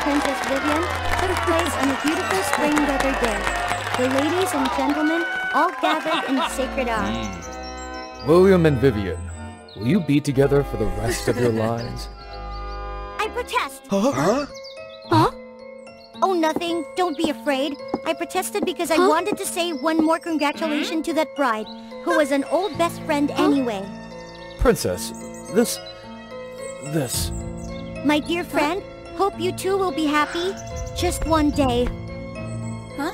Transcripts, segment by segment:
Princess Vivian took place on a beautiful spring weather day. The ladies and gentlemen all gathered in the sacred hour. William and Vivian, will you be together for the rest of your lives? I protest! Huh? Oh, nothing. Don't be afraid. I protested because I wanted to say one more congratulations to that bride, who was an old best friend anyway. Princess, this... My dear friend, hope you too will be happy. Just one day. Huh?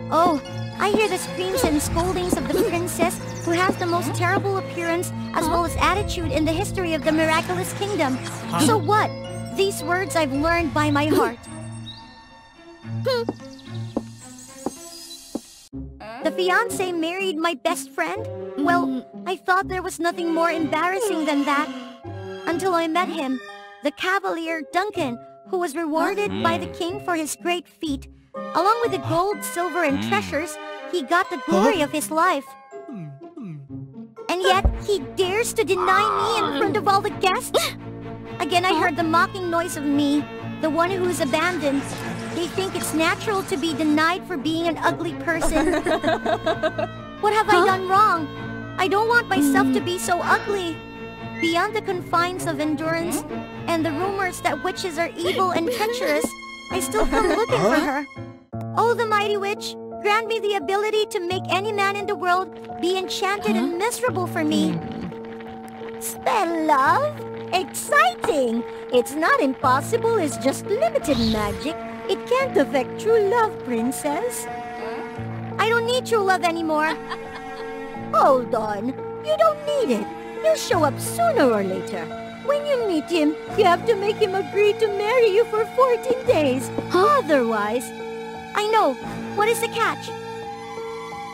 Oh, I hear the screams and scoldings of the princess, who has the most terrible appearance as well as attitude in the history of the miraculous kingdom. So what? These words I've learned by my heart. The fiancé married my best friend? Well, I thought there was nothing more embarrassing than that. Until I met him, the Cavalier Duncan, who was rewarded by the king for his great feat. Along with the gold, silver, and treasures, he got the glory of his life. And yet, he dares to deny me in front of all the guests? Again, I heard the mocking noise of me, the one who's abandoned. They think it's natural to be denied for being an ugly person. What have I done wrong? I don't want myself to be so ugly. Beyond the confines of endurance and the rumors that witches are evil and treacherous, I still come looking for her. Oh, the mighty witch, grant me the ability to make any man in the world be enchanted and miserable for me. Spell love? Exciting! It's not impossible, it's just limited magic. It can't affect true love, princess. I don't need true love anymore. Hold on. You don't need it. He'll show up sooner or later. When you meet him, you have to make him agree to marry you for 14 days. Otherwise... I know. What is the catch?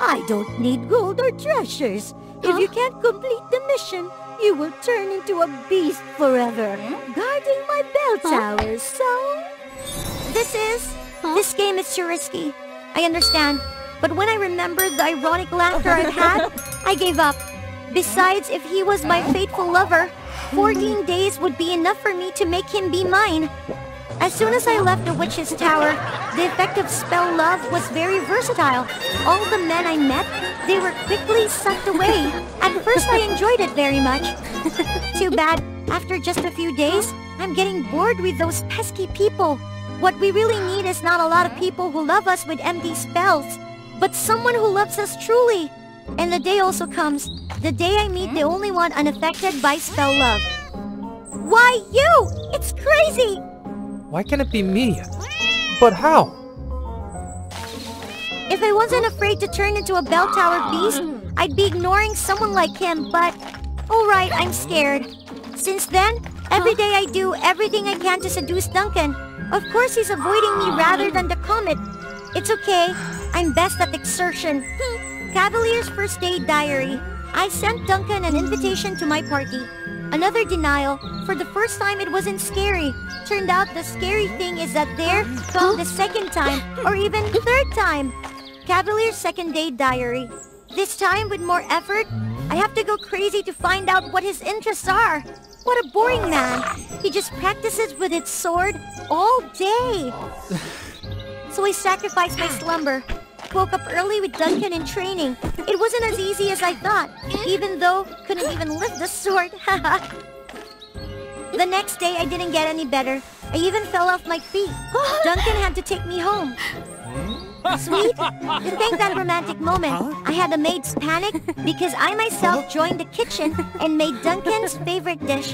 I don't need gold or treasures. If you can't complete the mission, you will turn into a beast forever, guarding my bell towers, so... This game is too risky. I understand. But when I remembered the ironic laughter I've had, I gave up. Besides, if he was my faithful lover, 14 days would be enough for me to make him be mine. As soon as I left the witch's tower, the effect of spell love was very versatile. All the men I met, they were quickly sucked away. At first I enjoyed it very much. Too bad, after just a few days, I'm getting bored with those pesky people. What we really need is not a lot of people who love us with empty spells, but someone who loves us truly. And the day also comes, the day I meet the only one unaffected by spell love. Why you? It's crazy! Why can't it be me? But how? If I wasn't afraid to turn into a bell tower beast, I'd be ignoring someone like him, but... Alright, I'm scared. Since then, every day I do everything I can to seduce Duncan. Of course he's avoiding me rather than the comet. It's okay, I'm best at exertion. Cavalier's first day diary. I sent Duncan an invitation to my party. Another denial. For the first time it wasn't scary. Turned out the scary thing is that there come the second time, or even third time. Cavalier's second day diary. This time with more effort, I have to go crazy to find out what his interests are. What a boring man. He just practices with his sword all day. So I sacrificed my slumber. Woke up early with Duncan in training. It wasn't as easy as I thought, even though couldn't even lift the sword. The next day I didn't get any better. I even fell off my feet. Duncan had to take me home. Sweet, to thank that romantic moment, I had the maids panic because I myself joined the kitchen and made Duncan's favorite dish.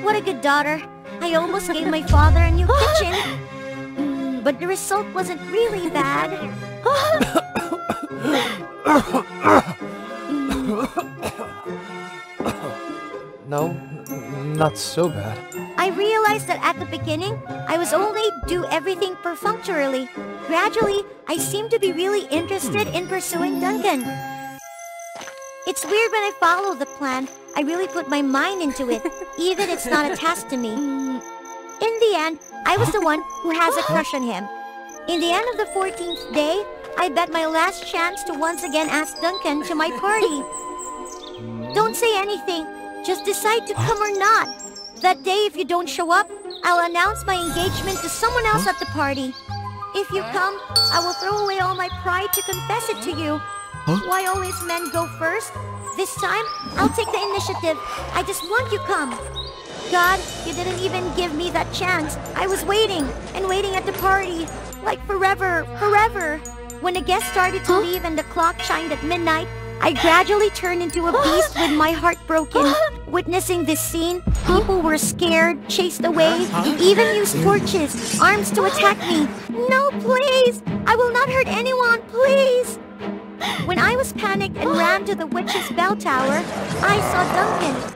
What a good daughter. I almost gave my father a new kitchen. But the result wasn't really bad. No, not so bad. I realized that at the beginning, I was only do everything perfunctorily. Gradually, I seemed to be really interested in pursuing Duncan. It's weird when I follow the plan. I really put my mind into it, even it's not a task to me. In the end, I was the one who has a crush on him. In the end of the 14th day, I bet my last chance to once again ask Duncan to my party. Don't say anything. Just decide to come or not. That day, if you don't show up, I'll announce my engagement to someone else at the party. If you come, I will throw away all my pride to confess it to you. Why always men go first? This time, I'll take the initiative. I just want you come. God, you didn't even give me that chance. I was waiting, and waiting at the party. Like forever. When the guests started to leave and the clock chimed at midnight, I gradually turned into a beast with my heart broken. Witnessing this scene, people were scared, chased away, even used torches, arms to attack me. No, please! I will not hurt anyone, please! When I was panicked and ran to the witch's bell tower, I saw Duncan.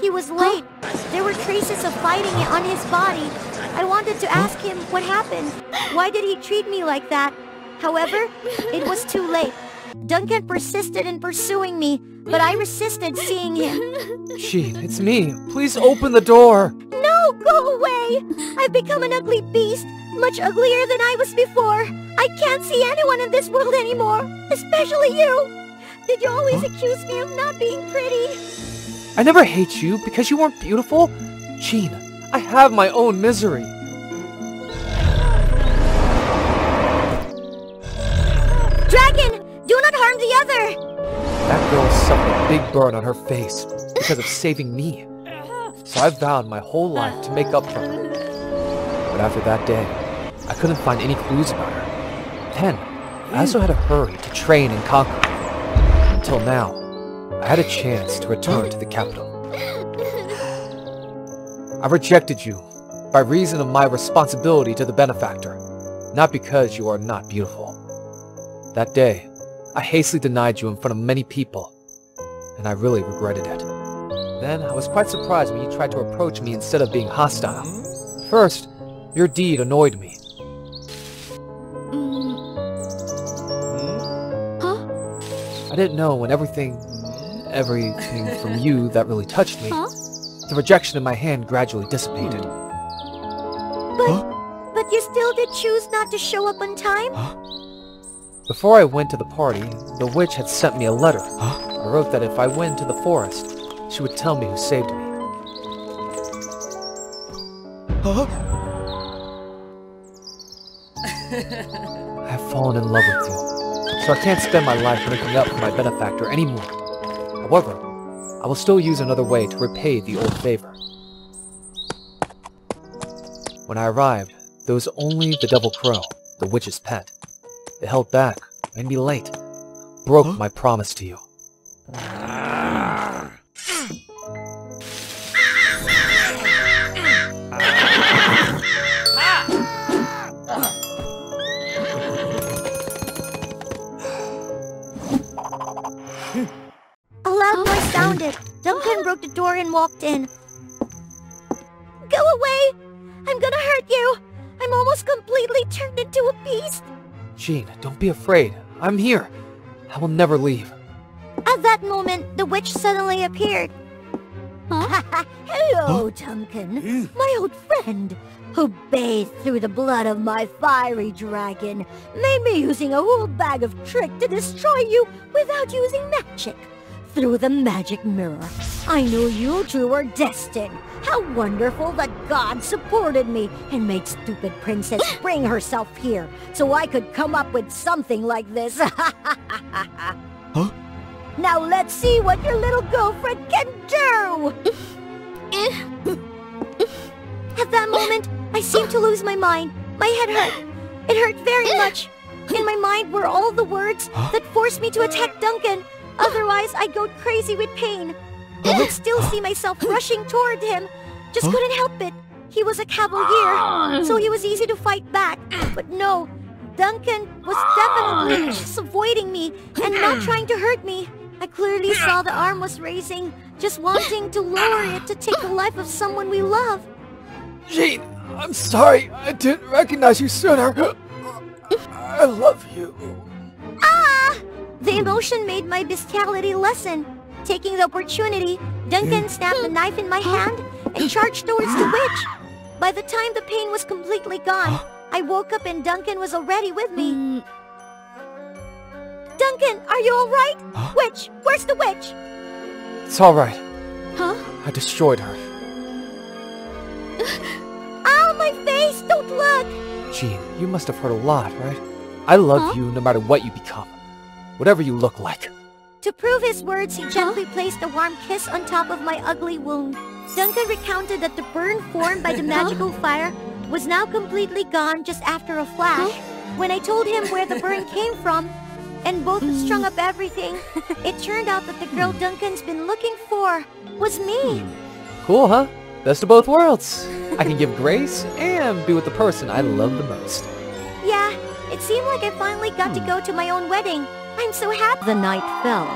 He was late. There were traces of fighting on his body. I wanted to ask him what happened. Why did he treat me like that? However, it was too late. Duncan persisted in pursuing me, but I resisted seeing him. Sheen, it's me. Please open the door. No, go away! I've become an ugly beast, much uglier than I was before. I can't see anyone in this world anymore, especially you. Did you always accuse me of not being pretty? I never hate you because you weren't beautiful. Sheen, I have my own misery. Dragon, do not harm the other! That girl suffered a big burn on her face because of saving me. So I vowed my whole life to make up for her. But after that day, I couldn't find any clues about her. Then, I also had to hurry to train and conquer. Until now, I had a chance to return to the capital. I rejected you by reason of my responsibility to the benefactor, not because you are not beautiful. That day, I hastily denied you in front of many people, and I really regretted it. Then I was quite surprised when you tried to approach me instead of being hostile. First, your deed annoyed me. I didn't know when everything from you that really touched me, the rejection in my hand gradually dissipated. But you still did choose not to show up on time? Before I went to the party, the witch had sent me a letter. I wrote that if I went to the forest, she would tell me who saved me. I have fallen in love with you, so I can't spend my life making up for my benefactor anymore. However, I will still use another way to repay the old favor. When I arrived, there was only the devil crow, the witch's pet. It held back, made me late, broke my promise to you. A loud noise sounded. Duncan broke the door and walked in. Go away! I'm gonna hurt you! I'm almost completely turned into a beast! Sheen, don't be afraid. I'm here. I will never leave. At that moment, the witch suddenly appeared. Hello, Duncan, my old friend, who bathed through the blood of my fiery dragon, maybe using a whole bag of trick to destroy you without using magic. Through the magic mirror, I knew you two were destined. How wonderful that God supported me and made stupid princess bring herself here so I could come up with something like this. Now let's see what your little girlfriend can do! At that moment, I seemed to lose my mind. My head hurt. It hurt very much. In my mind were all the words that forced me to attack Duncan. Otherwise, I'd go crazy with pain. I could still see myself rushing toward him. Just couldn't help it. He was a cavalier, so he was easy to fight back. But no, Duncan was definitely just avoiding me and not trying to hurt me. I clearly saw the arm was raising, just wanting to lower it to take the life of someone we love. Sheen, I'm sorry. I didn't recognize you sooner. I love you. Ah! The emotion made my bestiality lessen. Taking the opportunity, Duncan snapped the knife in my hand and charged towards the witch. By the time the pain was completely gone, I woke up and Duncan was already with me. Duncan, are you alright? Witch, where's the witch? It's alright. I destroyed her. face! Don't look! Jean, you must have heard a lot, right? I love you no matter what you become. Whatever you look like. To prove his words, he gently placed a warm kiss on top of my ugly wound. Duncan recounted that the burn formed by the magical fire was now completely gone just after a flash. When I told him where the burn came from, and both strung up everything, it turned out that the girl Duncan's been looking for was me. Cool, huh? Best of both worlds. I can give grace and be with the person I love the most. Yeah, it seemed like I finally got to go to my own wedding. I'm so happy. The night fell.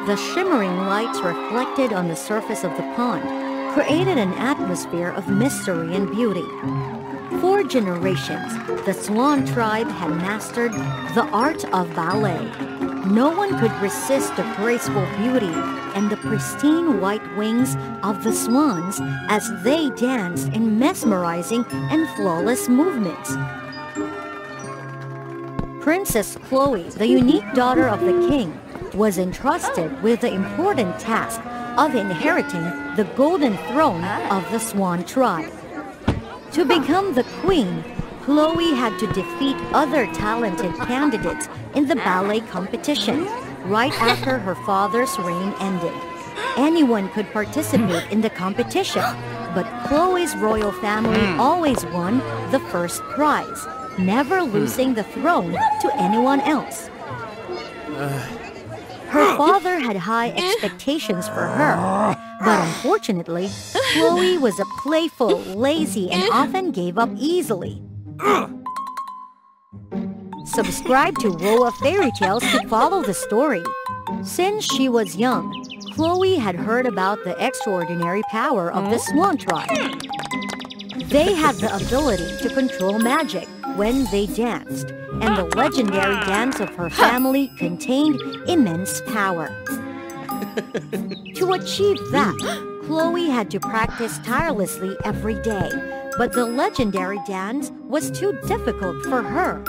The shimmering lights reflected on the surface of the pond created an atmosphere of mystery and beauty. For generations, the Swan tribe had mastered the art of ballet. No one could resist the graceful beauty and the pristine white wings of the swans as they danced in mesmerizing and flawless movements. Princess Chloe, the unique daughter of the king, was entrusted with the important task of inheriting the golden throne of the Swan tribe. To become the queen, Chloe had to defeat other talented candidates in the ballet competition right after her father's reign ended. Anyone could participate in the competition, but Chloe's royal family always won the first prize, never losing the throne to anyone else. Her father had high expectations for her, but unfortunately, Chloe was a playful, lazy, and often gave up easily. Subscribe to WOA Fairy Tales to follow the story. Since she was young, Chloe had heard about the extraordinary power of the Swan tribe. They had the ability to control magic when they danced, and the legendary dance of her family contained immense power. To achieve that, Chloe had to practice tirelessly every day, but the legendary dance was too difficult for her.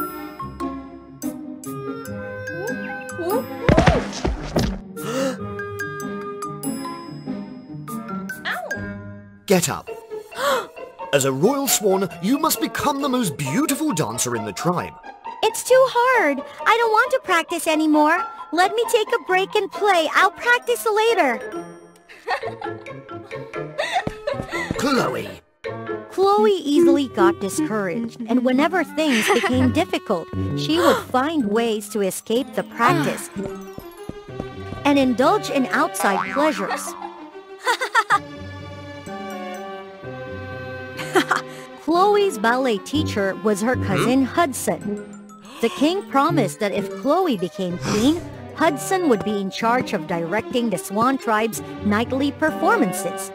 Get up. As a royal swan, you must become the most beautiful dancer in the tribe. It's too hard. I don't want to practice anymore. Let me take a break and play. I'll practice later. Chloe. Chloe easily got discouraged, and whenever things became difficult, she would find ways to escape the practice and indulge in outside pleasures. Chloe's ballet teacher was her cousin Hudson. The king promised that if Chloe became queen, Hudson would be in charge of directing the Swan tribe's nightly performances.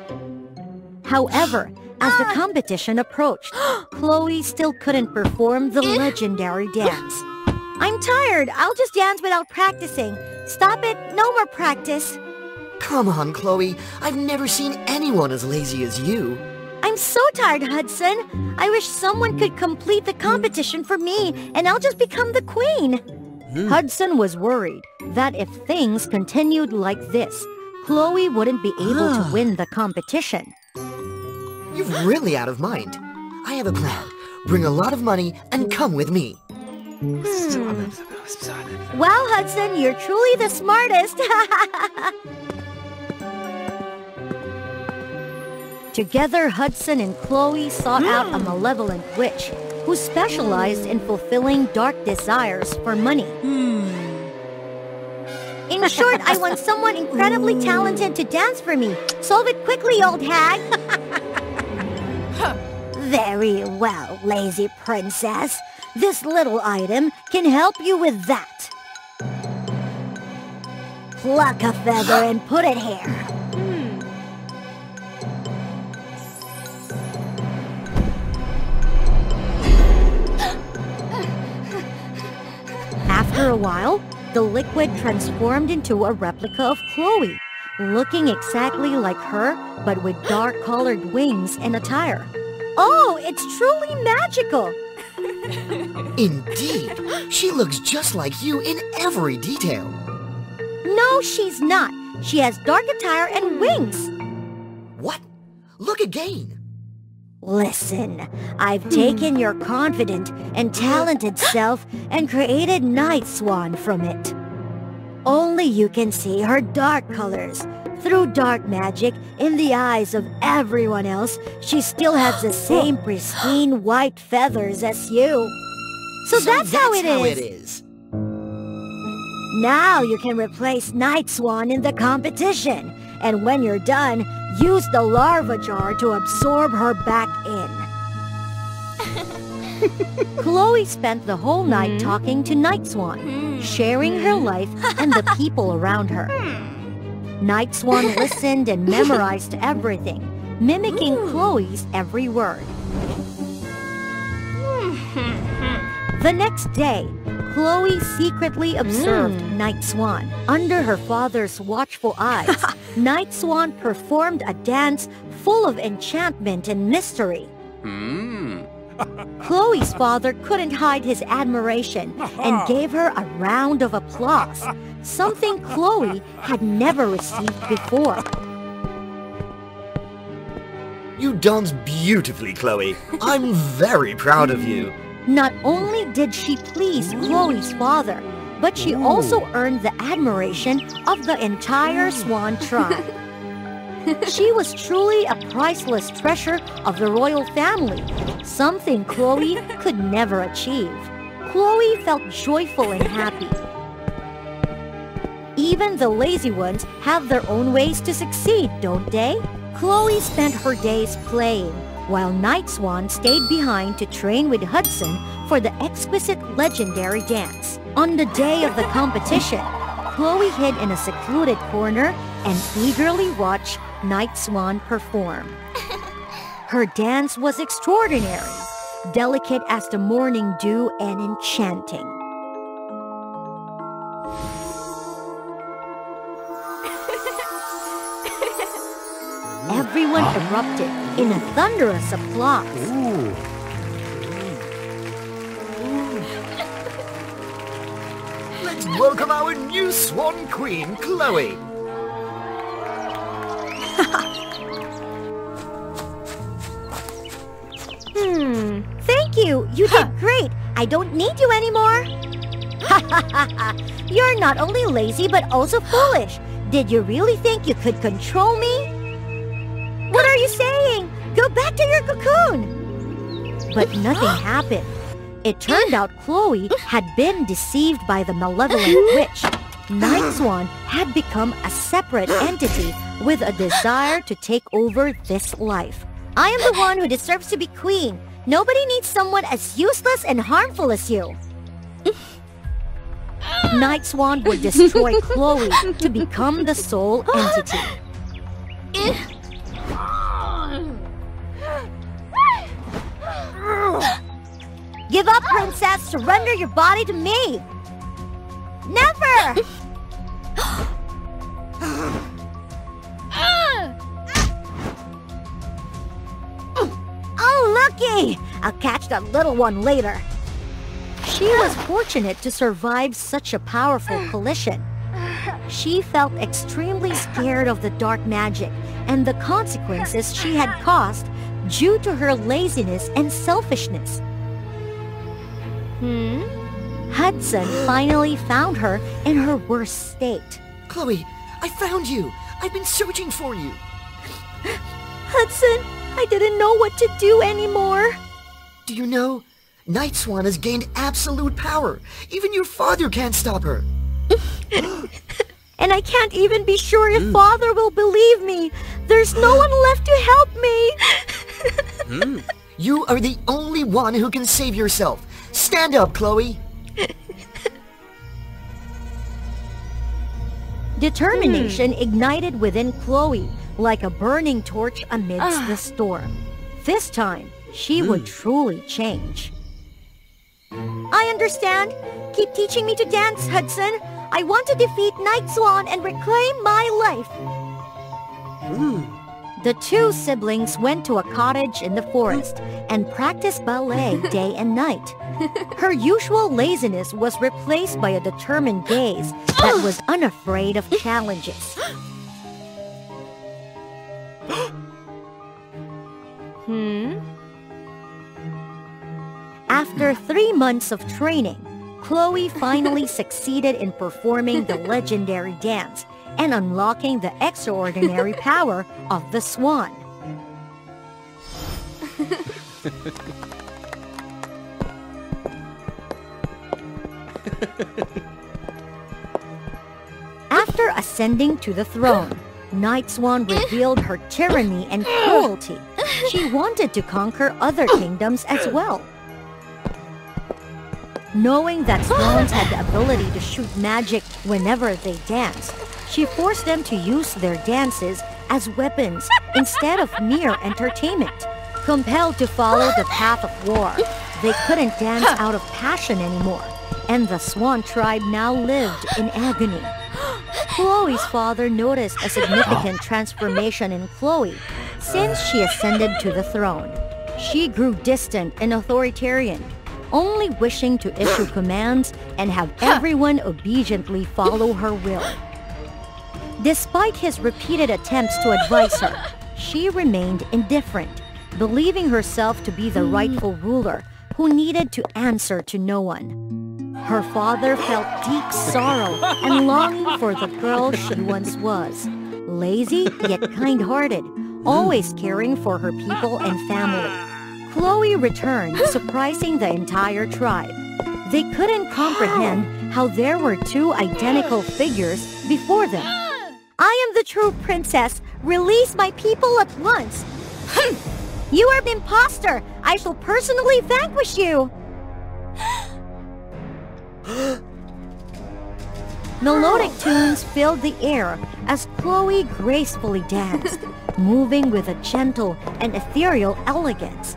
However, as the competition approached, Chloe still couldn't perform the legendary dance. I'm tired. I'll just dance without practicing. Stop it. No more practice. Come on, Chloe. I've never seen anyone as lazy as you. I'm so tired, Hudson. I wish someone could complete the competition for me, and I'll just become the queen. Hudson was worried that if things continued like this, Chloe wouldn't be able to win the competition. You're really out of mind. I have a plan. Bring a lot of money and come with me. Wow, Hudson, you're truly the smartest. Together, Hudson and Chloe sought out a malevolent witch who specialized in fulfilling dark desires for money. In short, I want someone incredibly talented to dance for me. Solve it quickly, old hag. Very well, lazy princess. This little item can help you with that. Pluck a feather and put it here. After a while, the liquid transformed into a replica of Chloe, looking exactly like her, but with dark-colored wings and attire. Oh, it's truly magical! Indeed! She looks just like you in every detail. No, she's not. She has dark attire and wings. What? Look again. Listen, I've taken your confident and talented self and created Night Swan from it. Only you can see her dark colors. Through dark magic, in the eyes of everyone else, she still has the same pristine white feathers as you. So that's how it is. Now you can replace Night Swan in the competition. And when you're done, use the larva jar to absorb her back in. Chloe spent the whole night talking to Night Swan, sharing her life and the people around her. Night Swan listened and memorized everything, mimicking Chloe's every word. The next day, Chloe secretly observed Night Swan. Under her father's watchful eyes, Night Swan performed a dance full of enchantment and mystery. Chloe's father couldn't hide his admiration and gave her a round of applause, something Chloe had never received before. You danced beautifully, Chloe. I'm very proud of you. Not only did she please Chloe's father, but she also earned the admiration of the entire Swan tribe. She was truly a priceless treasure of the royal family, something Chloe could never achieve. Chloe felt joyful and happy. Even the lazy ones have their own ways to succeed, don't they? Chloe spent her days playing, while Night Swan stayed behind to train with Hudson for the exquisite legendary dance. On the day of the competition, Chloe hid in a secluded corner and eagerly watched Night Swan perform. Her dance was extraordinary, delicate as the morning dew and enchanting. Everyone erupted in a thunderous applause. Let's welcome our new Swan Queen, Chloe. Thank you. You did great. I don't need you anymore. You're not only lazy but also foolish. Did you really think you could control me? What are you saying? Go back to your cocoon! But nothing happened. It turned out Chloe had been deceived by the malevolent witch. Night Swan had become a separate entity with a desire to take over this life. I am the one who deserves to be queen. Nobody needs someone as useless and harmful as you. Night Swan would destroy Chloe to become the sole entity. Give up, princess! Surrender your body to me! Never! Oh, looky! I'll catch that little one later. She was fortunate to survive such a powerful collision. She felt extremely scared of the dark magic and the consequences she had caused due to her laziness and selfishness. Hudson finally found her in her worst state. Chloe, I found you. I've been searching for you. Hudson, I didn't know what to do anymore. Do you know? Night Swan has gained absolute power. Even your father can't stop her. And I can't even be sure if Father will believe me. There's no one left to help me. You are the only one who can save yourself. Stand up, Chloe. Determination ignited within Chloe like a burning torch amidst the storm. This time, she would truly change. I understand. Keep teaching me to dance, Hudson. I want to defeat Night Swan and reclaim my life. The two siblings went to a cottage in the forest and practiced ballet day and night. Her usual laziness was replaced by a determined gaze that was unafraid of challenges. After 3 months of training, Chloe finally succeeded in performing the legendary dance and unlocking the extraordinary power of the swan. After ascending to the throne, Night Swan revealed her tyranny and cruelty. She wanted to conquer other kingdoms as well. Knowing that swans had the ability to shoot magic whenever they danced, she forced them to use their dances as weapons instead of mere entertainment. Compelled to follow the path of war, they couldn't dance out of passion anymore, and the swan tribe now lived in agony. Chloe's father noticed a significant transformation in Chloe since she ascended to the throne. She grew distant and authoritarian, only wishing to issue commands and have everyone obediently follow her will. Despite his repeated attempts to advise her, she remained indifferent, believing herself to be the rightful ruler who needed to answer to no one. Her father felt deep sorrow and longing for the girl she once was, lazy yet kind-hearted, always caring for her people and family. Chloe returned, surprising the entire tribe. They couldn't comprehend how there were two identical figures before them. "I am the true princess. Release my people at once." "You are an imposter. I shall personally vanquish you." Melodic tunes filled the air as Chloe gracefully danced, moving with a gentle and ethereal elegance.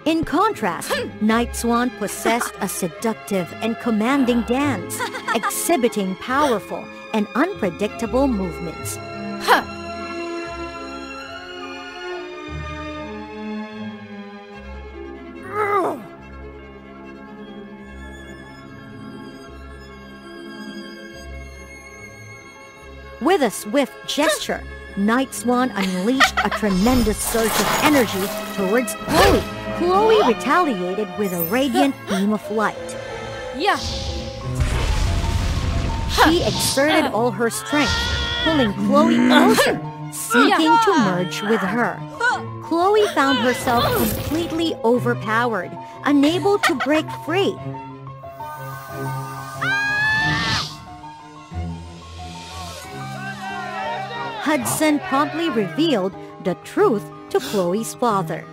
In contrast, Night Swan possessed a seductive and commanding dance, exhibiting powerful and unpredictable movements. With a swift gesture, Night Swan unleashed a tremendous surge of energy towards Chloe. Chloe retaliated with a radiant beam of light. Yeah. She exerted all her strength, pulling Chloe closer, seeking to merge with her. Chloe found herself completely overpowered, unable to break free. Hudson promptly revealed the truth to Chloe's father.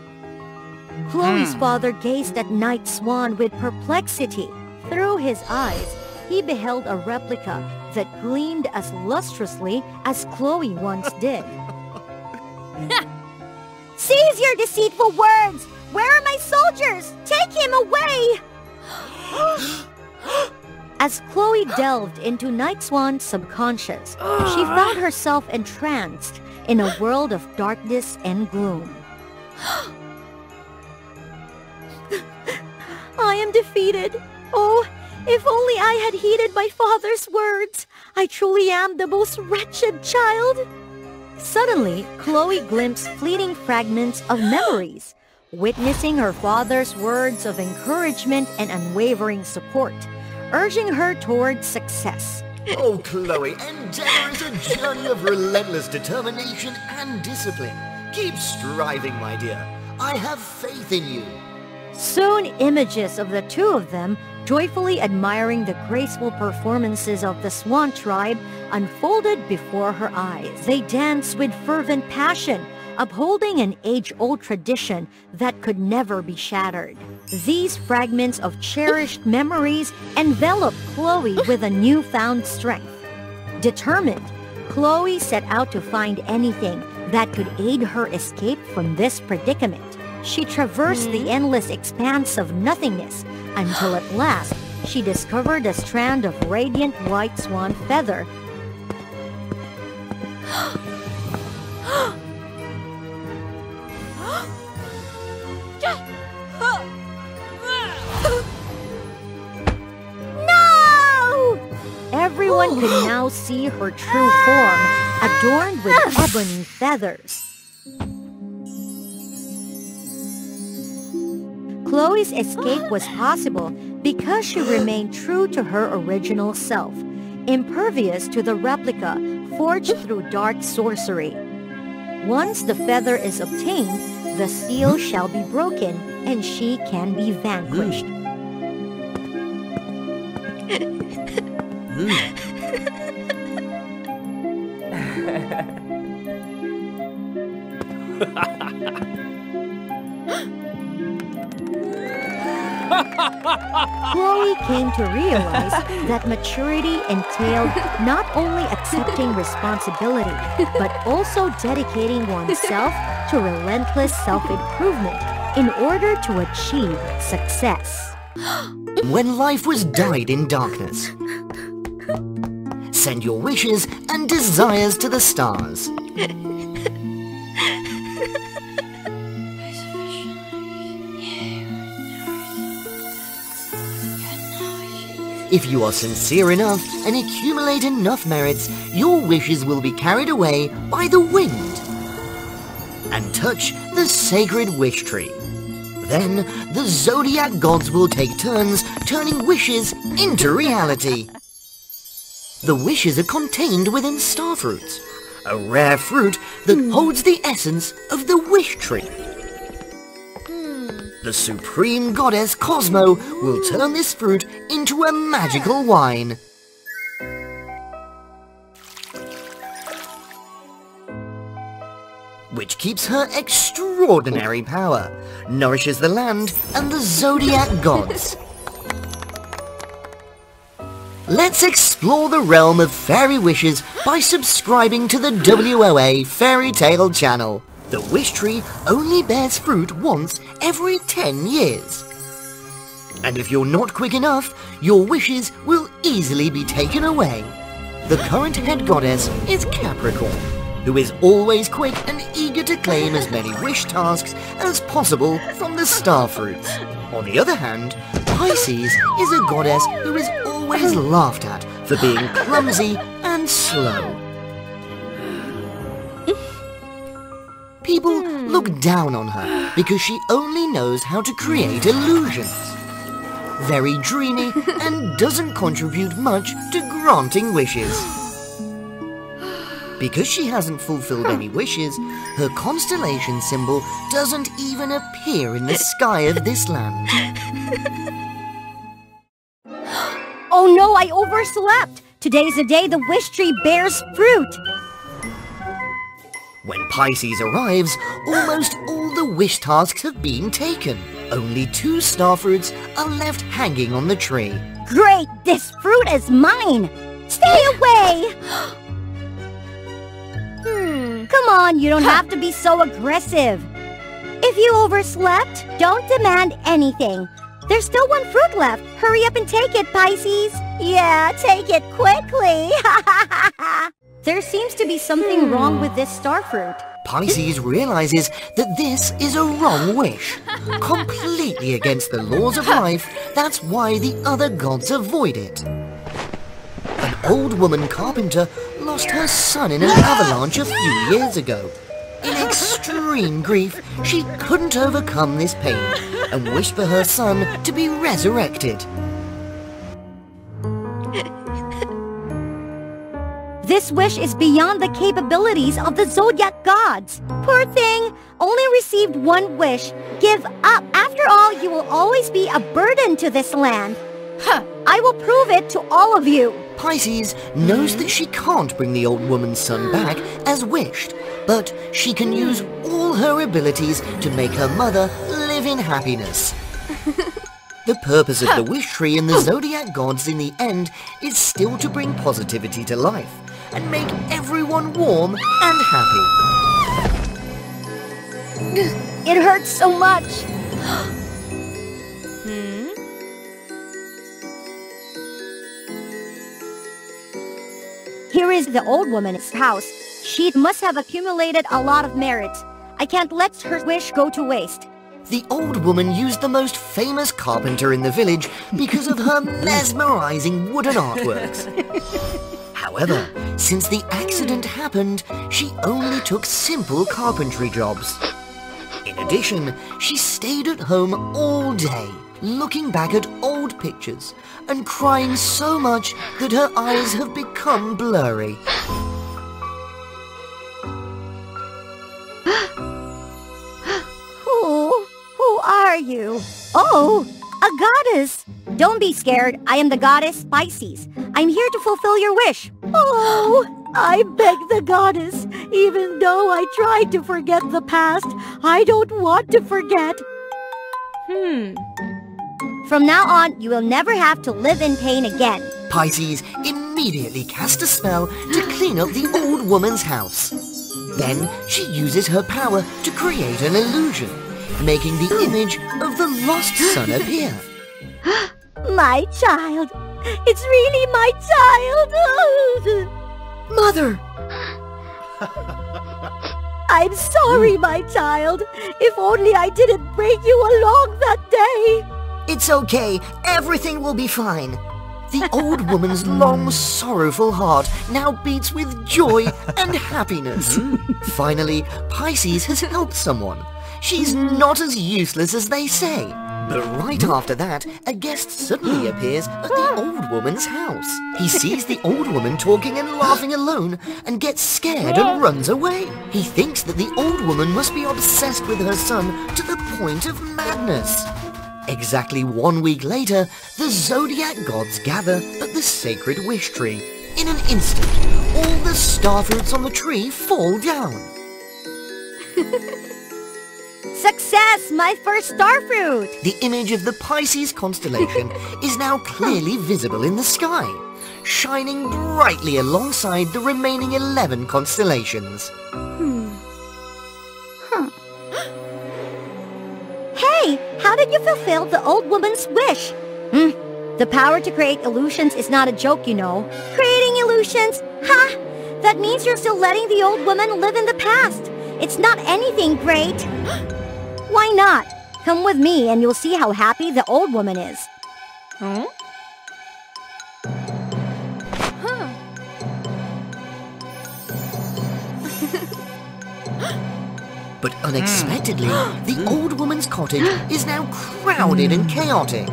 Chloe's father gazed at Night Swan with perplexity. Through his eyes, he beheld a replica that gleamed as lustrously as Chloe once did. "Cease your deceitful words! Where are my soldiers? Take him away!" As Chloe delved into Night Swan's subconscious, she found herself entranced in a world of darkness and gloom. "I am defeated. Oh, if only I had heeded my father's words. I truly am the most wretched child." Suddenly, Chloe glimpsed fleeting fragments of memories, witnessing her father's words of encouragement and unwavering support, urging her towards success. Oh, Chloe, endeavor is a journey of relentless determination and discipline. Keep striving, my dear. I have faith in you. Soon, images of the two of them, joyfully admiring the graceful performances of the Swan tribe, unfolded before her eyes. They danced with fervent passion, upholding an age-old tradition that could never be shattered. These fragments of cherished memories enveloped Chloe with a newfound strength. Determined, Chloe set out to find anything that could aid her escape from this predicament. She traversed the endless expanse of nothingness until at last she discovered a strand of radiant white swan feather. Everyone could now see her true form, adorned with ebony feathers. Chloe's escape was possible because she remained true to her original self, impervious to the replica forged through dark sorcery. Once the feather is obtained, the seal shall be broken and she can be vanquished. Chloe came to realize that maturity entailed not only accepting responsibility, but also dedicating oneself to relentless self-improvement in order to achieve success. When life was dyed in darkness, send your wishes and desires to the stars. If you are sincere enough and accumulate enough merits, your wishes will be carried away by the wind and touch the sacred wish tree. Then, the zodiac gods will take turns turning wishes into reality. The wishes are contained within starfruits, a rare fruit that holds the essence of the wish tree. The supreme goddess Cosmo will turn this fruit into a magical wine. Which keeps her extraordinary power, nourishes the land and the zodiac gods. Let's explore the realm of fairy wishes by subscribing to the WOA Fairy Tale channel. The wish tree only bears fruit once every 10 years. And if you're not quick enough, your wishes will easily be taken away. The current head goddess is Capricorn, who is always quick and eager to claim as many wish tasks as possible from the starfruits. On the other hand, Pisces is a goddess who is always laughed at for being clumsy and slow. People look down on her because she only knows how to create illusions. Very dreamy and doesn't contribute much to granting wishes. Because she hasn't fulfilled any wishes, her constellation symbol doesn't even appear in the sky of this land. Oh no, I overslept! Today's the day the wish tree bears fruit! When Pisces arrives, almost all the wish tasks have been taken. Only 2 starfruits are left hanging on the tree. Great! This fruit is mine! Stay away! Come on, you don't have to be so aggressive. If you overslept, don't demand anything. There's still 1 fruit left. Hurry up and take it, Pisces. Yeah, take it quickly. There seems to be something wrong with this starfruit. Pisces realizes that this is a wrong wish. Completely against the laws of life, that's why the other gods avoid it. An old woman carpenter lost her son in an avalanche a few years ago. In extreme grief, she couldn't overcome this pain and wished for her son to be resurrected. This wish is beyond the capabilities of the zodiac gods. Poor thing, only received 1 wish. Give up. After all, you will always be a burden to this land. I will prove it to all of you. Pisces knows that she can't bring the old woman's son back as wished, but she can use all her abilities to make her mother live in happiness. The purpose of the wish tree and the zodiac gods in the end is still to bring positivity to life and make everyone warm and happy. It hurts so much. Here is the old woman's house. She must have accumulated a lot of merits. I can't let her wish go to waste. The old woman used the most famous carpenter in the village because of her mesmerizing wooden artworks. However, since the accident happened, she only took simple carpentry jobs. In addition, she stayed at home all day, looking back at old pictures and crying so much that her eyes have become blurry. Who are you? Oh, a goddess. Don't be scared. I am the goddess Pisces. I'm here to fulfill your wish. Oh, I beg the goddess. Even though I tried to forget the past, I don't want to forget. From now on, you will never have to live in pain again. Pisces immediately cast a spell to clean up the old woman's house. Then she uses her power to create an illusion, making the image of the lost son appear. My child. It's really my child. Mother! I'm sorry, my child. If only I didn't bring you along that day. It's okay. Everything will be fine. The old woman's long, sorrowful heart now beats with joy and happiness. Finally, Pisces has helped someone. She's not as useless as they say. But right after that, a guest suddenly appears at the old woman's house. He sees the old woman talking and laughing alone and gets scared and runs away. He thinks that the old woman must be obsessed with her son to the point of madness. Exactly 1 week later, the zodiac gods gather at the sacred wish tree. In an instant, all the star fruits on the tree fall down. Success, my first starfruit! The image of the Pisces constellation is now clearly visible in the sky, shining brightly alongside the remaining 11 constellations. Hey, how did you fulfill the old woman's wish? The power to create illusions is not a joke, you know. Creating illusions? Ha! That means you're still letting the old woman live in the past. It's not anything great. Why not? Come with me and you'll see how happy the old woman is. But unexpectedly, the old woman's cottage is now crowded and chaotic.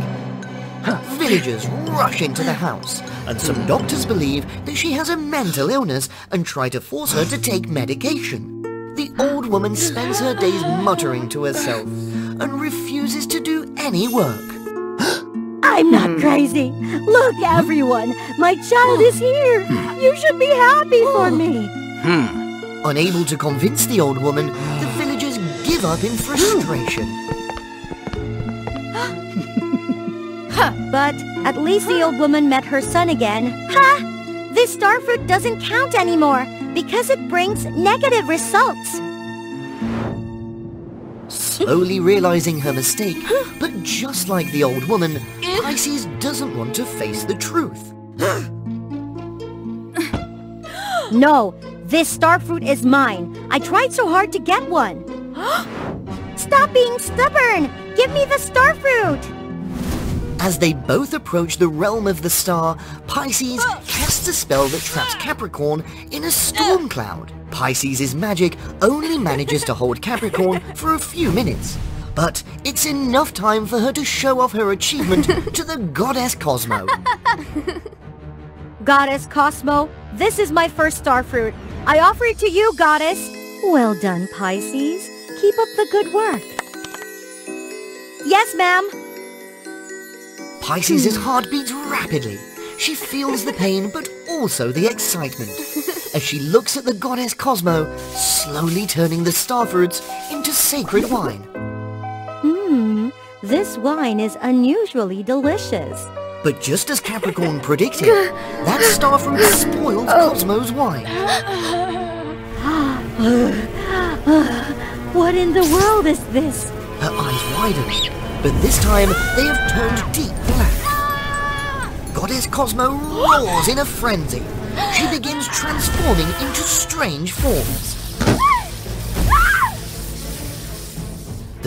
Villagers rush into the house, and some doctors believe that she has a mental illness and try to force her to take medication. The old woman spends her days muttering to herself and refuses to do any work. I'm not crazy. Look, everyone. My child is here. You should be happy for me. Unable to convince the old woman, the villagers give up in frustration. But at least the old woman met her son again. Ha! This starfruit doesn't count anymore because it brings negative results. Slowly realizing her mistake, but just like the old woman, Pisces doesn't want to face the truth. No, this starfruit is mine. I tried so hard to get one. Stop being stubborn! Give me the starfruit! As they both approach the realm of the star, Pisces casts a spell that traps Capricorn in a storm cloud. Pisces' magic only manages to hold Capricorn for a few minutes, but it's enough time for her to show off her achievement to the goddess Cosmo. Goddess Cosmo, this is my first starfruit. I offer it to you, goddess. Well done, Pisces. Keep up the good work. Yes, ma'am. Pisces' heart beats rapidly. She feels the pain, but also the excitement, as she looks at the goddess Cosmo, slowly turning the starfruits into sacred wine. This wine is unusually delicious. But just as Capricorn predicted, that starfruit spoiled Cosmo's wine. What in the world is this? Her eyes widen, but this time they have turned deep black. Goddess Cosmo roars in a frenzy. She begins transforming into strange forms.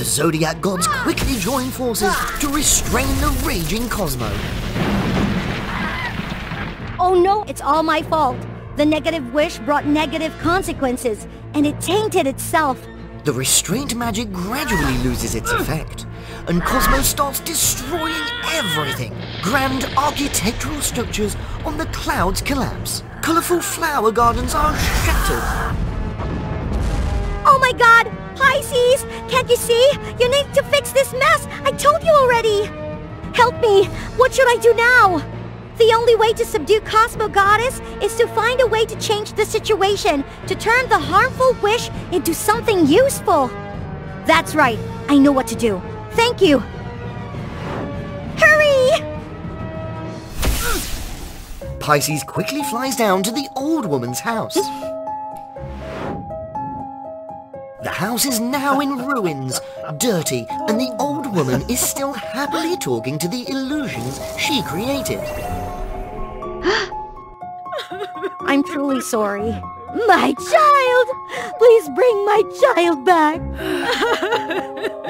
The Zodiac gods quickly join forces to restrain the raging Cosmo. Oh no, it's all my fault. The negative wish brought negative consequences, and it tainted itself. The restraint magic gradually loses its effect, and Cosmo starts destroying everything. Grand architectural structures on the clouds collapse. Colorful flower gardens are shattered. Oh my god! Pisces! Can't you see? You need to fix this mess! I told you already! Help me! What should I do now? The only way to subdue Cosmo Goddess is to find a way to change the situation, to turn the harmful wish into something useful. That's right. I know what to do. Thank you. Hurry! Pisces quickly flies down to the old woman's house. The house is now in ruins, dirty, and the old woman is still happily talking to the illusions she created. I'm truly sorry. My child! Please bring my child back!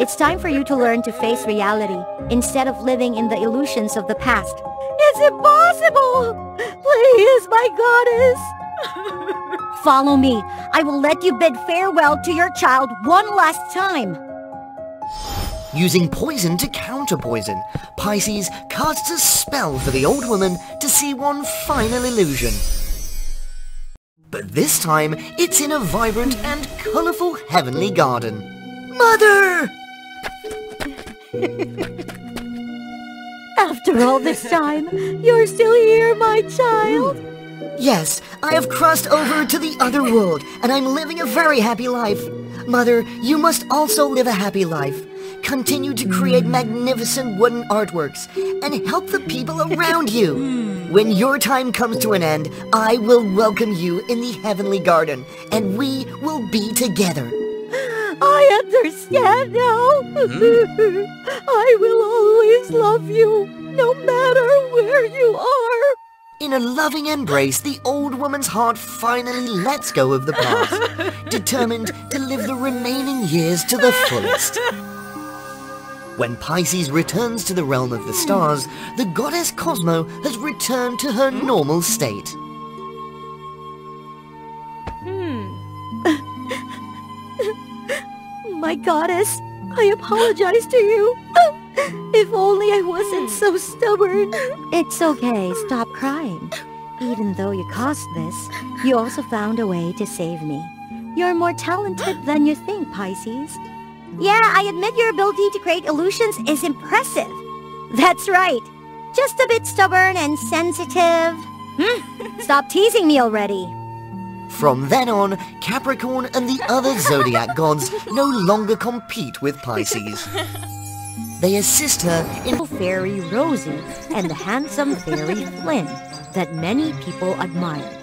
It's time for you to learn to face reality, instead of living in the illusions of the past. It's impossible! Please, my goddess! Follow me. I will let you bid farewell to your child one last time. Using poison to counter poison, Pisces casts a spell for the old woman to see one final illusion. But this time, it's in a vibrant and colorful heavenly garden. Mother! After all this time, you're still here, my child? Yes, I have crossed over to the other world, and I'm living a very happy life. Mother, you must also live a happy life. Continue to create magnificent wooden artworks, and help the people around you. When your time comes to an end, I will welcome you in the heavenly garden, and we will be together. I understand now. I will always love you, no matter where you are. In a loving embrace, the old woman's heart finally lets go of the past, determined to live the remaining years to the fullest. When Pisces returns to the realm of the stars, the goddess Cosmo has returned to her normal state. My goddess, I apologize to you. If only I wasn't so stubborn. It's okay, stop crying. Even though you caused this, you also found a way to save me. You're more talented than you think, Pisces. Yeah, I admit your ability to create illusions is impressive. That's right. Just a bit stubborn and sensitive. Stop teasing me already. From then on, Capricorn and the other zodiac gods no longer compete with Pisces. They assist her in Fairy Rosie and the handsome Fairy Flynn that many people admired.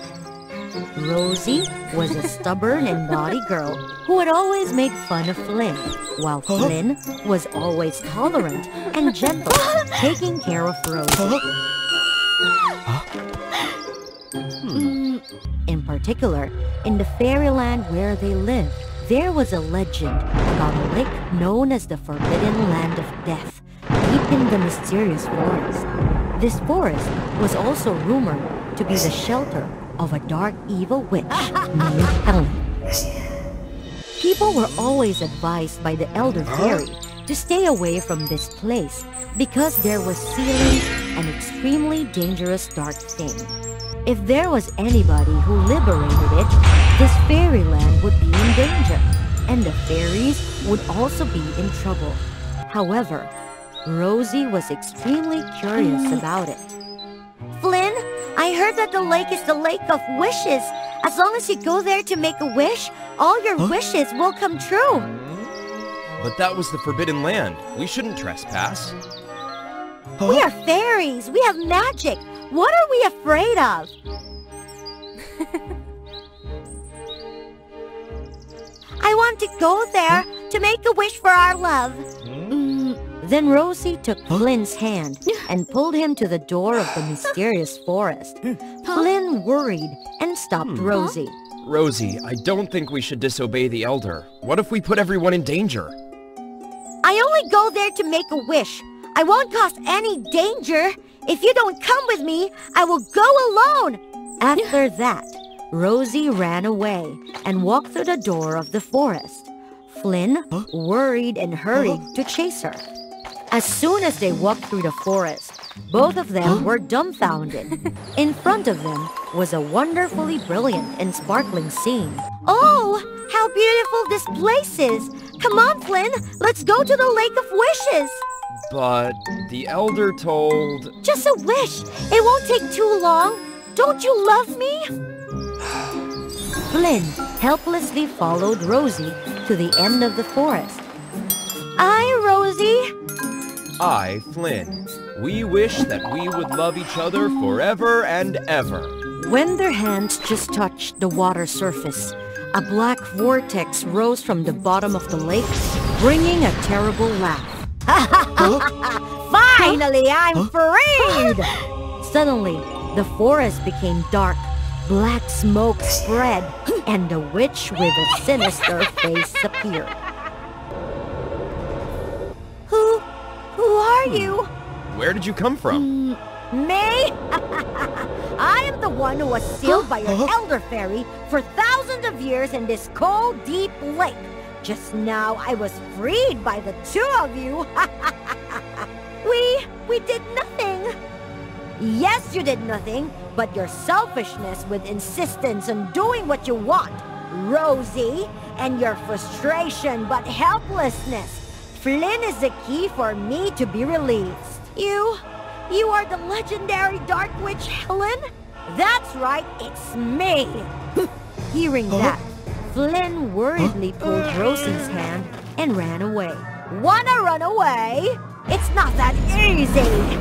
Rosie was a stubborn and naughty girl who would always make fun of Flynn, while Flynn was always tolerant and gentle, taking care of Rosie. In particular, in the fairyland where they lived, there was a legend about a lake known as the Forbidden Land of Death, deep in the mysterious forest. This forest was also rumored to be the shelter of a dark evil witch named Helen. People were always advised by the elder fairy to stay away from this place because there was sealing an extremely dangerous dark thing. If there was anybody who liberated it, this fairyland would be in danger, and the fairies would also be in trouble. However, Rosie was extremely curious about it. Flynn, I heard that the lake is the lake of wishes. As long as you go there to make a wish, all your wishes will come true. But that was the Forbidden Land. We shouldn't trespass. We are fairies. We have magic. What are we afraid of? I want to go there to make a wish for our love. Then Rosie took Flynn's hand and pulled him to the door of the mysterious forest. Flynn worried and stopped Rosie. Rosie, I don't think we should disobey the Elder. What if we put everyone in danger? I only go there to make a wish. I won't cause any danger. If you don't come with me, I will go alone. After that, Rosie ran away and walked through the door of the forest. Flynn worried and hurried to chase her. As soon as they walked through the forest, both of them were dumbfounded. In front of them was a wonderfully brilliant and sparkling scene. Oh, how beautiful this place is! Come on, Flynn, let's go to the Lake of Wishes! But the elder told... Just a wish! It won't take too long! Don't you love me? Flynn helplessly followed Rosie to the end of the forest. Rosie. I, Flynn. We wish that we would love each other forever and ever. When their hands just touched the water surface, a black vortex rose from the bottom of the lake, bringing a terrible laugh. Finally, I'm freed! Suddenly, the forest became dark. Black smoke spread, and the witch with a sinister face appeared. Who are you? Where did you come from? Me? I am the one who was sealed by your elder fairy for thousands of years in this cold, deep lake. Just now, I was freed by the two of you. We did nothing. Yes, you did nothing, but your selfishness with insistence on doing what you want, Rosie, and your frustration but helplessness. Flynn is the key for me to be released. You are the legendary Dark Witch Helen? That's right, it's me. Hearing that, Flynn worriedly pulled Rosie's hand and ran away. Wanna run away? It's not that easy!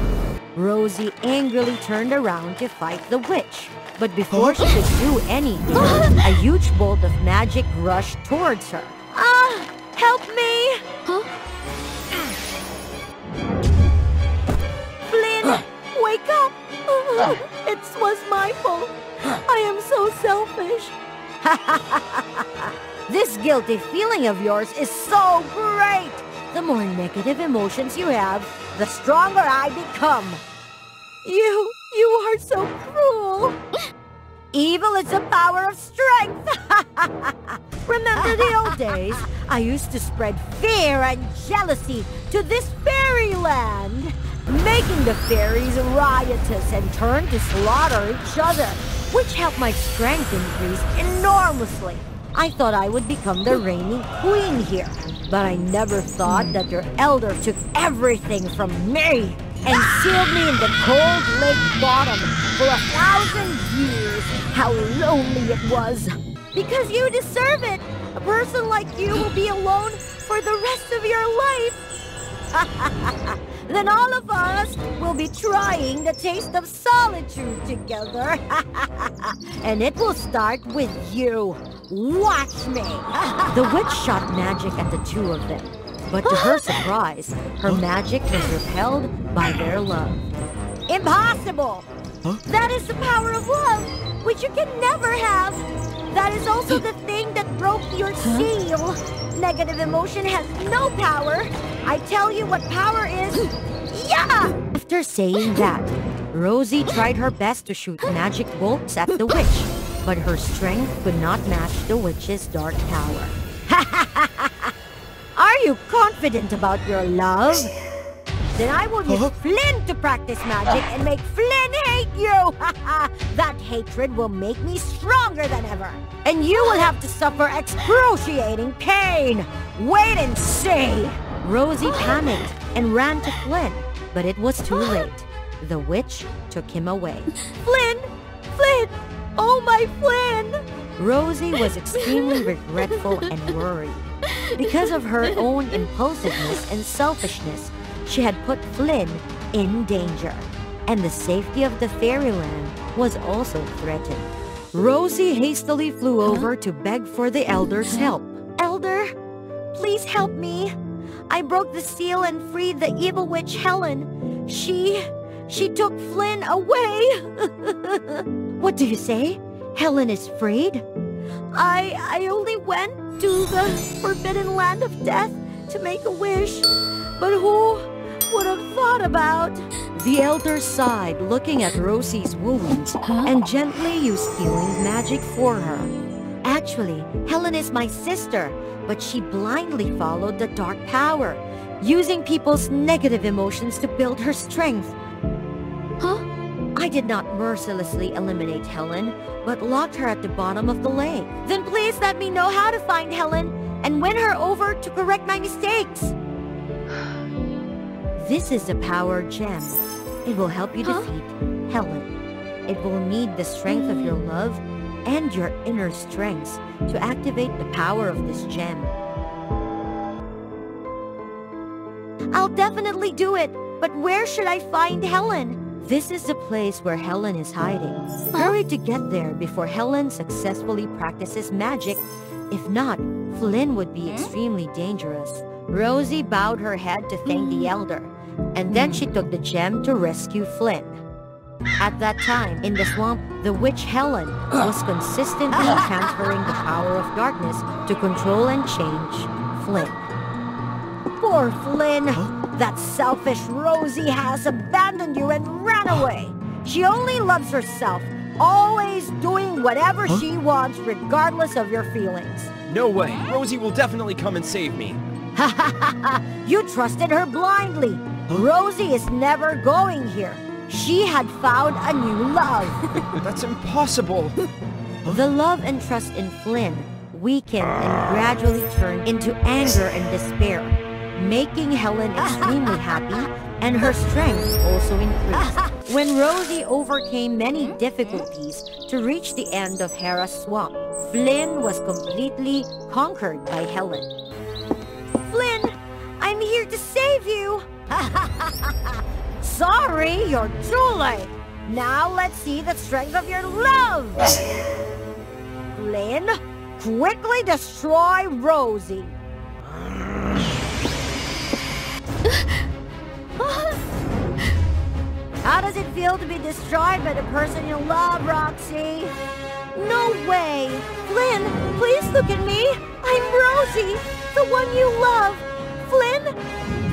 Rosie angrily turned around to fight the witch. But before she could do anything, a huge bolt of magic rushed towards her. Help me! Flynn, wake up! It was my fault. I am so selfish. This guilty feeling of yours is so great! The more negative emotions you have, the stronger I become. You are so cruel. Evil is the power of strength. Remember the old days? I used to spread fear and jealousy to this fairyland, making the fairies riotous and turn to slaughter each other, which helped my strength increase enormously. I thought I would become the reigning queen here, but I never thought that your elder took everything from me and sealed me in the cold lake bottom for 1,000 years. How lonely it was. Because you deserve it. A person like you will be alone for the rest of your life. Then all of us will be trying the taste of solitude together. And it will start with you. Watch me. The witch shot magic at the two of them. But to her surprise, her magic was repelled by their love. Impossible! That is the power of love, which you can never have. That is also the thing that broke your seal. Negative emotion has no power. I tell you what power is. Yeah! After saying that, Rosie tried her best to shoot magic bolts at the witch, but her strength could not match the witch's dark power. Are you confident about your love? Then I will use Flynn to practice magic and make Flynn hate you! That hatred will make me stronger than ever. And you will have to suffer excruciating pain. Wait and see! Rosie panicked and ran to Flynn, but it was too late. The witch took him away. Flynn! Flynn! Oh, my Flynn! Rosie was extremely regretful and worried. Because of her own impulsiveness and selfishness, she had put Flynn in danger, and the safety of the fairyland was also threatened. Rosie hastily flew over to beg for the elder's help. Elder, please help me. I broke the seal and freed the evil witch Helen. She took Flynn away. What do you say? Helen is freed? I only went to the forbidden land of death to make a wish. But who would have thought about? The elder sighed, looking at Rosie's wounds, and gently used healing magic for her. Actually, Helen is my sister, but she blindly followed the dark power, using people's negative emotions to build her strength. I did not mercilessly eliminate Helen, but locked her at the bottom of the lake. Then please let me know how to find Helen and win her over to correct my mistakes. This is the power gem. It will help you defeat Helen. It will need the strength of your love and your inner strengths to activate the power of this gem. I'll definitely do it, but where should I find Helen? This is the place where Helen is hiding. Hurry to get there before Helen successfully practices magic. If not, Flynn would be extremely dangerous. Rosie bowed her head to thank the elder, and then she took the gem to rescue Flynn. At that time, in the swamp, the witch Helen was consistently transferring the power of darkness to control and change Flynn. Poor Flynn! That selfish Rosie has abandoned you and ran away. She only loves herself, always doing whatever she wants regardless of your feelings. No way. Rosie will definitely come and save me. Ha ha ha ha! You trusted her blindly. Rosie is never going here. She had found a new love. That's impossible. The love and trust in Flynn weakened and gradually turned into anger and despair, making Helen extremely happy, and her strength also increased. When Rosie overcame many difficulties to reach the end of Hera's swamp, Flynn was completely conquered by Helen. Flynn, I'm here to save you! Sorry, you're too late. Now let's see the strength of your love! Flynn, quickly destroy Rosie! How does it feel to be destroyed by the person you love, Roxy? No way! Flynn, please look at me! I'm Rosie, the one you love! Flynn!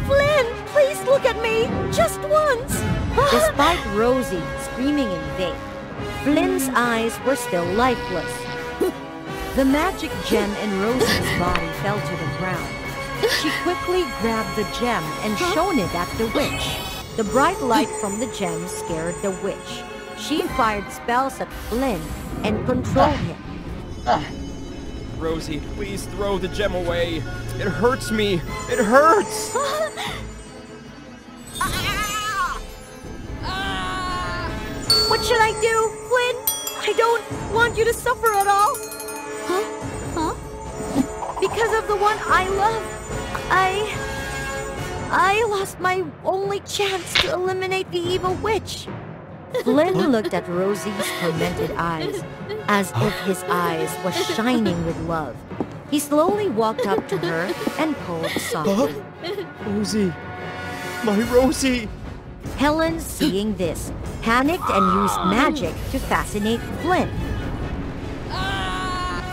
Flynn, please look at me! Just once! Despite Rosie screaming in vain, Flynn's eyes were still lifeless. The magic gem in Rosie's body fell to the ground. She quickly grabbed the gem and shone it at the witch. The bright light from the gem scared the witch. She fired spells at Flynn and controlled him. Rosie, please throw the gem away. It hurts me. It hurts! What should I do, Flynn? I don't want you to suffer at all. Because of the one I love, I lost my only chance to eliminate the evil witch. Flynn looked at Rosie's tormented eyes, as if his eyes were shining with love. He slowly walked up to her and called softly. Rosie! My Rosie! Helen, seeing this, panicked and used magic to fascinate Flynn.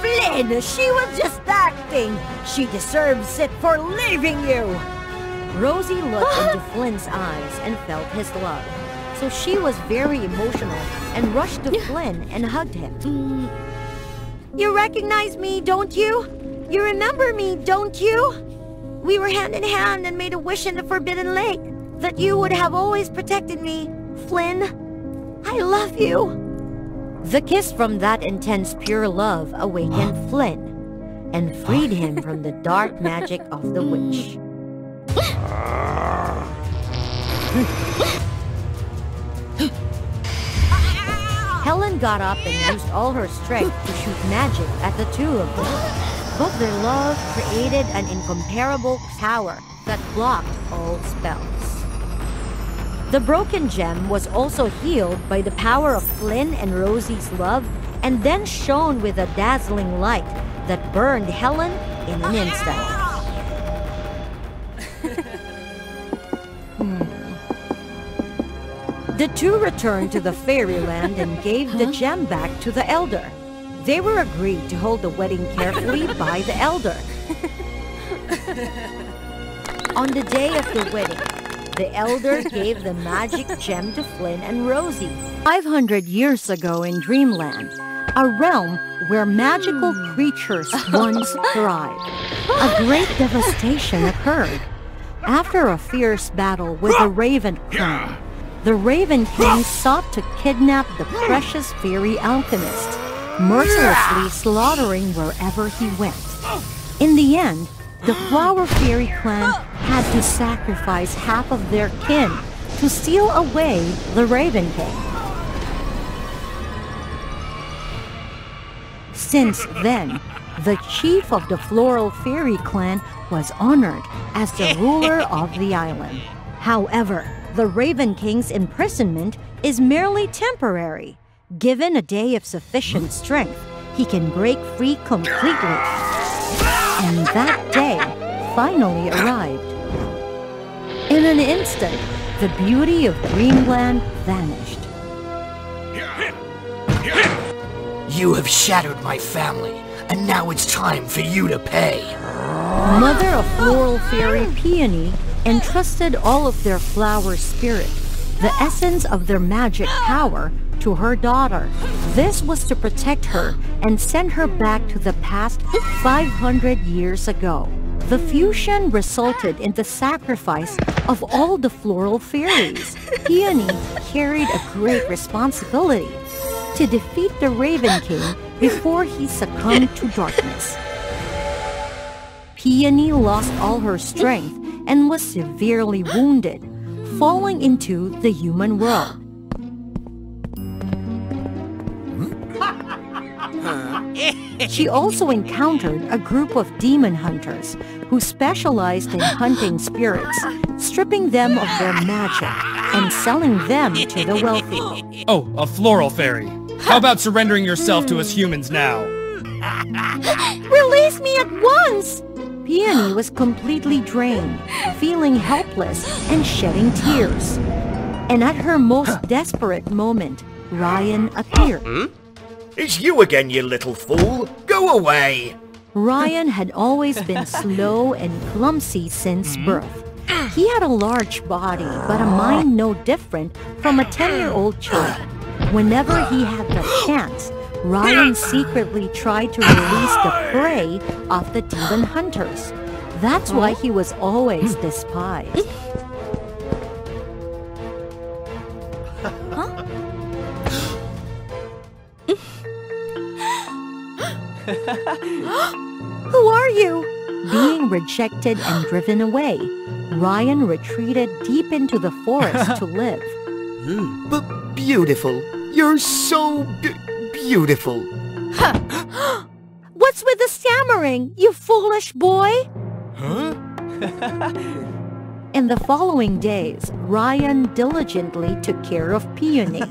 Flynn, she was just acting! She deserves it for leaving you! Rosie looked into Flynn's eyes and felt his love. So she was very emotional and rushed to Flynn and hugged him. You recognize me, don't you? You remember me, don't you? We were hand in hand and made a wish in the Forbidden Lake that you would have always protected me, Flynn. I love you. The kiss from that intense pure love awakened Flynn and freed him from the dark magic of the witch. Helen got up and used all her strength to shoot magic at the two of them. But their love created an incomparable power that blocked all spells. The broken gem was also healed by the power of Flynn and Rosie's love, and then shone with a dazzling light that burned Helen in an instant. The two returned to the fairyland and gave the gem back to the elder. They were agreed to hold the wedding carefully by the elder. On the day of the wedding, the elder gave the magic gem to Flynn and Rosie. 500 years ago in Dreamland, a realm where magical creatures once thrived, a great devastation occurred. After a fierce battle with the Raven clan, the Raven King sought to kidnap the precious fairy alchemist, mercilessly slaughtering wherever he went. In the end, the Flower Fairy clan had to sacrifice half of their kin to steal away the Raven King. Since then, the chief of the Floral Fairy clan was honored as the ruler of the island. However, the Raven King's imprisonment is merely temporary. Given a day of sufficient strength, he can break free completely. And that day finally arrived. In an instant, the beauty of Dreamland vanished. You have shattered my family, and now it's time for you to pay. Mother of Floral Fairy Peony entrusted all of their flower spirit, the essence of their magic power, to her daughter. This was to protect her and send her back to the past 500 years ago. The fusion resulted in the sacrifice of all the floral fairies. Peony carried a great responsibility to defeat the Raven King before he succumbed to darkness. Peony lost all her strength and was severely wounded, falling into the human world. She also encountered a group of demon hunters who specialized in hunting spirits, stripping them of their magic and selling them to the wealthy. Oh, a floral fairy. How about surrendering yourself to us humans now? Release me at once! Peony was completely drained, feeling helpless and shedding tears. And at her most desperate moment, Ryan appeared. It's you again, you little fool! Go away! Ryan had always been slow and clumsy since birth. He had a large body, but a mind no different from a 10-year-old child. Whenever he had the chance, Ryan secretly tried to release the prey of the demon hunters. That's why he was always despised. Who are you? Being rejected and driven away, Ryan retreated deep into the forest to live. But beautiful. You're so beautiful. What's with the stammering, you foolish boy? Huh? In the following days, Ryan diligently took care of Peony,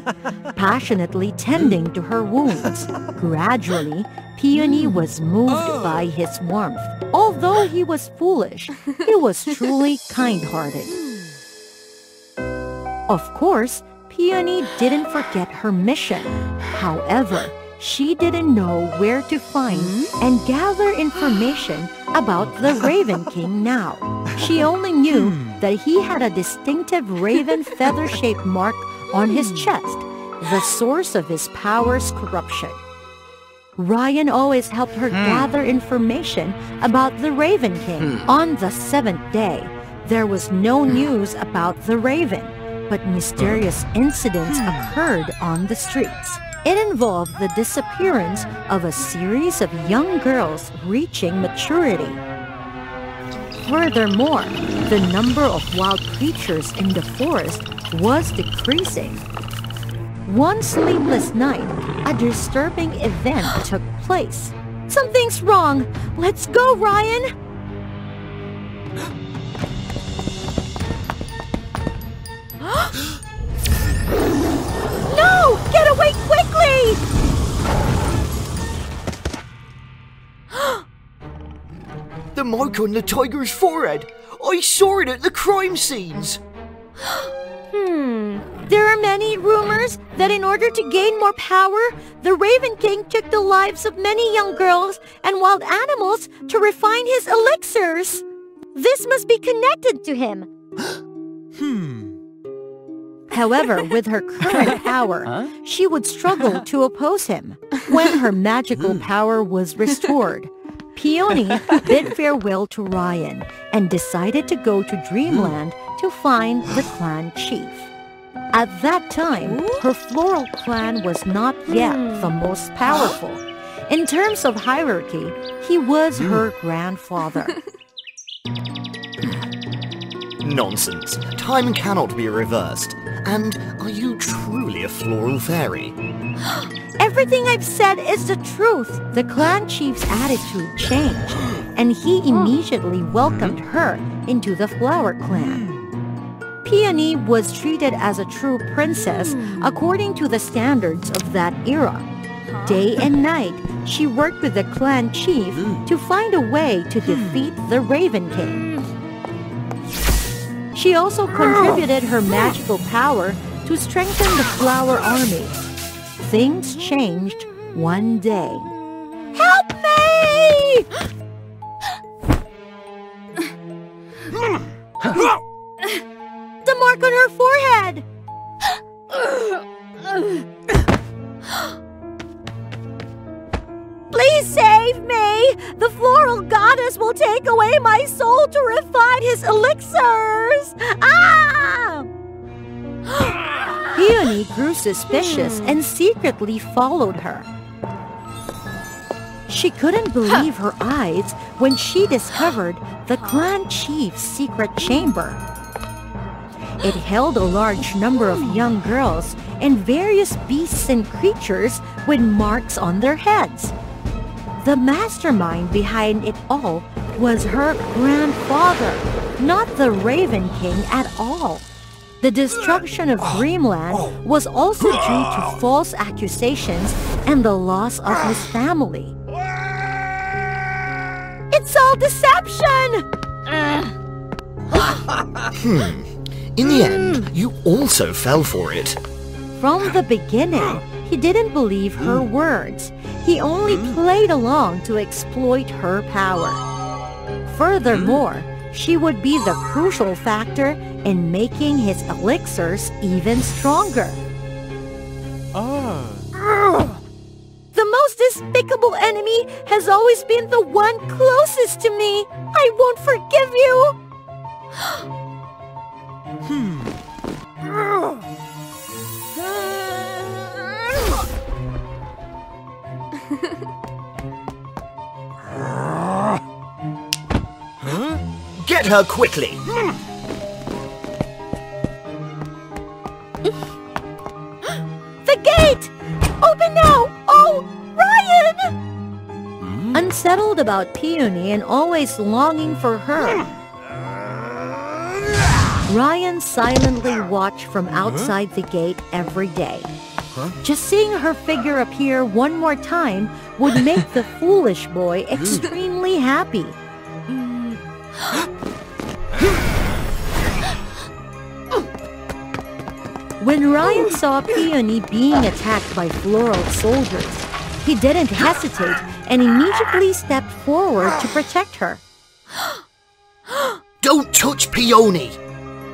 passionately tending to her wounds. Gradually, Peony was moved by his warmth. Although he was foolish, he was truly kind-hearted. Of course, Peony didn't forget her mission. However, she didn't know where to find and gather information about the Raven King now. She only knew that he had a distinctive raven feather-shaped mark on his chest, the source of his power's corruption. Ryan always helped her gather information about the Raven King. On the 7th day, there was no news about the Raven, but mysterious incidents occurred on the streets. It involved the disappearance of a series of young girls reaching maturity. Furthermore, the number of wild creatures in the forest was decreasing. One sleepless night, a disturbing event took place. Something's wrong! Let's go, Ryan! No! Get away quickly! The mark on the tiger's forehead. I saw it at the crime scenes. There are many rumors that in order to gain more power, the Raven King took the lives of many young girls and wild animals to refine his elixirs. This must be connected to him. However, with her current power, she would struggle to oppose him. When her magical power was restored, Peony bid farewell to Ryan and decided to go to Dreamland to find the clan chief. At that time, her floral clan was not yet the most powerful. In terms of hierarchy, he was her grandfather. Nonsense. Time cannot be reversed. And are you truly a floral fairy? Everything I've said is the truth. The clan chief's attitude changed, and he immediately welcomed her into the flower clan. Peony was treated as a true princess according to the standards of that era. Day and night, she worked with the clan chief to find a way to defeat the Raven King. She also contributed her magical power to strengthen the flower army. Things changed one day. Help me! The mark on her forehead! Please save me! The floral goddess will take away my soul to refine his elixirs! Ah! Peony grew suspicious and secretly followed her. She couldn't believe her eyes when she discovered the clan chief's secret chamber. It held a large number of young girls and various beasts and creatures with marks on their heads. The mastermind behind it all was her grandfather, not the Raven King at all. The destruction of Dreamland was also due to false accusations and the loss of his family. It's all deception! In the end, you also fell for it. From the beginning, he didn't believe her words. He only played along to exploit her power. Furthermore, she would be the crucial factor in making his elixirs even stronger. The most despicable enemy has always been the one closest to me. I won't forgive you. Get her quickly! The gate! Open now! Oh, Ryan! Unsettled about Peony and always longing for her, Ryan silently watched from outside the gate every day. Just seeing her figure appear one more time would make the foolish boy extremely happy. When Ryan saw Peony being attacked by floral soldiers, he didn't hesitate and immediately stepped forward to protect her. Don't touch Peony!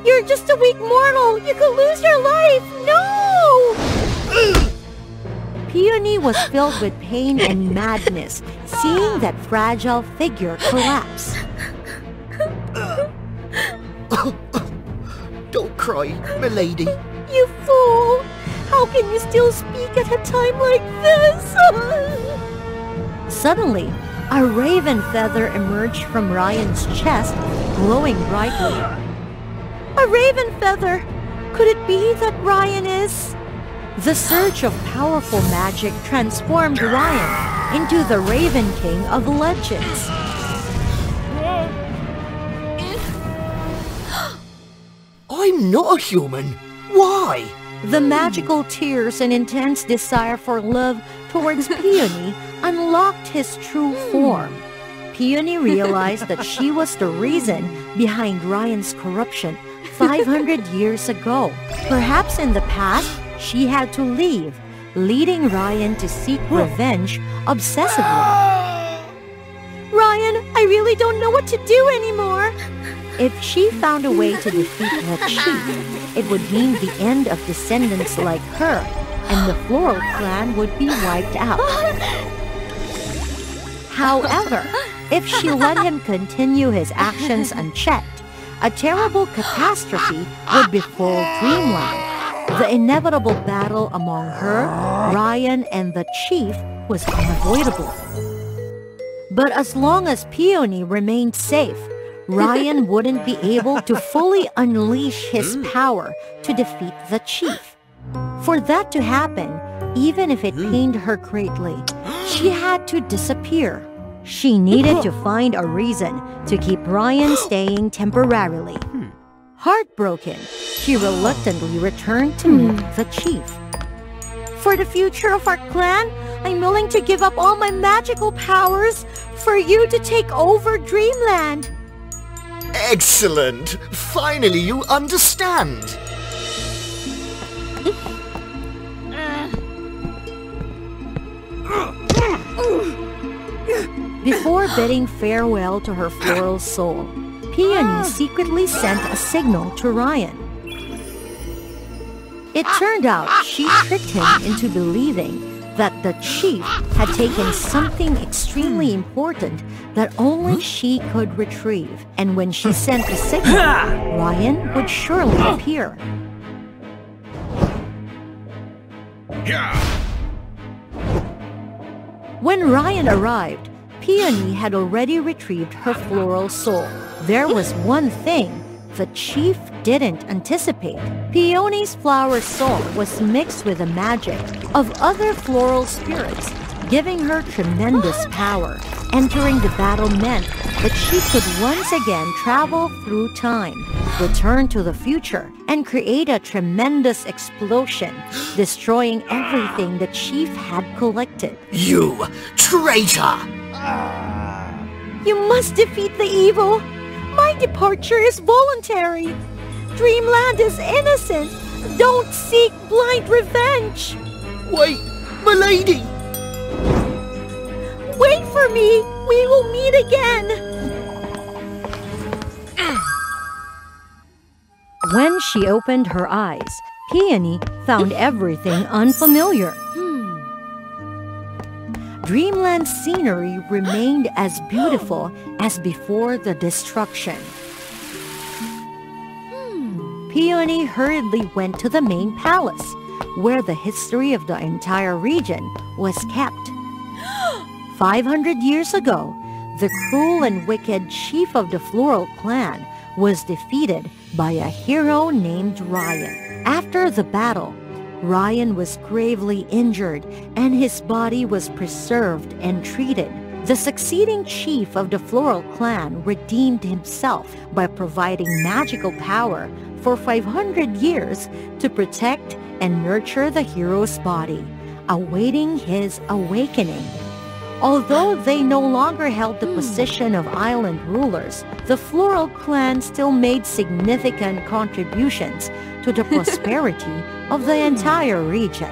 You're just a weak mortal! You could lose your life! No! Peony was filled with pain and madness, seeing that fragile figure collapse. Don't cry, milady. You fool! How can you still speak at a time like this? Suddenly, a raven feather emerged from Ryan's chest, glowing brightly. A raven feather! Could it be that Ryan is... The surge of powerful magic transformed Ryan into the Raven King of legends. I'm not a human. Why? The magical tears and intense desire for love towards Peony unlocked his true form. Peony realized that she was the reason behind Ryan's corruption 500 years ago. Perhaps in the past, she had to leave, leading Ryan to seek revenge obsessively. Ryan, I really don't know what to do anymore. If she found a way to defeat the chief, it would mean the end of descendants like her, and the Floral clan would be wiped out. However, if she let him continue his actions unchecked, a terrible catastrophe would befall Dreamland. The inevitable battle among her, Ryan, and the chief was unavoidable. But as long as Peony remained safe, Ryan wouldn't be able to fully unleash his power to defeat the chief. For that to happen, even if it pained her greatly, she had to disappear. She needed to find a reason to keep Ryan staying temporarily. Heartbroken, she reluctantly returned to meet the chief. For the future of our clan, I'm willing to give up all my magical powers for you to take over Dreamland. Excellent! Finally you understand! Before bidding farewell to her floral soul, Peony secretly sent a signal to Ryan. It turned out she tricked him into believing that the chief had taken something extremely important that only she could retrieve, and when she sent the signal, Ryan would surely appear. When Ryan arrived, Peony had already retrieved her floral soul. There was one thing the chief didn't anticipate. Peony's flower soul was mixed with the magic of other floral spirits, giving her tremendous power. Entering the battle meant that she could once again travel through time, return to the future, and create a tremendous explosion, destroying everything the chief had collected. You traitor! You must defeat the evil! My departure is voluntary! Dreamland is innocent! Don't seek blind revenge! Wait, milady! Wait for me! We will meet again! When she opened her eyes, Peony found everything unfamiliar. Dreamland's scenery remained as beautiful as before the destruction. Peony hurriedly went to the main palace, where the history of the entire region was kept. 500 years ago, the cruel and wicked chief of the Floral clan was defeated by a hero named Ryan. After the battle, Ryan was gravely injured and his body was preserved and treated. The succeeding chief of the Floral clan redeemed himself by providing magical power for 500 years to protect and nurture the hero's body, awaiting his awakening. Although they no longer held the position of island rulers, the Floral clan still made significant contributions to the prosperity of the entire region.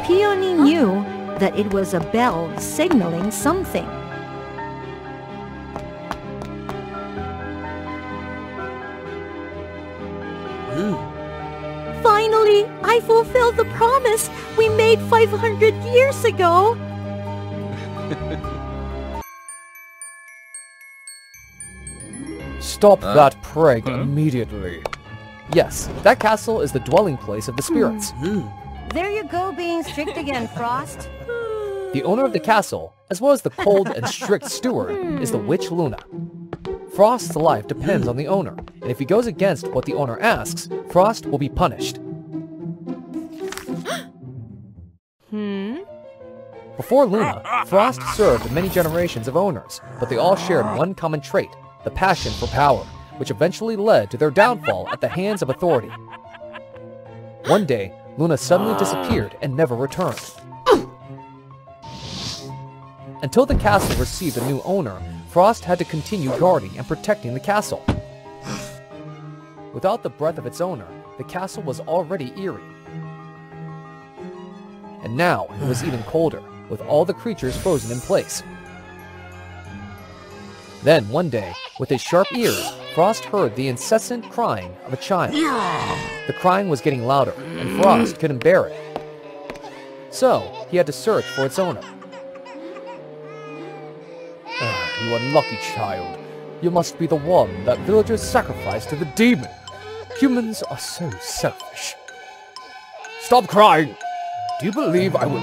Peony knew that it was a bell signaling something. Finally, I fulfilled the promise we made 500 years ago! Stop that prank immediately. Yes, that castle is the dwelling place of the spirits. There you go being strict again, Frost. The owner of the castle, as well as the cold and strict steward, is the witch Luna. Frost's life depends on the owner, and if he goes against what the owner asks, Frost will be punished. Before Luna, Frost served many generations of owners, but they all shared one common trait, the passion for power, which eventually led to their downfall at the hands of authority. One day, Luna suddenly disappeared and never returned. Until the castle received a new owner, Frost had to continue guarding and protecting the castle. Without the breath of its owner, the castle was already eerie. And now it was even colder, with all the creatures frozen in place. Then, one day, with his sharp ears, Frost heard the incessant crying of a child. The crying was getting louder, and Frost couldn't bear it. So, he had to search for its owner. You unlucky child. You must be the one that villagers sacrificed to the demon. Humans are so selfish. Stop crying! Do you believe I would...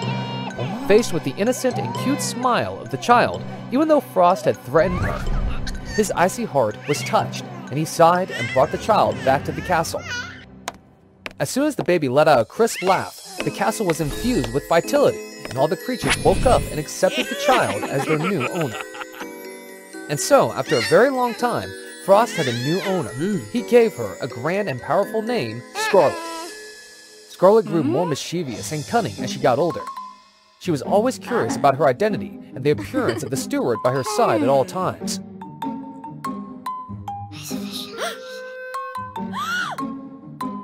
Faced with the innocent and cute smile of the child, even though Frost had threatened her, his icy heart was touched, and he sighed and brought the child back to the castle. As soon as the baby let out a crisp laugh, the castle was infused with vitality, and all the creatures woke up and accepted the child as their new owner. And so, after a very long time, Frost had a new owner. He gave her a grand and powerful name, Scarlet. Scarlet grew more mischievous and cunning as she got older. She was always curious about her identity and the appearance of the steward by her side at all times.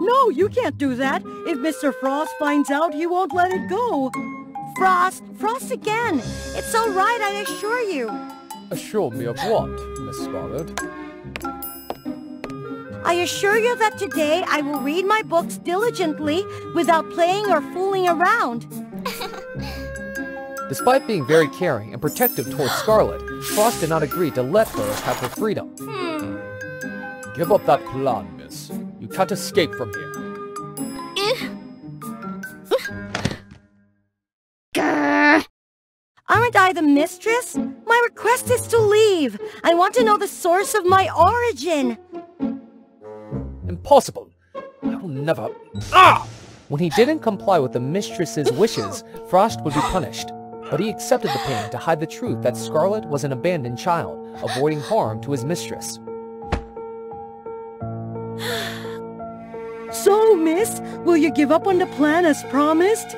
No, you can't do that. If Mr. Frost finds out, he won't let it go. Frost again. It's all right, I assure you. Assure me of what, Miss Scarlet? I assure you that today I will read my books diligently without playing or fooling around. Despite being very caring and protective towards Scarlet, Frost did not agree to let her have her freedom. Give up that plan, miss. You can't escape from here. Aren't I the mistress? My request is to leave. I want to know the source of my origin. Impossible. I will never... Ah! When he didn't comply with the mistress's wishes, Frost would be punished. But he accepted the pain to hide the truth that Scarlet was an abandoned child, avoiding harm to his mistress. So, miss, will you give up on the plan as promised?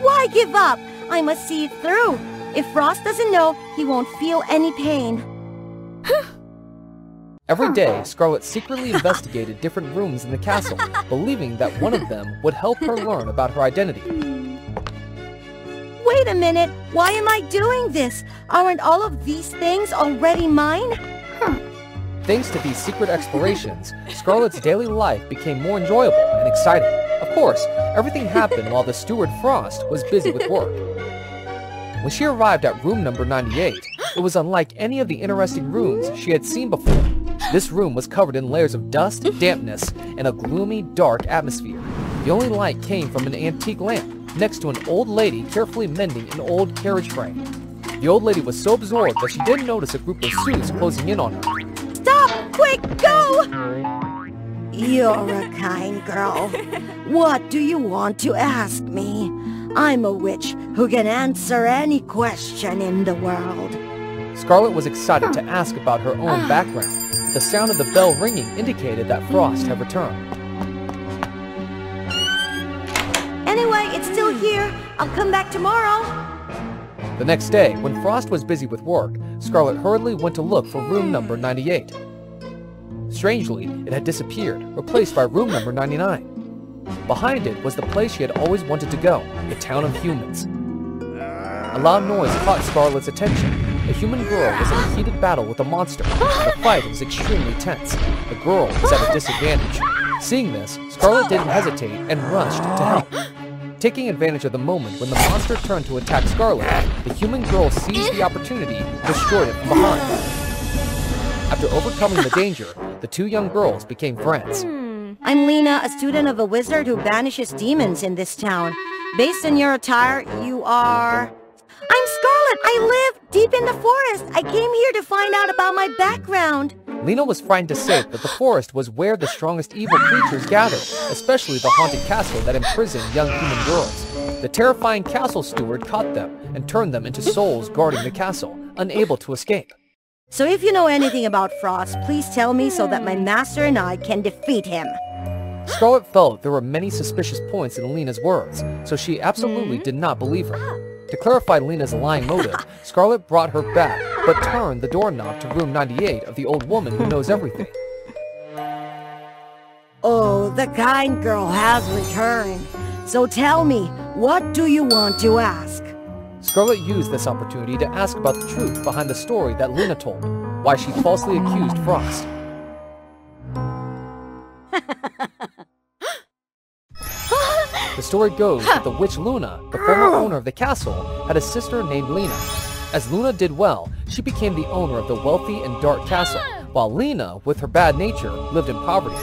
Why give up? I must see it through. If Frost doesn't know, he won't feel any pain. Every day, Scarlet secretly investigated different rooms in the castle, believing that one of them would help her learn about her identity. Wait a minute, why am I doing this? Aren't all of these things already mine? Thanks to these secret explorations, Scarlet's daily life became more enjoyable and exciting. Of course, everything happened while the steward Frost was busy with work. When she arrived at room number 98, it was unlike any of the interesting rooms she had seen before. This room was covered in layers of dust, dampness, and a gloomy, dark atmosphere. The only light came from an antique lamp next to an old lady carefully mending an old carriage frame. The old lady was so absorbed that she didn't notice a group of suits closing in on her. Stop! Quick, go! You're a kind girl. What do you want to ask me? I'm a witch who can answer any question in the world. Scarlet was excited to ask about her own background. The sound of the bell ringing indicated that Frost had returned. Anyway, it's still here. I'll come back tomorrow. The next day, when Frost was busy with work, Scarlet hurriedly went to look for room number 98. Strangely, it had disappeared, replaced by room number 99. Behind it was the place she had always wanted to go, the town of humans. A loud noise caught Scarlet's attention. A human girl was in a heated battle with a monster. The fight was extremely tense. The girl was at a disadvantage. Seeing this, Scarlet didn't hesitate and rushed to help. Taking advantage of the moment when the monster turned to attack Scarlet, the human girl seized the opportunity and destroyed it from behind. After overcoming the danger, the two young girls became friends. I'm Lena, a student of a wizard who banishes demons in this town. Based on your attire, you are... I'm Scarlet! I live deep in the forest! I came here to find out about my background. Lena was frightened to say that the forest was where the strongest evil creatures gathered, especially the haunted castle that imprisoned young human girls. The terrifying castle steward caught them and turned them into souls guarding the castle, unable to escape. So if you know anything about Frost, please tell me so that my master and I can defeat him. Scarlet felt there were many suspicious points in Lena's words, so she absolutely did not believe her. To clarify Lena's lying motive, Scarlet brought her back, but turned the doorknob to room 98 of the old woman who knows everything. Oh, the kind girl has returned. So tell me, what do you want to ask? Scarlet used this opportunity to ask about the truth behind the story that Luna told, why she falsely accused Frost. The story goes that the witch Luna, the former owner of the castle, had a sister named Lena. As Luna did well, she became the owner of the wealthy and dark castle, while Lena, with her bad nature, lived in poverty.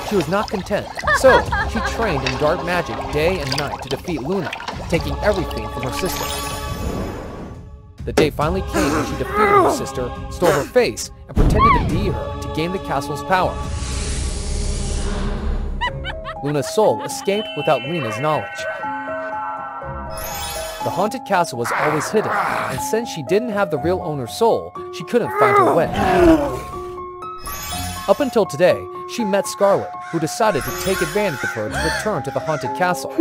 She was not content, so she trained in dark magic day and night to defeat Luna, taking everything from her sister. The day finally came when she defeated her sister, stole her face, and pretended to be her to gain the castle's power. Luna's soul escaped without Lena's knowledge. The haunted castle was always hidden, and since she didn't have the real owner's soul, she couldn't find her way. Up until today, she met Scarlet, who decided to take advantage of her to return to the haunted castle.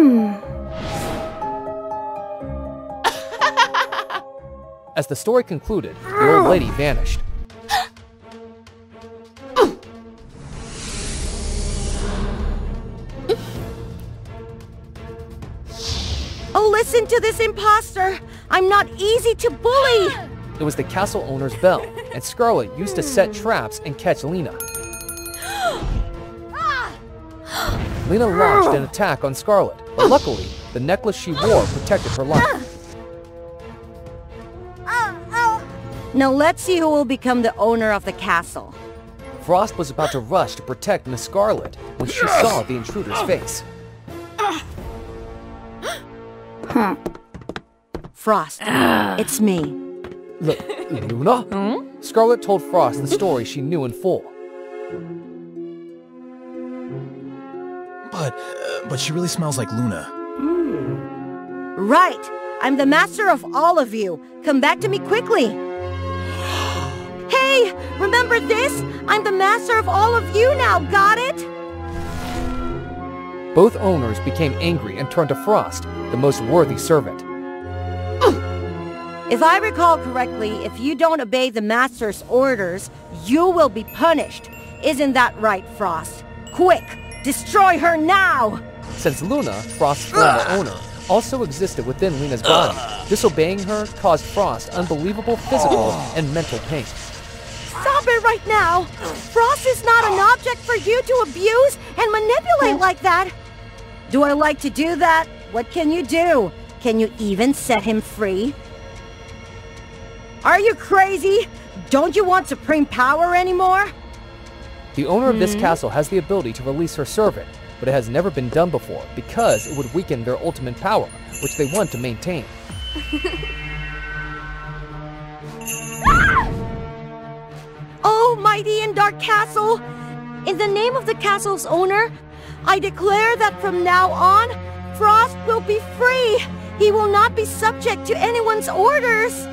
As the story concluded, the old lady vanished. Oh, listen to this imposter! I'm not easy to bully! It was the castle owner's bell, and Scarlet used to set traps and catch Lena. Lena launched an attack on Scarlet, but luckily, the necklace she wore protected her life. Now let's see who will become the owner of the castle. Frost was about to rush to protect Miss Scarlet when she saw the intruder's face. Frost, it's me. Luna? Scarlet told Frost the story she knew in full. But she really smells like Luna. Right! I'm the master of all of you. Come back to me quickly. Hey! Remember this? I'm the master of all of you now, got it? Both owners became angry and turned to Frost, the most worthy servant. If I recall correctly, if you don't obey the master's orders, you will be punished. Isn't that right, Frost? Quick! Destroy her now! Since Luna, Frost's former owner, also existed within Lena's body, disobeying her caused Frost unbelievable physical and mental pain. Stop it right now! Frost is not an object for you to abuse and manipulate like that! Do I like to do that? What can you do? Can you even set him free? Are you crazy? Don't you want supreme power anymore? The owner of this castle has the ability to release her servant, but it has never been done before because it would weaken their ultimate power, which they want to maintain. Oh, mighty and dark castle! In the name of the castle's owner, I declare that from now on, Frost will be free! He will not be subject to anyone's orders!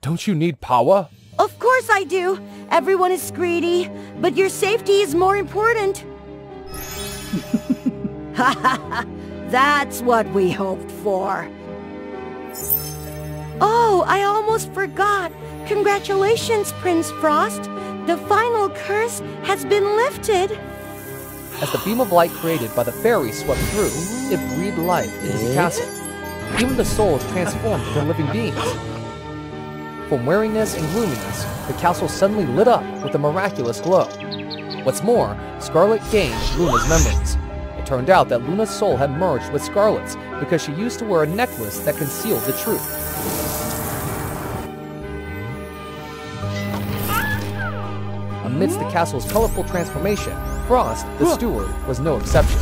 Don't you need power? Of course I do! Everyone is greedy, but your safety is more important! That's what we hoped for! Oh, I almost forgot! Congratulations, Prince Frost! The final curse has been lifted! As the beam of light created by the fairies swept through, it breathed life into the castle. Even the souls transformed into living beings. From weariness and gloominess, the castle suddenly lit up with a miraculous glow. What's more, Scarlet gained Luna's memories. It turned out that Luna's soul had merged with Scarlet's because she used to wear a necklace that concealed the truth. Amidst the castle's colorful transformation, Frost, the steward, was no exception.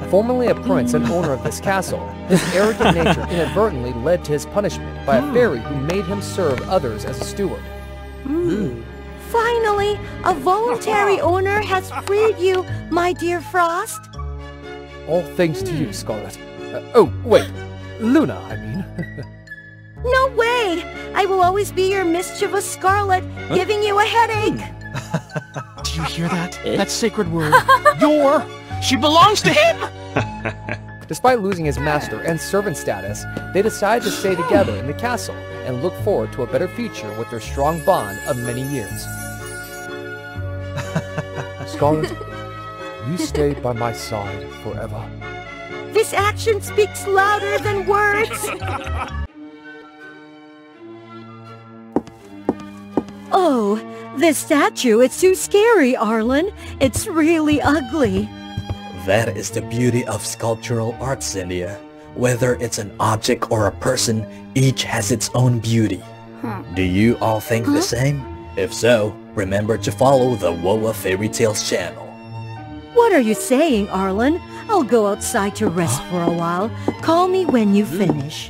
Formerly a prince and owner of this castle, his arrogant nature inadvertently led to his punishment by a fairy who made him serve others as a steward. Finally, a voluntary owner has freed you, my dear Frost. All thanks to you, Scarlet. Oh, wait. Luna, I mean. No way! I will always be your mischievous Scarlet, giving you a headache. Do you hear that? That sacred word. Your! She belongs to him! Despite losing his master and servant status, they decide to stay together in the castle and look forward to a better future with their strong bond of many years. Scarlet, You stay by my side forever. This action speaks louder than words. Oh, this statue is too scary, Arlen. It's really ugly. That is the beauty of sculptural art, Cynthia. Whether it's an object or a person, each has its own beauty. Do you all think the same? If so, remember to follow the WOA Fairy Tales channel. What are you saying, Arlen? I'll go outside to rest for a while. Call me when you finish.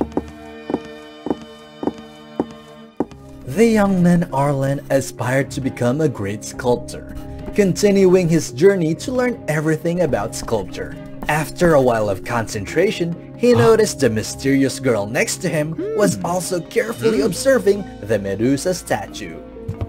The young man Arlen aspired to become a great sculptor, continuing his journey to learn everything about sculpture. After a while of concentration, he noticed the mysterious girl next to him was also carefully observing the Medusa statue.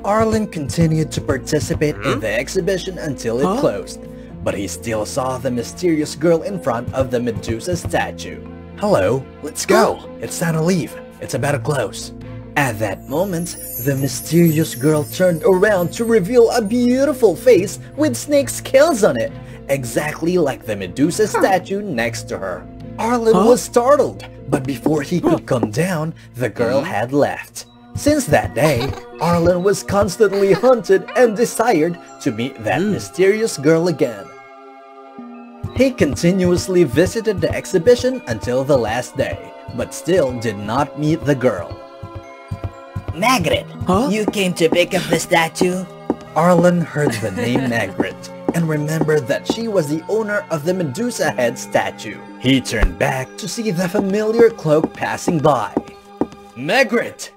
Arlen continued to participate in the exhibition until it closed, but he still saw the mysterious girl in front of the Medusa statue. Hello, let's go. It's time to leave. It's about to close. At that moment, the mysterious girl turned around to reveal a beautiful face with snake scales on it, exactly like the Medusa statue next to her. Arlen was startled, but before he could come down, the girl had left. Since that day, Arlen was constantly hunted and desired to meet that mysterious girl again. He continuously visited the exhibition until the last day, but still did not meet the girl. Margaret, you came to pick up the statue? Arlen heard the name Margaret and remembered that she was the owner of the Medusa head statue. He turned back to see the familiar cloak passing by. Margaret!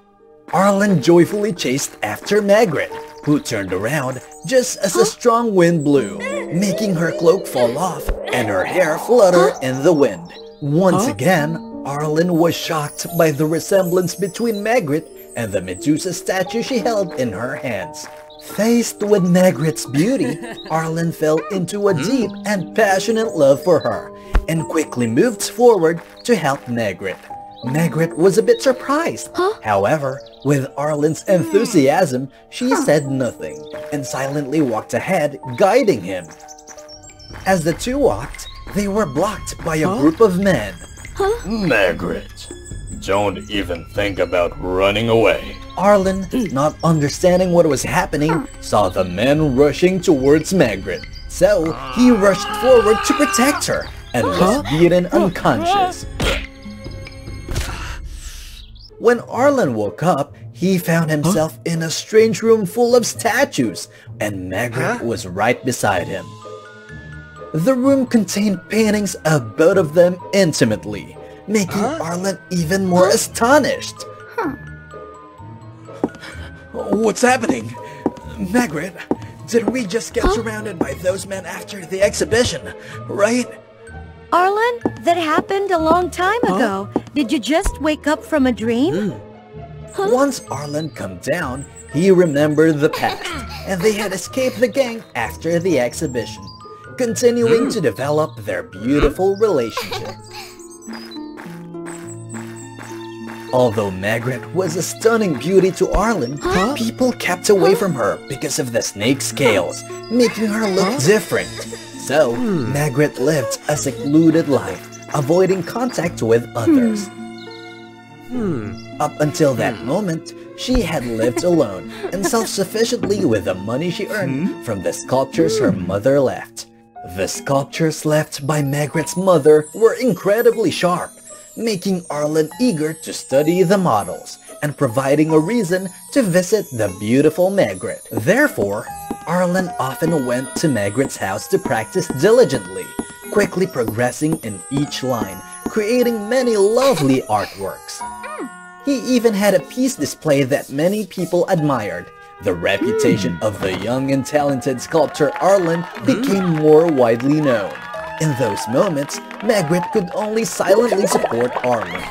Arlen joyfully chased after Margaret, who turned around just as a strong wind blew, making her cloak fall off and her hair flutter in the wind. Once again, Arlen was shocked by the resemblance between Margaret and the Medusa statue she held in her hands. Faced with Margaret's beauty, Arlen fell into a deep and passionate love for her and quickly moved forward to help Margaret. Margaret was a bit surprised. However, with Arlen's enthusiasm, she said nothing and silently walked ahead, guiding him. As the two walked, they were blocked by a group of men. Margaret, don't even think about running away. Arlen, not understanding what was happening, saw the men rushing towards Margaret. So, he rushed forward to protect her and was beaten unconscious. When Arlen woke up, he found himself in a strange room full of statues, and Margaret was right beside him. The room contained paintings of both of them intimately, making Arlen even more astonished. What's happening? Margaret, did we just get surrounded by those men after the exhibition, right? Arlen, that happened a long time ago. Did you just wake up from a dream? Once Arlen come down, he remembered the past, and they had escaped the gang after the exhibition, continuing to develop their beautiful relationship. Although Margaret was a stunning beauty to Arlen, people kept away from her because of the snake scales, making her look different. So, Margaret lived a secluded life, avoiding contact with others. Up until that moment, she had lived alone and self-sufficiently with the money she earned from the sculptures her mother left. The sculptures left by Margaret's mother were incredibly sharp, making Arlen eager to study the models and providing a reason to visit the beautiful Margaret. Therefore, Arlen often went to Margaret's house to practice diligently, quickly progressing in each line, creating many lovely artworks. He even had a piece display that many people admired. The reputation of the young and talented sculptor Arlen became more widely known. In those moments, Margaret could only silently support Arlen.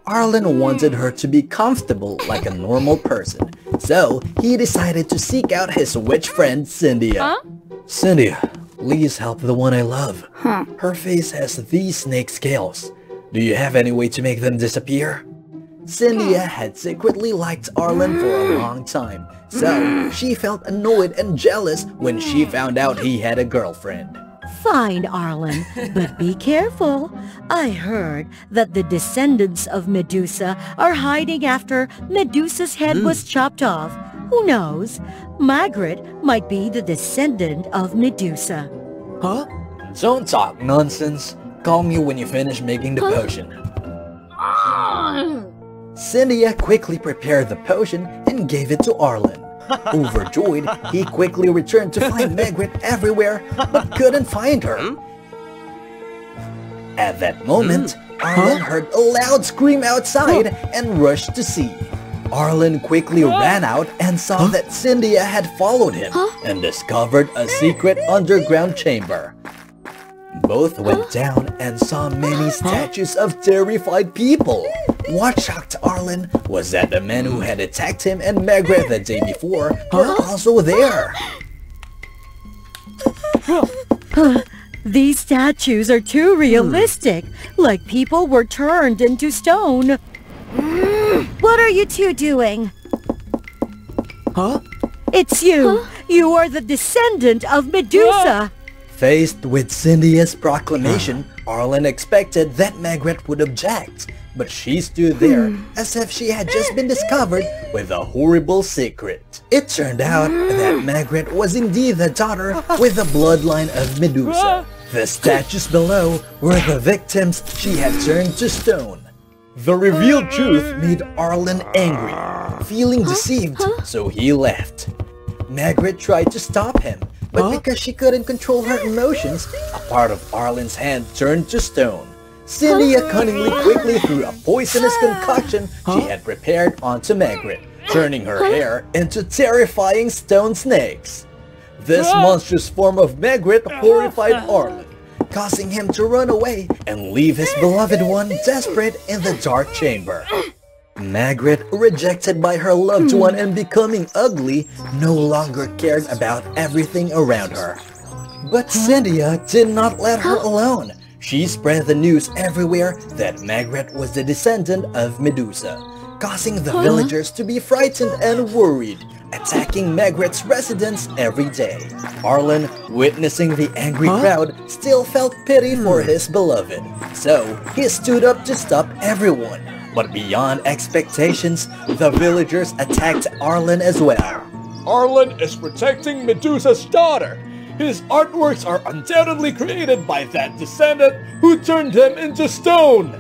Arlen wanted her to be comfortable like a normal person, so he decided to seek out his witch friend Cynthia. Cynthia, please help the one I love. Her face has these snake scales. Do you have any way to make them disappear? Cynthia had secretly liked Arlen for a long time, so she felt annoyed and jealous when she found out he had a girlfriend. Fine, Arlen, but be careful. I heard that the descendants of Medusa are hiding after Medusa's head was chopped off. Who knows? Margaret might be the descendant of Medusa. Huh? Don't talk nonsense. Call me when you finish making the potion. Cynthia quickly prepared the potion and gave it to Arlen. Overjoyed, he quickly returned to find Margaret everywhere, but couldn't find her. At that moment, Arlen heard a loud scream outside and rushed to see. Arlen quickly ran out and saw that Cynthia had followed him and discovered a secret underground chamber. Both went down and saw many statues of terrified people. What shocked Arlen was that the men who had attacked him and Margaret the day before were also there. These statues are too realistic, like people were turned into stone. What are you two doing? Huh? It's you! You are the descendant of Medusa! Faced with Cynthia's proclamation, Arlen expected that Margaret would object, but she stood there as if she had just been discovered with a horrible secret. It turned out that Margaret was indeed the daughter with the bloodline of Medusa. The statues below were the victims she had turned to stone. The revealed truth made Arlen angry, feeling deceived, so he left. Margaret tried to stop him, but because she couldn't control her emotions, a part of Arlen's hand turned to stone. Cynthia cunningly quickly threw a poisonous concoction she had prepared onto Margaret, turning her hair into terrifying stone snakes. This monstrous form of Margaret horrified Arlen, causing him to run away and leave his beloved one desperate in the dark chamber. Margaret, rejected by her loved one and becoming ugly, no longer cared about everything around her. But Cynthia did not let her alone. She spread the news everywhere that Margaret was the descendant of Medusa, causing the villagers to be frightened and worried, attacking Margaret's residence every day. Arlen, witnessing the angry crowd, still felt pity for his beloved, so he stood up to stop everyone. But beyond expectations, the villagers attacked Arlen as well. Arlen is protecting Medusa's daughter. His artworks are undoubtedly created by that descendant who turned him into stone.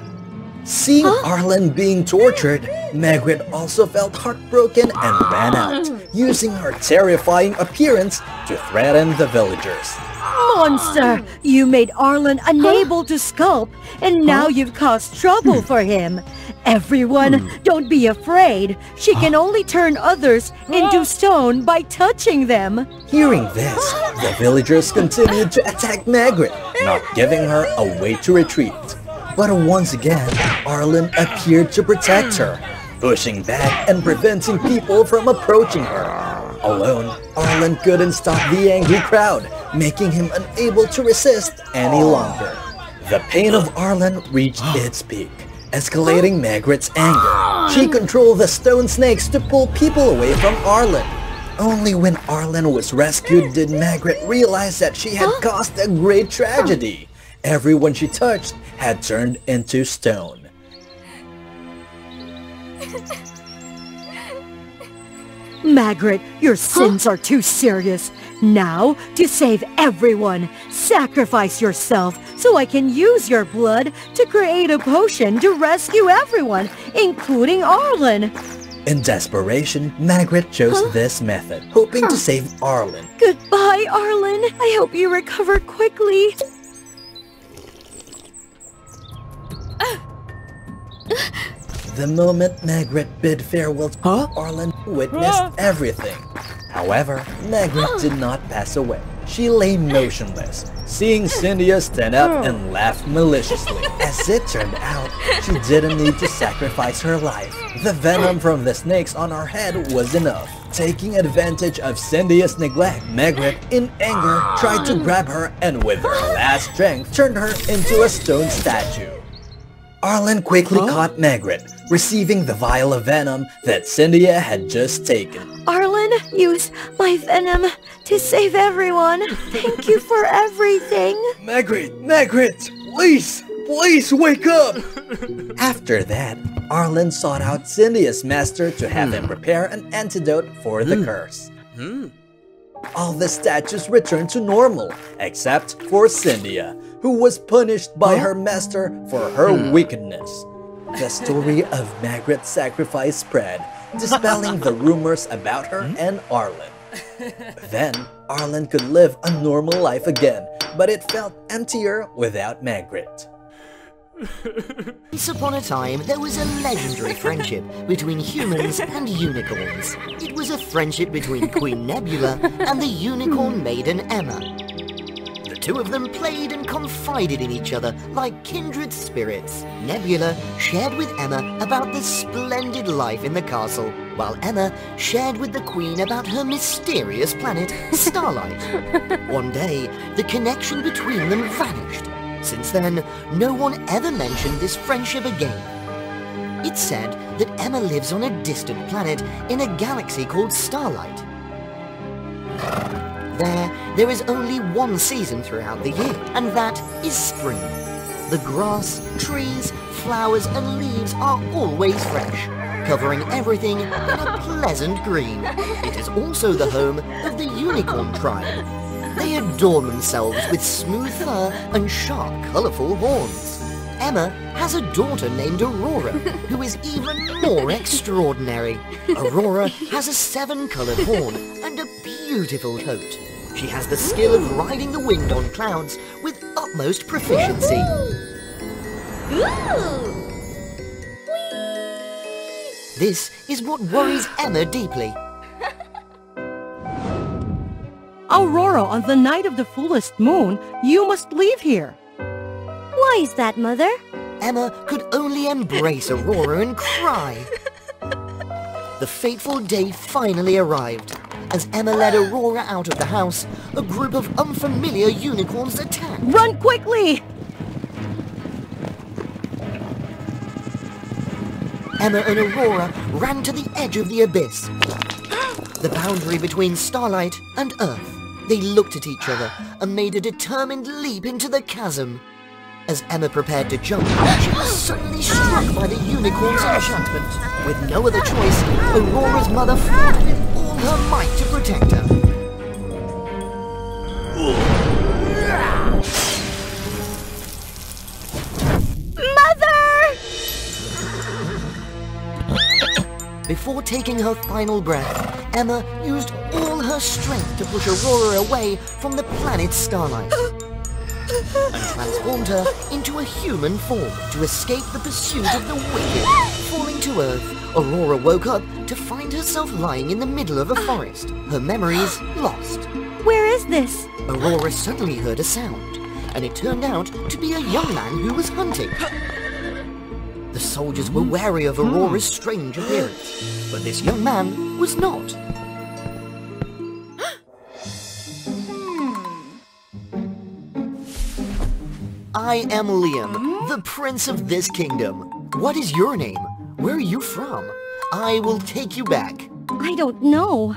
Seeing Arlen being tortured, Margaret also felt heartbroken and ran out, using her terrifying appearance to threaten the villagers. Monster! You made Arlen unable to sculpt, and now you've caused trouble for him. Everyone, don't be afraid. She can only turn others into stone by touching them. Hearing this, the villagers continued to attack Margaret, not giving her a way to retreat. But once again, Arlen appeared to protect her, pushing back and preventing people from approaching her. Alone, Arlen couldn't stop the angry crowd, making him unable to resist any longer. The pain of Arlen reached its peak, escalating Margaret's anger. She controlled the stone snakes to pull people away from Arlen. Only when Arlen was rescued did Margaret realize that she had caused a great tragedy. Everyone she touched had turned into stone. Margaret, your sins are too serious. Now, to save everyone, sacrifice yourself so I can use your blood to create a potion to rescue everyone, including Arlen. In desperation, Margaret chose this method, hoping to save Arlen. Goodbye, Arlen. I hope you recover quickly. The moment Margaret bid farewell to Arlen, witnessed everything. However, Margaret did not pass away. She lay motionless, seeing Cynthia stand up and laugh maliciously. As it turned out, she didn't need to sacrifice her life. The venom from the snakes on her head was enough. Taking advantage of Cynthia's neglect, Margaret, in anger, tried to grab her and with her last strength, turned her into a stone statue. Arlen quickly caught Margaret, receiving the vial of venom that Cynthia had just taken. Arlen, use my venom to save everyone. Thank you for everything. Margaret, please wake up! After that, Arlen sought out Cynthia's master to have him prepare an antidote for the curse. All the statues returned to normal, except for Cynthia, who was punished by her master for her wickedness. The story of Margaret's sacrifice spread, dispelling the rumors about her and Arlen. Then, Arlen could live a normal life again, but it felt emptier without Margaret. Once upon a time, there was a legendary friendship between humans and unicorns. It was a friendship between Queen Nebula and the unicorn maiden Emma. The two of them played and confided in each other like kindred spirits. Nebula shared with Emma about the splendid life in the castle, while Emma shared with the Queen about her mysterious planet, Starlight. One day, the connection between them vanished. Since then, no one ever mentioned this friendship again. It's said that Emma lives on a distant planet in a galaxy called Starlight. There is only one season throughout the year, and that is spring. The grass, trees, flowers, and leaves are always fresh, covering everything in a pleasant green. It is also the home of the unicorn tribe. They adorn themselves with smooth fur and sharp, colourful horns. Emma has a daughter named Aurora, who is even more extraordinary. Aurora has a 7-coloured horn and a beautiful coat. She has the skill of riding the wind on clouds with utmost proficiency. This is what worries Emma deeply. Aurora, on the night of the fullest moon, you must leave here. Why is that, Mother? Emma could only embrace Aurora and cry. The fateful day finally arrived. As Emma led Aurora out of the house, a group of unfamiliar unicorns attacked. Run quickly! Emma and Aurora ran to the edge of the abyss, the boundary between Starlight and Earth. They looked at each other and made a determined leap into the chasm. As Emma prepared to jump, she was suddenly struck by the unicorn's enchantment. With no other choice, Aurora's mother fought with all her might to protect her. Mother! Before taking her final breath, Emma used all her strength to push Aurora away from the planet Starlight and transformed her into a human form to escape the pursuit of the wicked. Falling to Earth, Aurora woke up to find herself lying in the middle of a forest, her memories lost. Where is this? Aurora suddenly heard a sound, and it turned out to be a young man who was hunting. The soldiers were wary of Aurora's strange appearance, but this young man was not. I am Liam, the prince of this kingdom. What is your name? Where are you from? I will take you back. I don't know.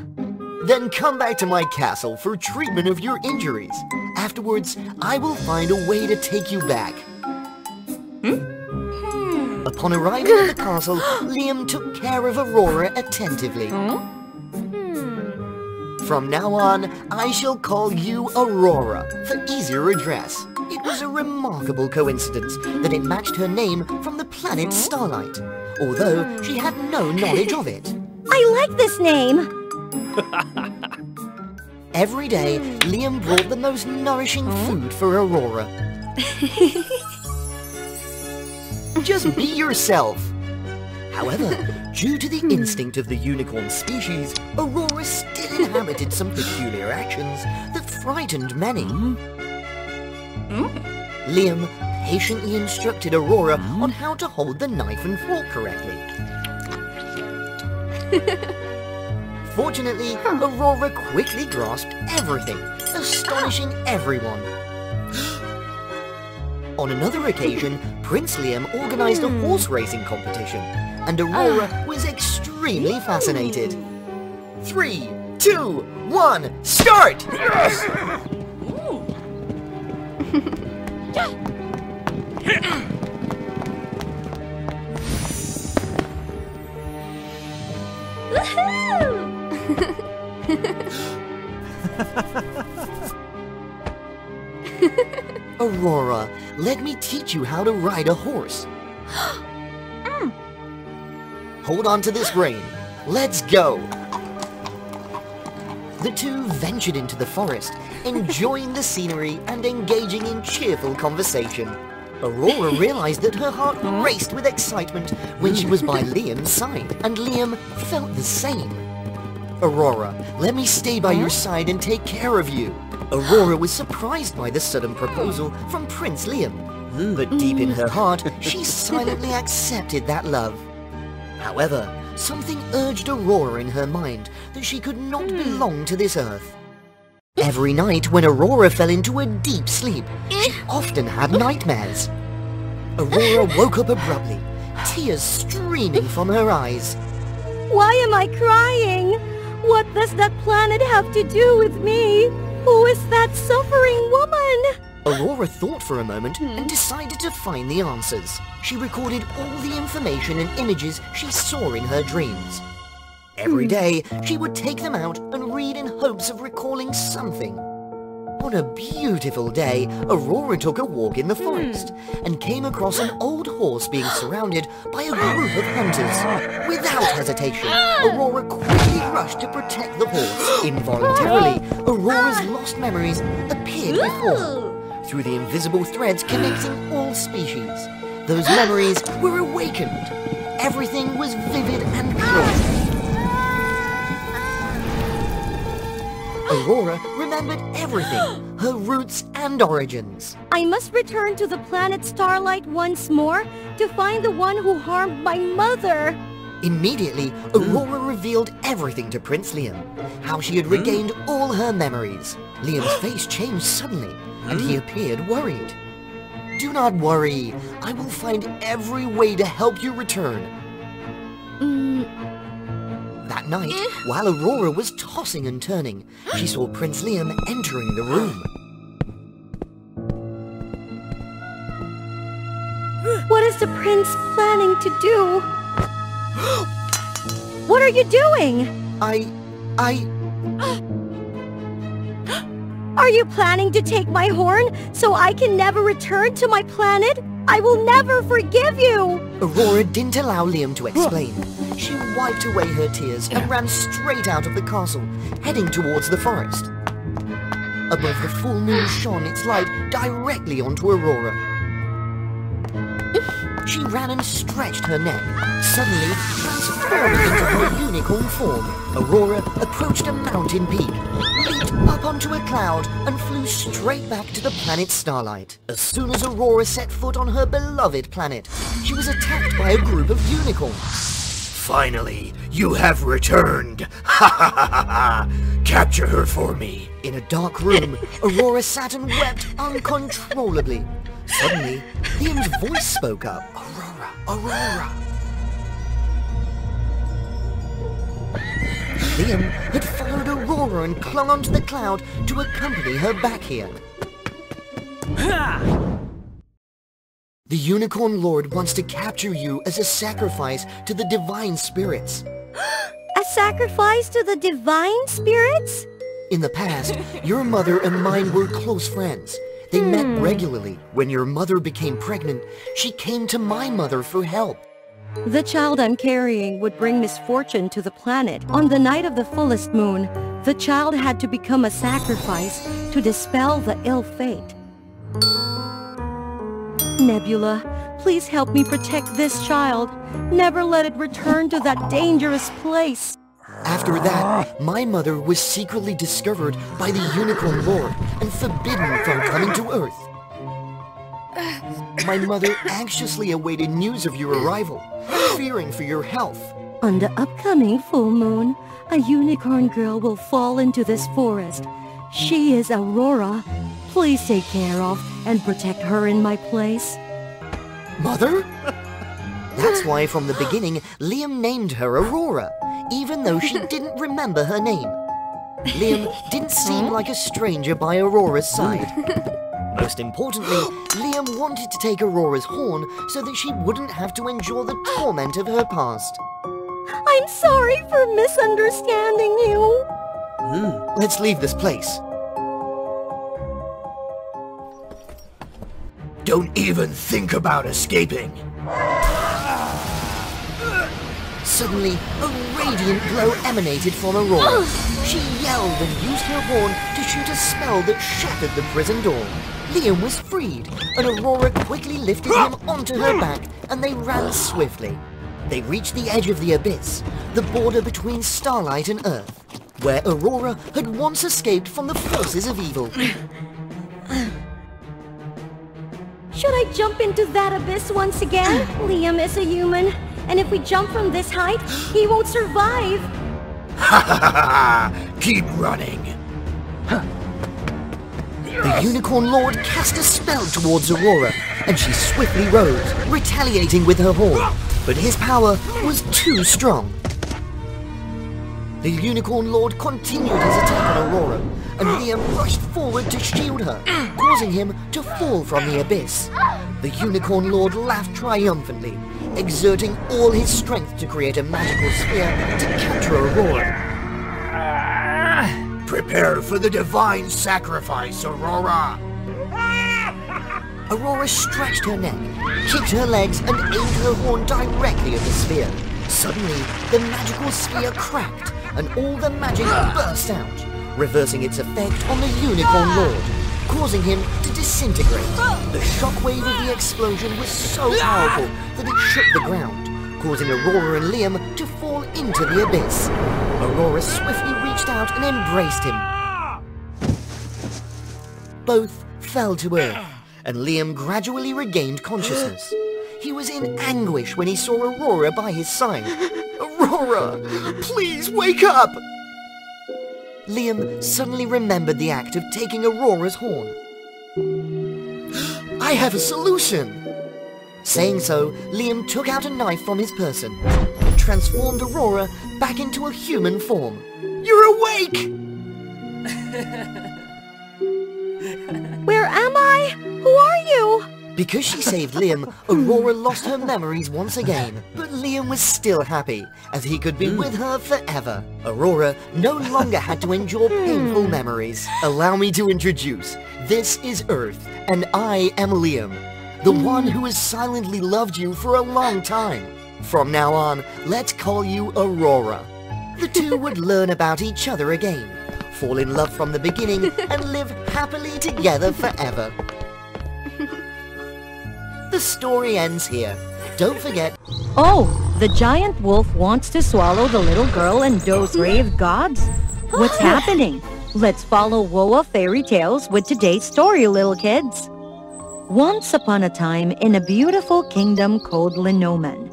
Then come back to my castle for treatment of your injuries. Afterwards, I will find a way to take you back. Upon arriving at the castle, Liam took care of Aurora attentively. From now on, I shall call you Aurora for easier address. It was a remarkable coincidence that it matched her name from the planet Starlight, although she had no knowledge of it. I like this name! Every day, Liam brought the most nourishing food for Aurora. Just be yourself. However, due to the instinct of the unicorn species, Aurora still inhabited some peculiar actions that frightened many. Liam patiently instructed Aurora on how to hold the knife and fork correctly. Fortunately, Aurora quickly grasped everything, astonishing everyone. On another occasion, Prince Liam organized a horse racing competition, and Aurora was extremely fascinated. 3, 2, 1, start! Aurora, let me teach you how to ride a horse. Hold on to this rein. Let's go! The two ventured into the forest, enjoying the scenery and engaging in cheerful conversation. Aurora realized that her heart raced with excitement when she was by Liam's side, and Liam felt the same. Aurora, let me stay by your side and take care of you. Aurora was surprised by the sudden proposal from Prince Liam, but deep in her heart, she silently accepted that love. However, something urged Aurora in her mind that she could not belong to this earth. Every night when Aurora fell into a deep sleep, she often had nightmares. Aurora woke up abruptly, tears streaming from her eyes. Why am I crying? What does that planet have to do with me? Who is that suffering woman? Aurora thought for a moment and decided to find the answers. She recorded all the information and images she saw in her dreams. Every day, she would take them out and read in hopes of recalling something. On a beautiful day, Aurora took a walk in the forest and came across an old horse being surrounded by a group of hunters. Without hesitation, Aurora quickly rushed to protect the horse. Involuntarily, Aurora's lost memories appeared before her. Through the invisible threads connecting all species, those memories were awakened. Everything was vivid and pure. Aurora remembered everything, her roots and origins. I must return to the planet Starlight once more to find the one who harmed my mother. Immediately, Aurora revealed everything to Prince Liam, how she had regained all her memories. Liam's face changed suddenly, and he appeared worried. Do not worry, I will find every way to help you return. That night, while Aurora was tossing and turning, she saw Prince Liam entering the room. What is the prince planning to do? What are you doing? Are you planning to take my horn so I can never return to my planet? I will never forgive you! Aurora didn't allow Liam to explain. She wiped away her tears and ran straight out of the castle, heading towards the forest. Above the full moon shone its light directly onto Aurora. She ran and stretched her neck, suddenly transforming into her unicorn form. Aurora approached a mountain peak, leaped up onto a cloud, and flew straight back to the planet Starlight. As soon as Aurora set foot on her beloved planet, she was attacked by a group of unicorns. Finally, you have returned! Ha ha ha ha ha! Capture her for me! In a dark room, Aurora sat and wept uncontrollably. Suddenly, Liam's voice spoke up. Aurora, Aurora! Liam had followed Aurora and clung onto the cloud to accompany her back here. The Unicorn Lord wants to capture you as a sacrifice to the divine spirits. A sacrifice to the divine spirits? In the past, your mother and mine were close friends. They met regularly. When your mother became pregnant, she came to my mother for help. The child I'm carrying would bring misfortune to the planet. On the night of the fullest moon, the child had to become a sacrifice to dispel the ill fate. Nebula, please help me protect this child. Never let it return to that dangerous place. After that, my mother was secretly discovered by the Unicorn Lord and forbidden from coming to Earth. My mother anxiously awaited news of your arrival, fearing for your health. On the upcoming full moon, a unicorn girl will fall into this forest. She is Aurora. Please take care of and protect her in my place. Mother? That's why from the beginning, Liam named her Aurora, even though she didn't remember her name. Liam didn't seem like a stranger by Aurora's side. Most importantly, Liam wanted to take Aurora's horn so that she wouldn't have to endure the torment of her past. I'm sorry for misunderstanding you. Let's leave this place. Don't even think about escaping. Suddenly, a radiant glow emanated from Aurora. She yelled and used her horn to shoot a spell that shattered the prison door. Liam was freed, and Aurora quickly lifted him onto her back, and they ran swiftly. They reached the edge of the abyss, the border between starlight and earth, where Aurora had once escaped from the forces of evil. Should I jump into that abyss once again? Liam is a human, and if we jump from this height, he won't survive. Ha ha ha ha! Keep running. The Unicorn Lord cast a spell towards Aurora, and she swiftly rose, retaliating with her horn. But his power was too strong. The Unicorn Lord continued his attack on Aurora, and Liam rushed forward to shield her, causing him to fall from the abyss. The Unicorn Lord laughed triumphantly, exerting all his strength to create a magical sphere to capture Aurora. Prepare for the divine sacrifice, Aurora! Aurora stretched her neck, kicked her legs, and aimed her horn directly at the sphere. Suddenly, the magical sphere cracked, and all the magic burst out, reversing its effect on the Unicorn Lord, causing him to disintegrate. The shockwave of the explosion was so powerful that it shook the ground, causing Aurora and Liam to fall into the abyss. Aurora swiftly reached out and embraced him. Both fell to earth, and Liam gradually regained consciousness. He was in anguish when he saw Aurora by his side. Aurora, please wake up! Liam suddenly remembered the act of taking Aurora's horn. I have a solution! Saying so, Liam took out a knife from his person and transformed Aurora back into a human form. You're awake! Where am I? Who are you? Because she saved Liam, Aurora lost her memories once again. But Liam was still happy, as he could be with her forever. Aurora no longer had to endure painful memories. Allow me to introduce. This is Earth, and I am Liam, the one who has silently loved you for a long time. From now on, let's call you Aurora. The two would learn about each other again, fall in love from the beginning, and live happily together forever. The story ends here. Don't forget... Oh, the giant wolf wants to swallow the little girl and those brave gods? What's happening? Let's follow WOA Fairy Tales with today's story, little kids. Once upon a time, in a beautiful kingdom called Linoman,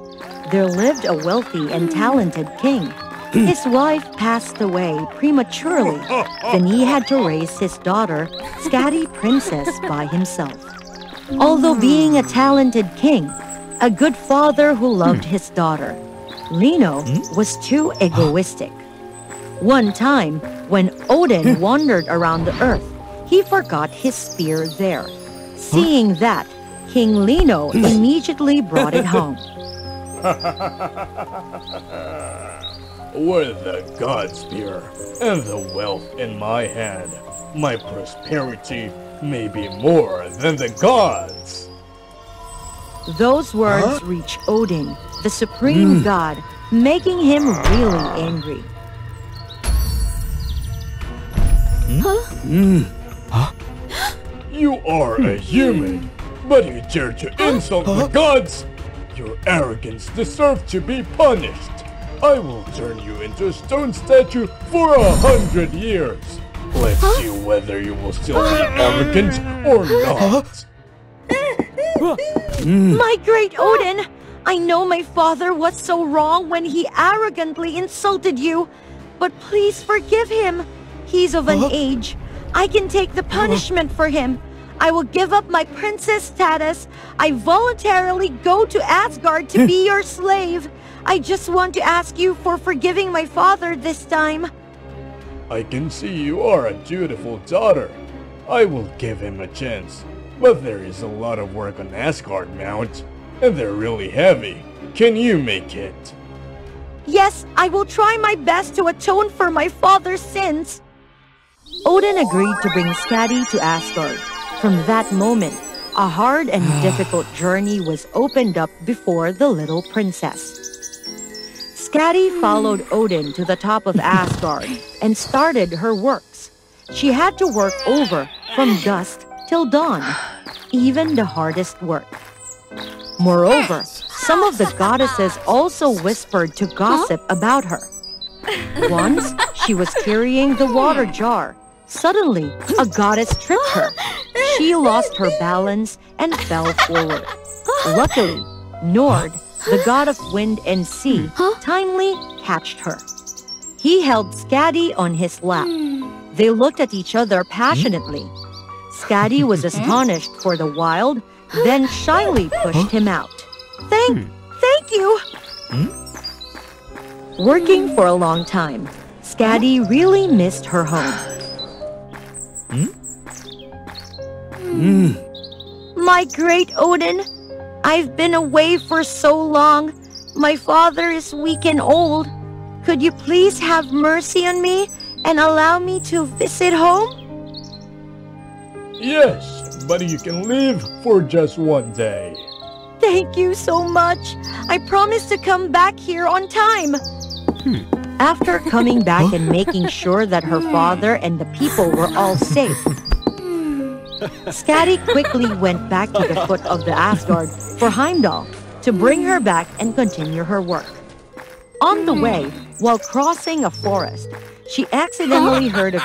there lived a wealthy and talented king. His wife passed away prematurely, then he had to raise his daughter, Scatty Princess, by himself. Although being a talented king, a good father who loved his daughter, Lino was too egoistic. One time, when Odin wandered around the earth, he forgot his spear there. Seeing that, King Lino immediately brought it home. With the god spear and the wealth in my hand, my prosperity may be more than the gods. Those words reach Odin, the supreme god, making him really angry. You are a human, but you dare to insult the gods? Your arrogance deserves to be punished. I will turn you into a stone statue for 100 years. Let's see whether you will still be arrogant or not. My great Odin, I know my father was so wrong when he arrogantly insulted you, but please forgive him. He's of an age I can take the punishment for him. I will give up my princess status. I voluntarily go to Asgard to be your slave. I just want to ask you for forgiving my father this time. I can see you are a dutiful daughter. I will give him a chance. But there is a lot of work on Asgard Mount, and they're really heavy. Can you make it? Yes, I will try my best to atone for my father's sins. Odin agreed to bring Skadi to Asgard. From that moment, a hard and difficult journey was opened up before the little princess. Skadi followed Odin to the top of Asgard and started her works. She had to work over from dusk till dawn, even the hardest work. Moreover, some of the goddesses also whispered to gossip about her. Once, she was carrying the water jar. Suddenly, a goddess tripped her. She lost her balance and fell forward. Luckily, Nord, the god of wind and sea, timely catched her. He held Skadi on his lap. They looked at each other passionately. Skadi was astonished for the while, then shyly pushed him out. Thank you! Working for a long time, Skadi really missed her home. My great Odin, I've been away for so long. My father is weak and old. Could you please have mercy on me and allow me to visit home? Yes, but you can leave for just one day. Thank you so much. I promise to come back here on time. After coming back and making sure that her father and the people were all safe, Skadi quickly went back to the foot of the Asgard for Heimdall to bring her back and continue her work. On the way, while crossing a forest, she accidentally heard a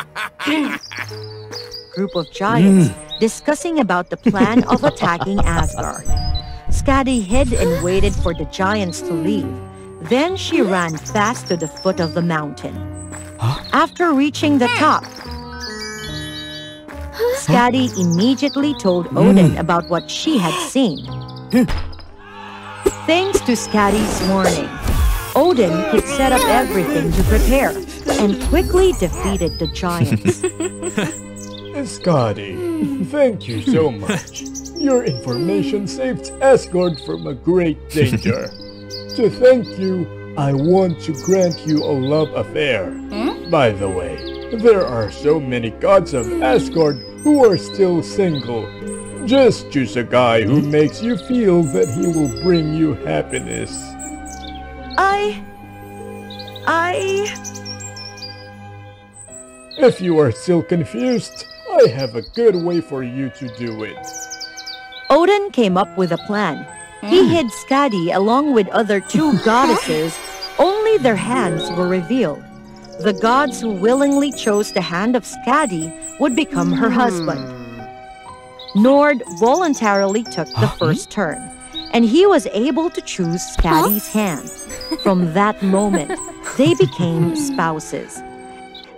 group of giants discussing about the plan of attacking Asgard. Skadi hid and waited for the giants to leave. Then she ran fast to the foot of the mountain. After reaching the top, Skadi immediately told Odin about what she had seen. Thanks to Skadi's warning, Odin could set up everything to prepare and quickly defeated the giants. Skadi, thank you so much. Your information saved Asgard from a great danger. To thank you, I want to grant you a love affair. By the way, there are so many gods of Asgard who are still single. Just choose a guy who makes you feel that he will bring you happiness. If you are still confused, I have a good way for you to do it. Odin came up with a plan. He hid Skadi along with other two goddesses. Only their hands were revealed. The gods who willingly chose the hand of Skadi would become her husband. Nord voluntarily took the first turn, and he was able to choose Skadi's hand. From that moment, they became spouses.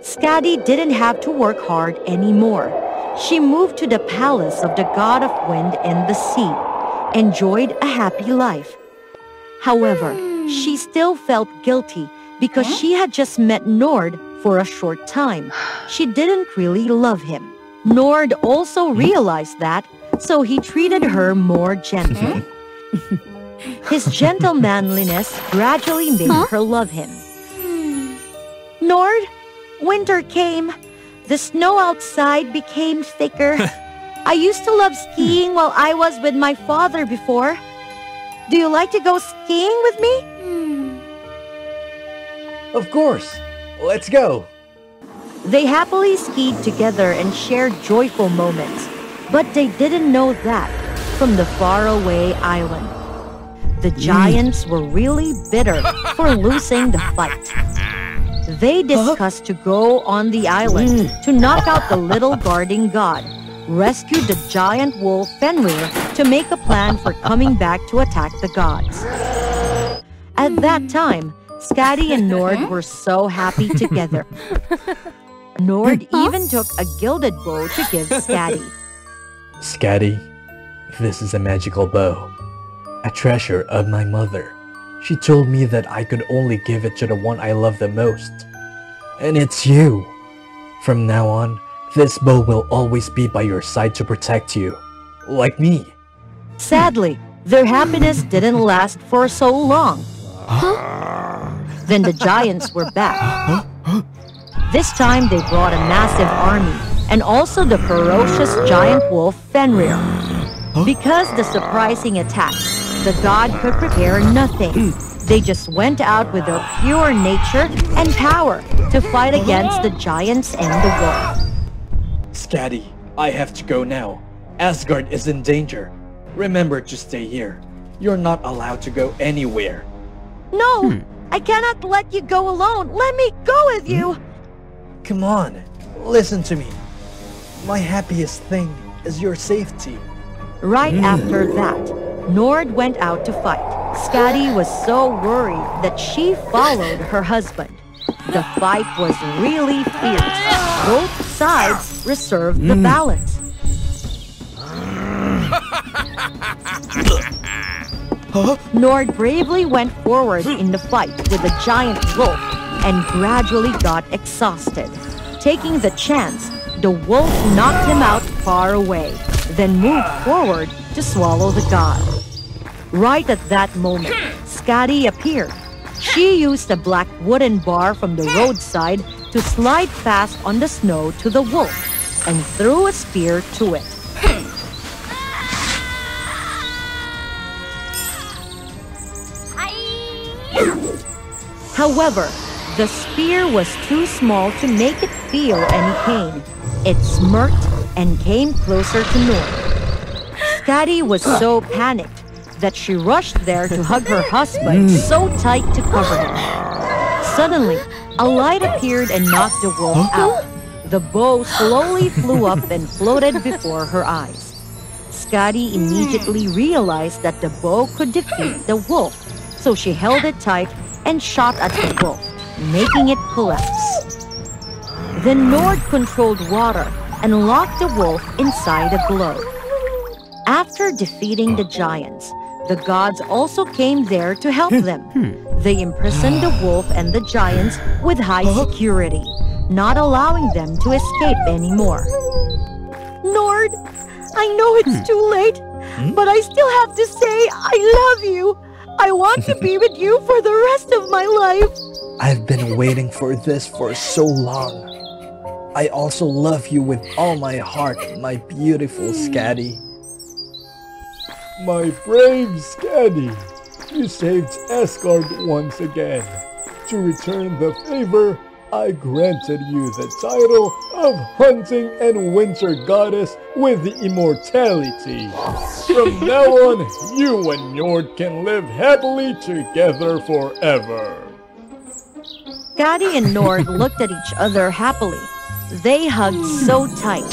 Skadi didn't have to work hard anymore. She moved to the palace of the god of wind and the sea, enjoyed a happy life. However, she still felt guilty because she had just met Nord for a short time. She didn't really love him. Nord also realized that, so he treated her more gently. His gentle manliness gradually made her love him. Nord, winter came. The snow outside became thicker. I used to love skiing while I was with my father before. Do you like to go skiing with me? Of course. Let's go. They happily skied together and shared joyful moments, but they didn't know that from the faraway island, the giants were really bitter for losing the fight. They discussed to go on the island to knock out the little guarding god, rescue the giant wolf Fenrir to make a plan for coming back to attack the gods. At that time, Skadi and Nord were so happy together. Nord even took a gilded bow to give Scatty. Scatty, this is a magical bow, a treasure of my mother. She told me that I could only give it to the one I love the most. And it's you. From now on, this bow will always be by your side to protect you, like me. Sadly, their happiness didn't last for so long. Then the giants were back. This time they brought a massive army, and also the ferocious giant wolf Fenrir. Because the surprising attack, the god could prepare nothing. They just went out with their pure nature and power to fight against the giants and the wolf. Scatty, I have to go now. Asgard is in danger. Remember to stay here. You're not allowed to go anywhere. No! I cannot let you go alone! Let me go with you! Come on, listen to me. My happiest thing is your safety. Right after that, Nord went out to fight. Scatty was so worried that she followed her husband. The fight was really fierce. Both sides reserved the balance. Nord bravely went forward in the fight with the giant wolf and gradually got exhausted. Taking the chance, the wolf knocked him out far away, then moved forward to swallow the god. Right at that moment, Scatty appeared. She used a black wooden bar from the roadside to slide fast on the snow to the wolf and threw a spear to it. However, the spear was too small to make it feel any pain. It smirked and came closer to Nord. Scatty was so panicked that she rushed there to hug her husband so tight to cover him. Suddenly, a light appeared and knocked the wolf out. The bow slowly flew up and floated before her eyes. Scatty immediately realized that the bow could defeat the wolf, so she held it tight and shot at the wolf, making it collapse. Then Nord controlled water and locked the wolf inside a globe. After defeating the giants, the gods also came there to help them. They imprisoned the wolf and the giants with high security, not allowing them to escape anymore. Nord, I know it's too late, but I still have to say I love you. I want to be with you for the rest of my life. I've been waiting for this for so long. I also love you with all my heart, my beautiful Scatty. My brave Scatty, you saved Asgard once again. To return the favor, I granted you the title of Hunting and Winter Goddess with immortality. From now on, you and Njord can live happily together forever. Scatty and Nord looked at each other happily. They hugged so tight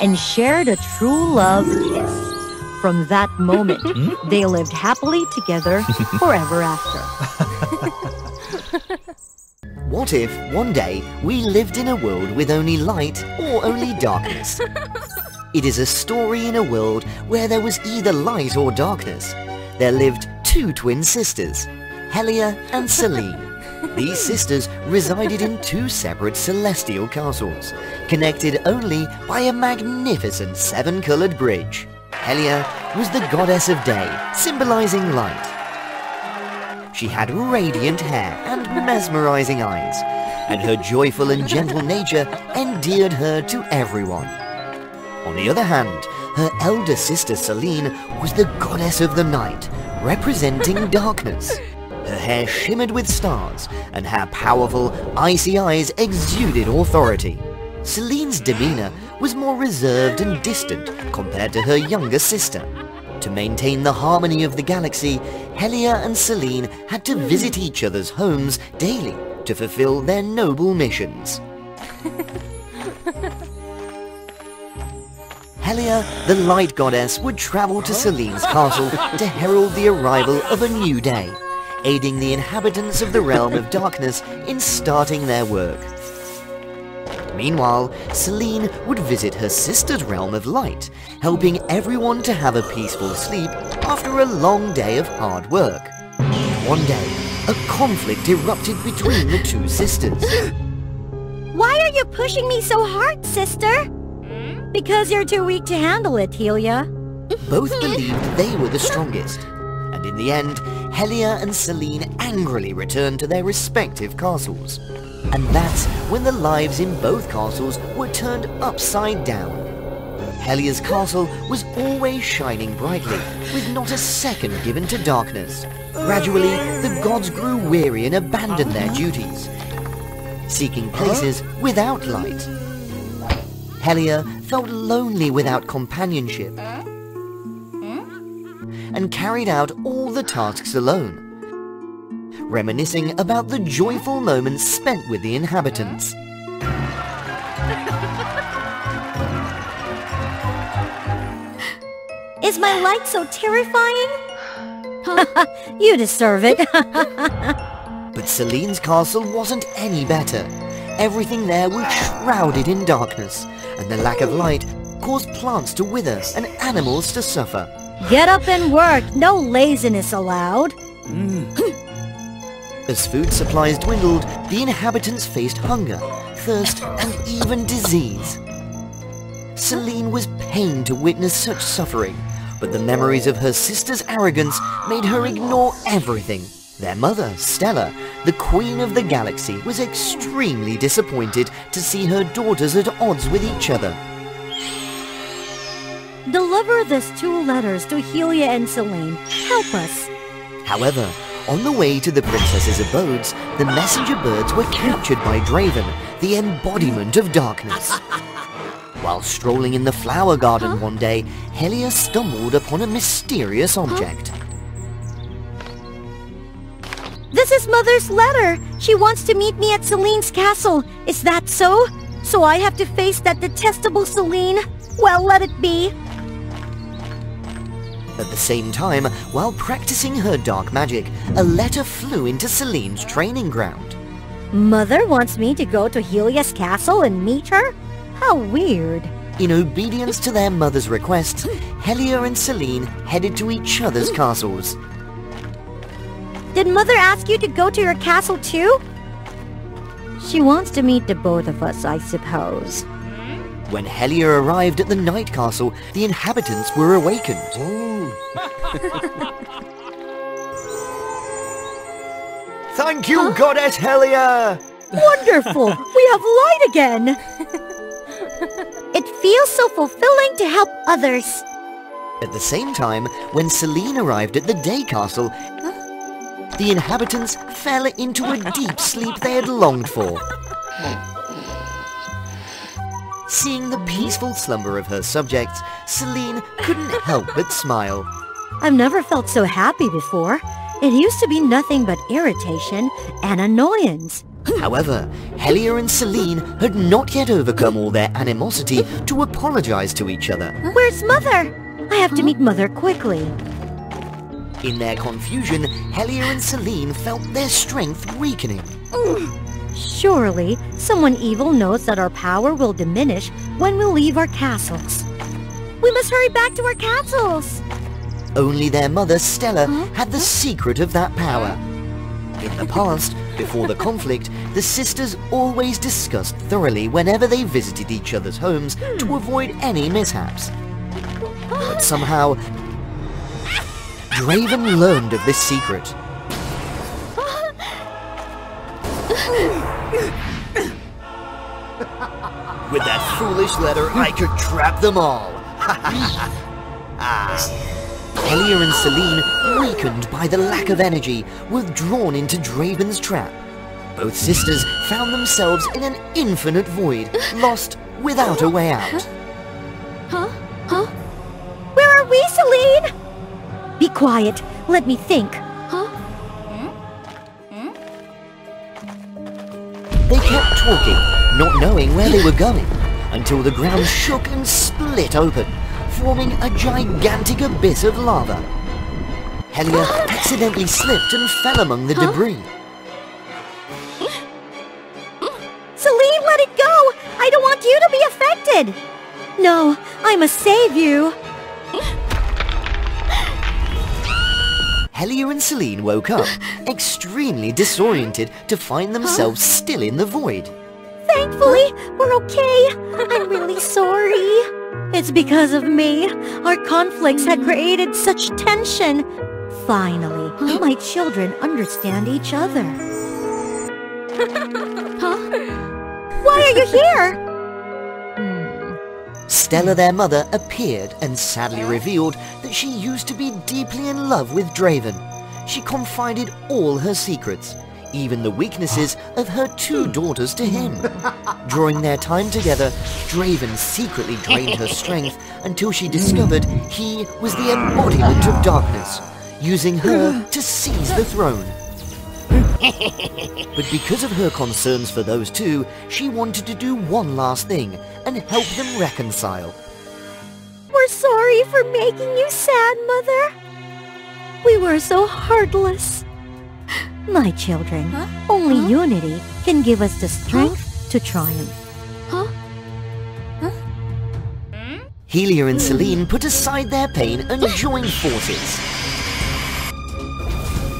and shared a true love kiss. From that moment, they lived happily together forever after. What if one day we lived in a world with only light or only darkness? It is a story in a world where there was either light or darkness. There lived two twin sisters, Helia and Selene. These sisters resided in two separate celestial castles, connected only by a magnificent seven-colored bridge. Helia was the goddess of day, symbolizing light. She had radiant hair and mesmerizing eyes, and her joyful and gentle nature endeared her to everyone. On the other hand, her elder sister Selene was the goddess of the night, representing darkness. Her hair shimmered with stars, and her powerful, icy eyes exuded authority. Selene's demeanor was more reserved and distant compared to her younger sister. To maintain the harmony of the galaxy, Helia and Selene had to visit each other's homes daily to fulfill their noble missions. Helia, the light goddess, would travel to Selene's castle to herald the arrival of a new day, aiding the inhabitants of the realm of darkness in starting their work. Meanwhile, Selene would visit her sister's realm of light, helping everyone to have a peaceful sleep after a long day of hard work. One day, a conflict erupted between the two sisters. Why are you pushing me so hard, sister? Because you're too weak to handle it, Helia. Both believed they were the strongest, and in the end, Helia and Selene angrily returned to their respective castles. And that's when the lives in both castles were turned upside down. Helia's castle was always shining brightly, with not a second given to darkness. Gradually, the gods grew weary and abandoned their duties, seeking places without light. Helia felt lonely without companionship, and carried out all the tasks alone, reminiscing about the joyful moments spent with the inhabitants. Is my light so terrifying? You deserve it. But Selene's castle wasn't any better. Everything there was shrouded in darkness, and the lack of light caused plants to wither and animals to suffer. Get up and work. No laziness allowed. As food supplies dwindled, the inhabitants faced hunger, thirst, and even disease. Selene was pained to witness such suffering, but the memories of her sister's arrogance made her ignore everything. Their mother, Stella, the queen of the galaxy, was extremely disappointed to see her daughters at odds with each other. Deliver these 2 letters to Helia and Selene. Help us. However, on the way to the princess's abodes, the messenger birds were captured by Draven, the embodiment of darkness. While strolling in the flower garden one day, Helia stumbled upon a mysterious object. This is Mother's letter. She wants to meet me at Selene's castle. Is that so? So I have to face that detestable Selene? Well, let it be. At the same time, while practicing her dark magic, a letter flew into Selene's training ground. Mother wants me to go to Helia's castle and meet her? How weird. In obedience to their mother's request, Helia and Selene headed to each other's castles. Did Mother ask you to go to her castle too? She wants to meet the both of us, I suppose. When Helia arrived at the Night Castle, the inhabitants were awakened. Thank you, Goddess Helia! Wonderful! We have light again! It feels so fulfilling to help others. At the same time, when Selene arrived at the Day Castle, the inhabitants fell into a deep sleep they had longed for. Seeing the peaceful slumber of her subjects, Selene couldn't help but smile. I've never felt so happy before. It used to be nothing but irritation and annoyance. However, Helia and Selene had not yet overcome all their animosity to apologize to each other. Where's Mother? I have to meet Mother quickly. In their confusion, Helia and Selene felt their strength weakening. Surely, someone evil knows that our power will diminish when we leave our castles. We must hurry back to our castles! Only their mother, Stella, had the secret of that power. In the past, before the conflict, the sisters always discussed thoroughly whenever they visited each other's homes to avoid any mishaps. But somehow, Draven learned of this secret. With that foolish letter, I could trap them all. Helia and Selene, weakened by the lack of energy, were drawn into Draven's trap. Both sisters found themselves in an infinite void, lost without a way out. Where are we, Selene? Be quiet. Let me think. They kept talking, not knowing where they were going, until the ground shook and split open, forming a gigantic abyss of lava. Helia accidentally slipped and fell among the debris. Selene, let it go! I don't want you to be affected! No, I must save you! Helia and Celine woke up, extremely disoriented to find themselves still in the void. Thankfully, we're okay. I'm really sorry. It's because of me. Our conflicts had created such tension. Finally, my children understand each other. Why are you here? Stella, their mother, appeared and sadly revealed that she used to be deeply in love with Draven. She confided all her secrets, even the weaknesses of her 2 daughters to him. During their time together, Draven secretly drained her strength until she discovered he was the embodiment of darkness, using her to seize the throne. But because of her concerns for those 2, she wanted to do one last thing and help them reconcile. We're sorry for making you sad, Mother. We were so heartless. My children, only unity can give us the strength to triumph. Helia and Celine put aside their pain and joined forces.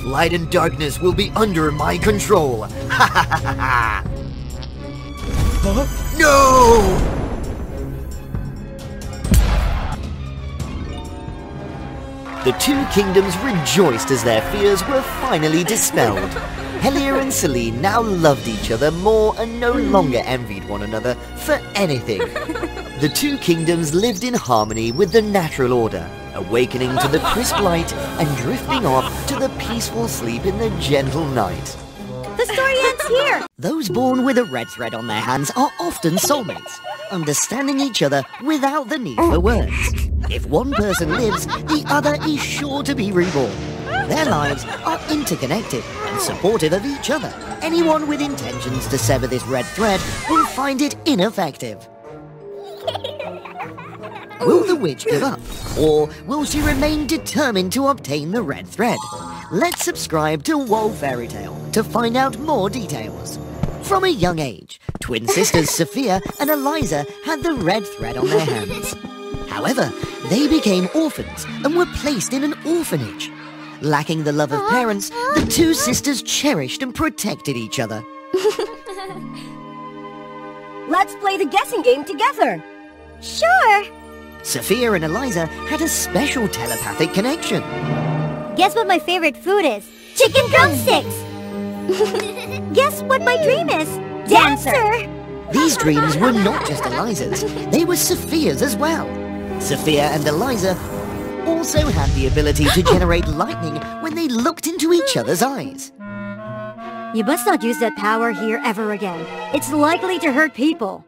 Light and darkness will be under my control. Ha ha ha ha! No! The 2 kingdoms rejoiced as their fears were finally dispelled. Helia and Celine now loved each other more and no longer envied one another for anything. The 2 kingdoms lived in harmony with the natural order, awakening to the crisp light and drifting off to the peaceful sleep in the gentle night. The story ends here! Those born with a red thread on their hands are often soulmates, understanding each other without the need for words. If one person lives, the other is sure to be reborn. Their lives are interconnected and supportive of each other. Anyone with intentions to sever this red thread will find it ineffective. Will the witch give up, or will she remain determined to obtain the red thread? Let's subscribe to WOA Fairy Tale to find out more details. From a young age, twin sisters Sophia and Eliza had the red thread on their hands. However, they became orphans and were placed in an orphanage. Lacking the love of parents, the 2 sisters cherished and protected each other. Let's play the guessing game together. Sure. Sophia and Eliza had a special telepathic connection. Guess what my favorite food is? Chicken drumsticks! Guess what my dream is? Dancer! These dreams were not just Eliza's, they were Sophia's as well. Sophia and Eliza also had the ability to generate lightning when they looked into each other's eyes. You must not use that power here ever again. It's likely to hurt people.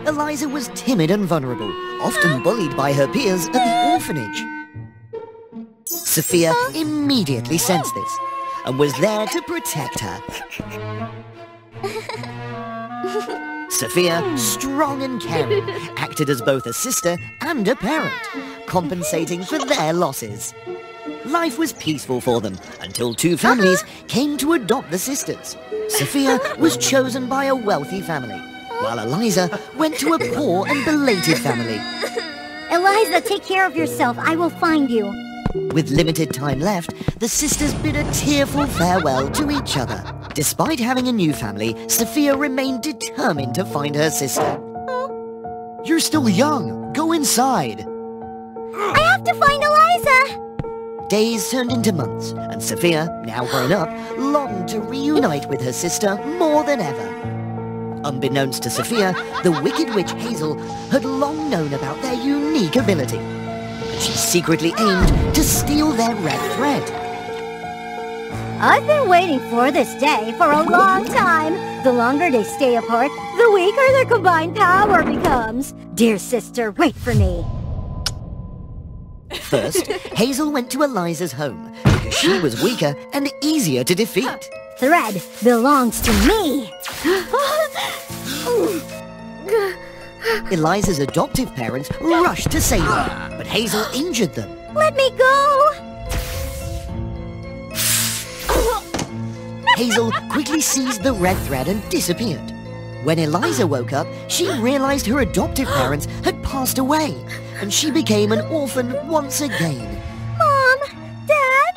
Eliza was timid and vulnerable, often bullied by her peers at the orphanage. Sophia immediately sensed this and was there to protect her. Sophia, strong and caring, acted as both a sister and a parent, compensating for their losses. Life was peaceful for them until 2 families came to adopt the sisters. Sophia was chosen by a wealthy family, while Eliza went to a poor and belated family. Eliza, take care of yourself. I will find you. With limited time left, the sisters bid a tearful farewell to each other. Despite having a new family, Sophia remained determined to find her sister. You're still young. Go inside. I have to find Eliza! Days turned into months, and Sophia, now grown up, longed to reunite with her sister more than ever. Unbeknownst to Sophia, the Wicked Witch Hazel had long known about their unique ability, and she secretly aimed to steal their red thread. I've been waiting for this day for a long time. The longer they stay apart, the weaker their combined power becomes. Dear sister, wait for me. First, Hazel went to Eliza's home because she was weaker and easier to defeat. Thread belongs to me. Eliza's adoptive parents rushed to save her, but Hazel injured them. Let me go! Hazel quickly seized the red thread and disappeared. When Eliza woke up, she realized her adoptive parents had passed away, and she became an orphan once again. Mom! Dad!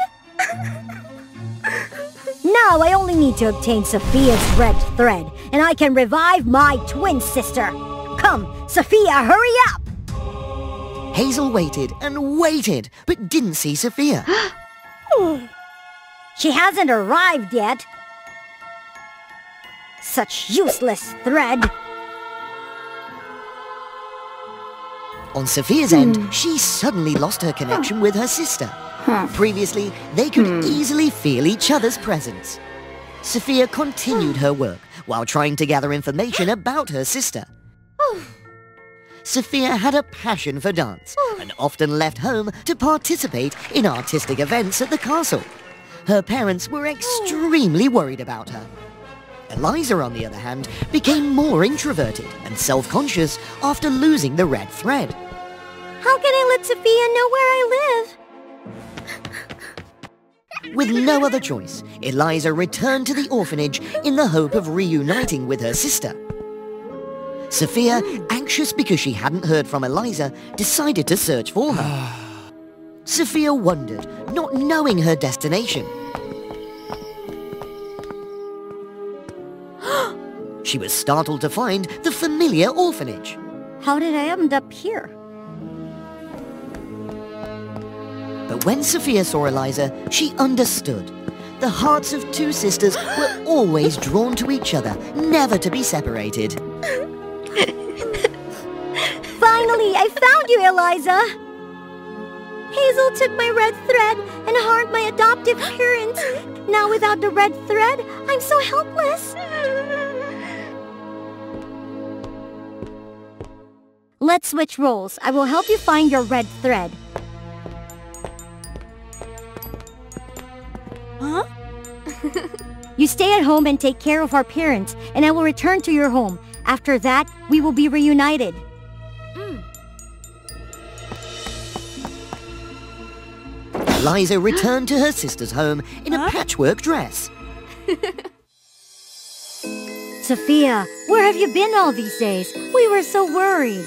Now I only need to obtain Sophia's red thread, and I can revive my twin sister. Come, Sophia, hurry up! Hazel waited and waited, but didn't see Sophia. She hasn't arrived yet. Such useless thread. On Sophia's end, she suddenly lost her connection with her sister. Previously, they could easily feel each other's presence. Sophia continued her work while trying to gather information about her sister. Sophia had a passion for dance and often left home to participate in artistic events at the castle. Her parents were extremely worried about her. Eliza, on the other hand, became more introverted and self-conscious after losing the red thread. How can I let Sophia know where I live? With no other choice, Eliza returned to the orphanage in the hope of reuniting with her sister. Sophia, anxious because she hadn't heard from Eliza, decided to search for her. Sophia wondered, not knowing her destination. She was startled to find the familiar orphanage. How did I end up here? But when Sophia saw Eliza, she understood. The hearts of two sisters were always drawn to each other, never to be separated. Finally, I found you, Eliza! Hazel took my red thread and harmed my adoptive parents. Now without the red thread, I'm so helpless. Let's switch roles. I will help you find your red thread. Huh? You stay at home and take care of our parents, and I will return to your home. After that, we will be reunited. Eliza returned to her sister's home in a patchwork dress. Sophia, where have you been all these days? We were so worried.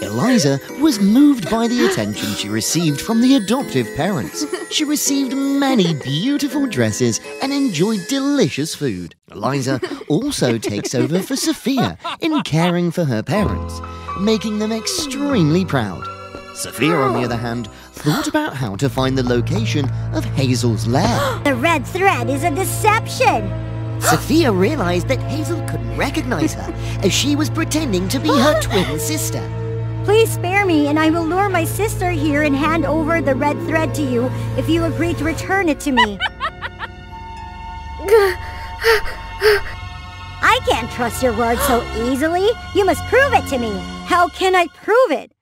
Eliza was moved by the attention she received from the adoptive parents. She received many beautiful dresses and enjoyed delicious food. Eliza also takes over for Sophia in caring for her parents, making them extremely proud. Sophia, on the other hand, thought about how to find the location of Hazel's lair. The red thread is a deception! Sophia realized that Hazel couldn't recognize her, as she was pretending to be her twin sister. Please spare me, and I will lure my sister here and hand over the red thread to you if you agree to return it to me. I can't trust your word so easily. You must prove it to me. How can I prove it?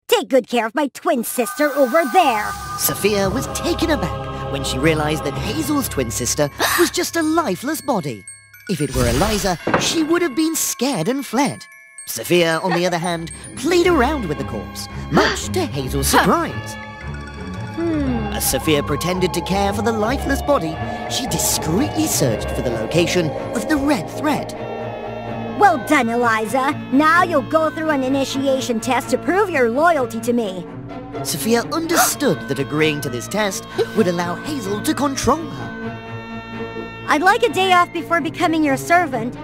Take good care of my twin sister over there. Sophia was taken aback when she realized that Hazel's twin sister was just a lifeless body. If it were Eliza, she would have been scared and fled. Sophia, on the other hand, played around with the corpse, much to Hazel's surprise. As Sophia pretended to care for the lifeless body, she discreetly searched for the location of the red thread. Well done, Eliza. Now you'll go through an initiation test to prove your loyalty to me. Sophia understood that agreeing to this test would allow Hazel to control her. I'd like a day off before becoming your servant.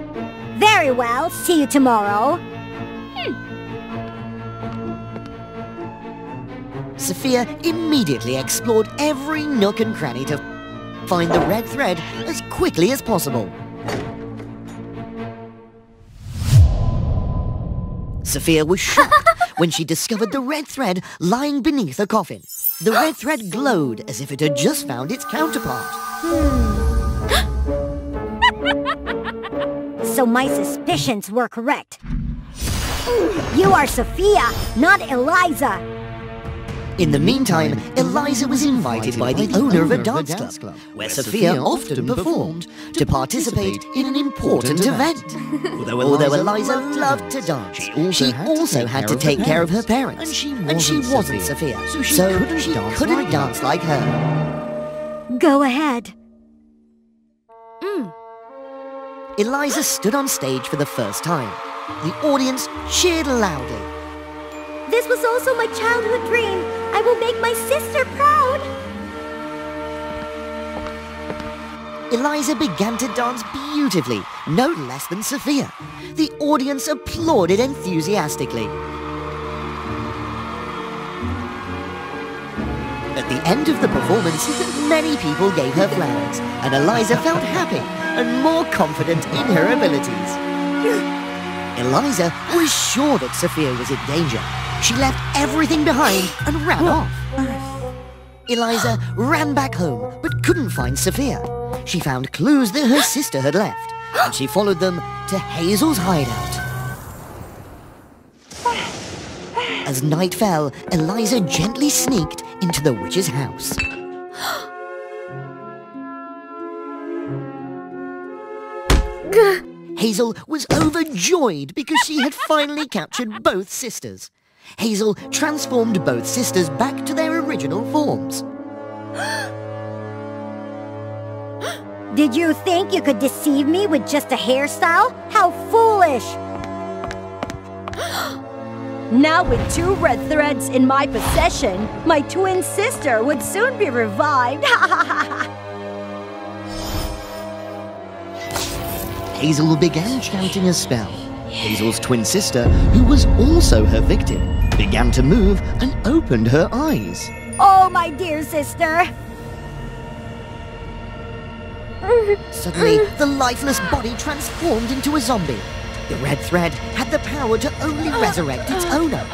Very well. See you tomorrow. Sophia immediately explored every nook and cranny to find the red thread as quickly as possible. Sophia was shocked when she discovered the red thread lying beneath a coffin. The red thread glowed as if it had just found its counterpart. So my suspicions were correct. You are Sophia, not Eliza. In the meantime, Eliza was invited by the owner of a dance club, where Sophia often performed, to participate in an important event. Although Eliza loved to dance, she also had to take care of her parents, and she wasn't Sophia, so she couldn't dance like her. Go ahead. Eliza stood on stage for the first time. The audience cheered loudly. This was also my childhood dream. I will make my sister proud. Eliza began to dance beautifully, no less than Sophia. The audience applauded enthusiastically. At the end of the performance, many people gave her flowers, and Eliza felt happy and more confident in her abilities. Eliza was sure that Sophia was in danger. She left everything behind and ran off. Eliza ran back home, but couldn't find Sophia. She found clues that her sister had left, and she followed them to Hazel's hideout. As night fell, Eliza gently sneaked into the witch's house. Hazel was overjoyed because she had finally captured both sisters. Hazel transformed both sisters back to their original forms. Did you think you could deceive me with just a hairstyle? How foolish! Now with 2 red threads in my possession, my twin sister would soon be revived. Hazel began chanting a spell. Hazel's twin sister, who was also her victim, began to move and opened her eyes. Oh, my dear sister! Suddenly, the lifeless body transformed into a zombie. The red thread had the power to only resurrect its owner.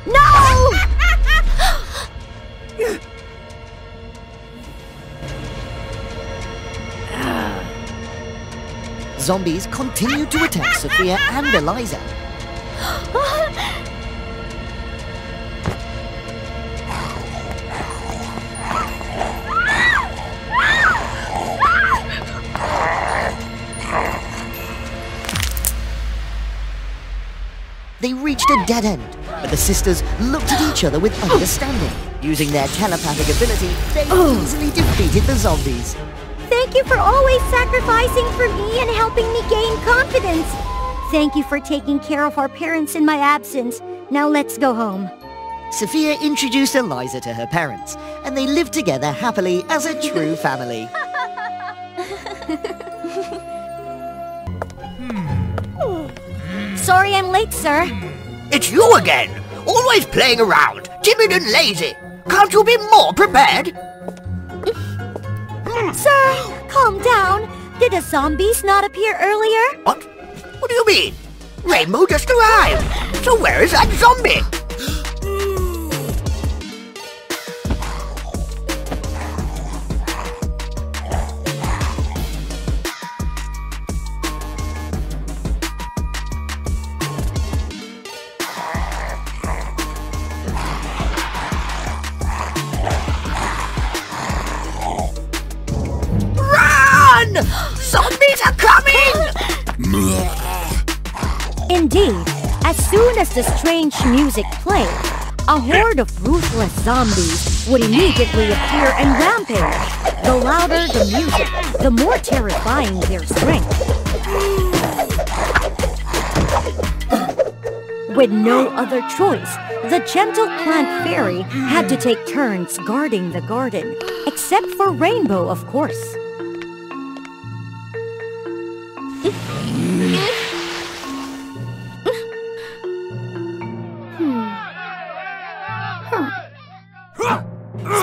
No! Zombies continued to attack Sophia and Eliza. They reached a dead end, but the sisters looked at each other with understanding. Using their telepathic ability, they easily defeated the zombies. Thank you for always sacrificing for me and helping me gain confidence. Thank you for taking care of our parents in my absence. Now let's go home. Sophia introduced Eliza to her parents, and they lived together happily as a true family. Sorry I'm late, sir. It's you again! Always playing around, timid and lazy. Can't you be more prepared? Sir, calm down. Did the zombies not appear earlier? What? What do you mean? Rainbow just arrived. So where is that zombie? Zombies are coming! Indeed, as soon as the strange music played, a horde of ruthless zombies would immediately appear and rampage. The louder the music, the more terrifying their strength. With no other choice, the gentle plant fairy had to take turns guarding the garden, except for Rainbow, of course.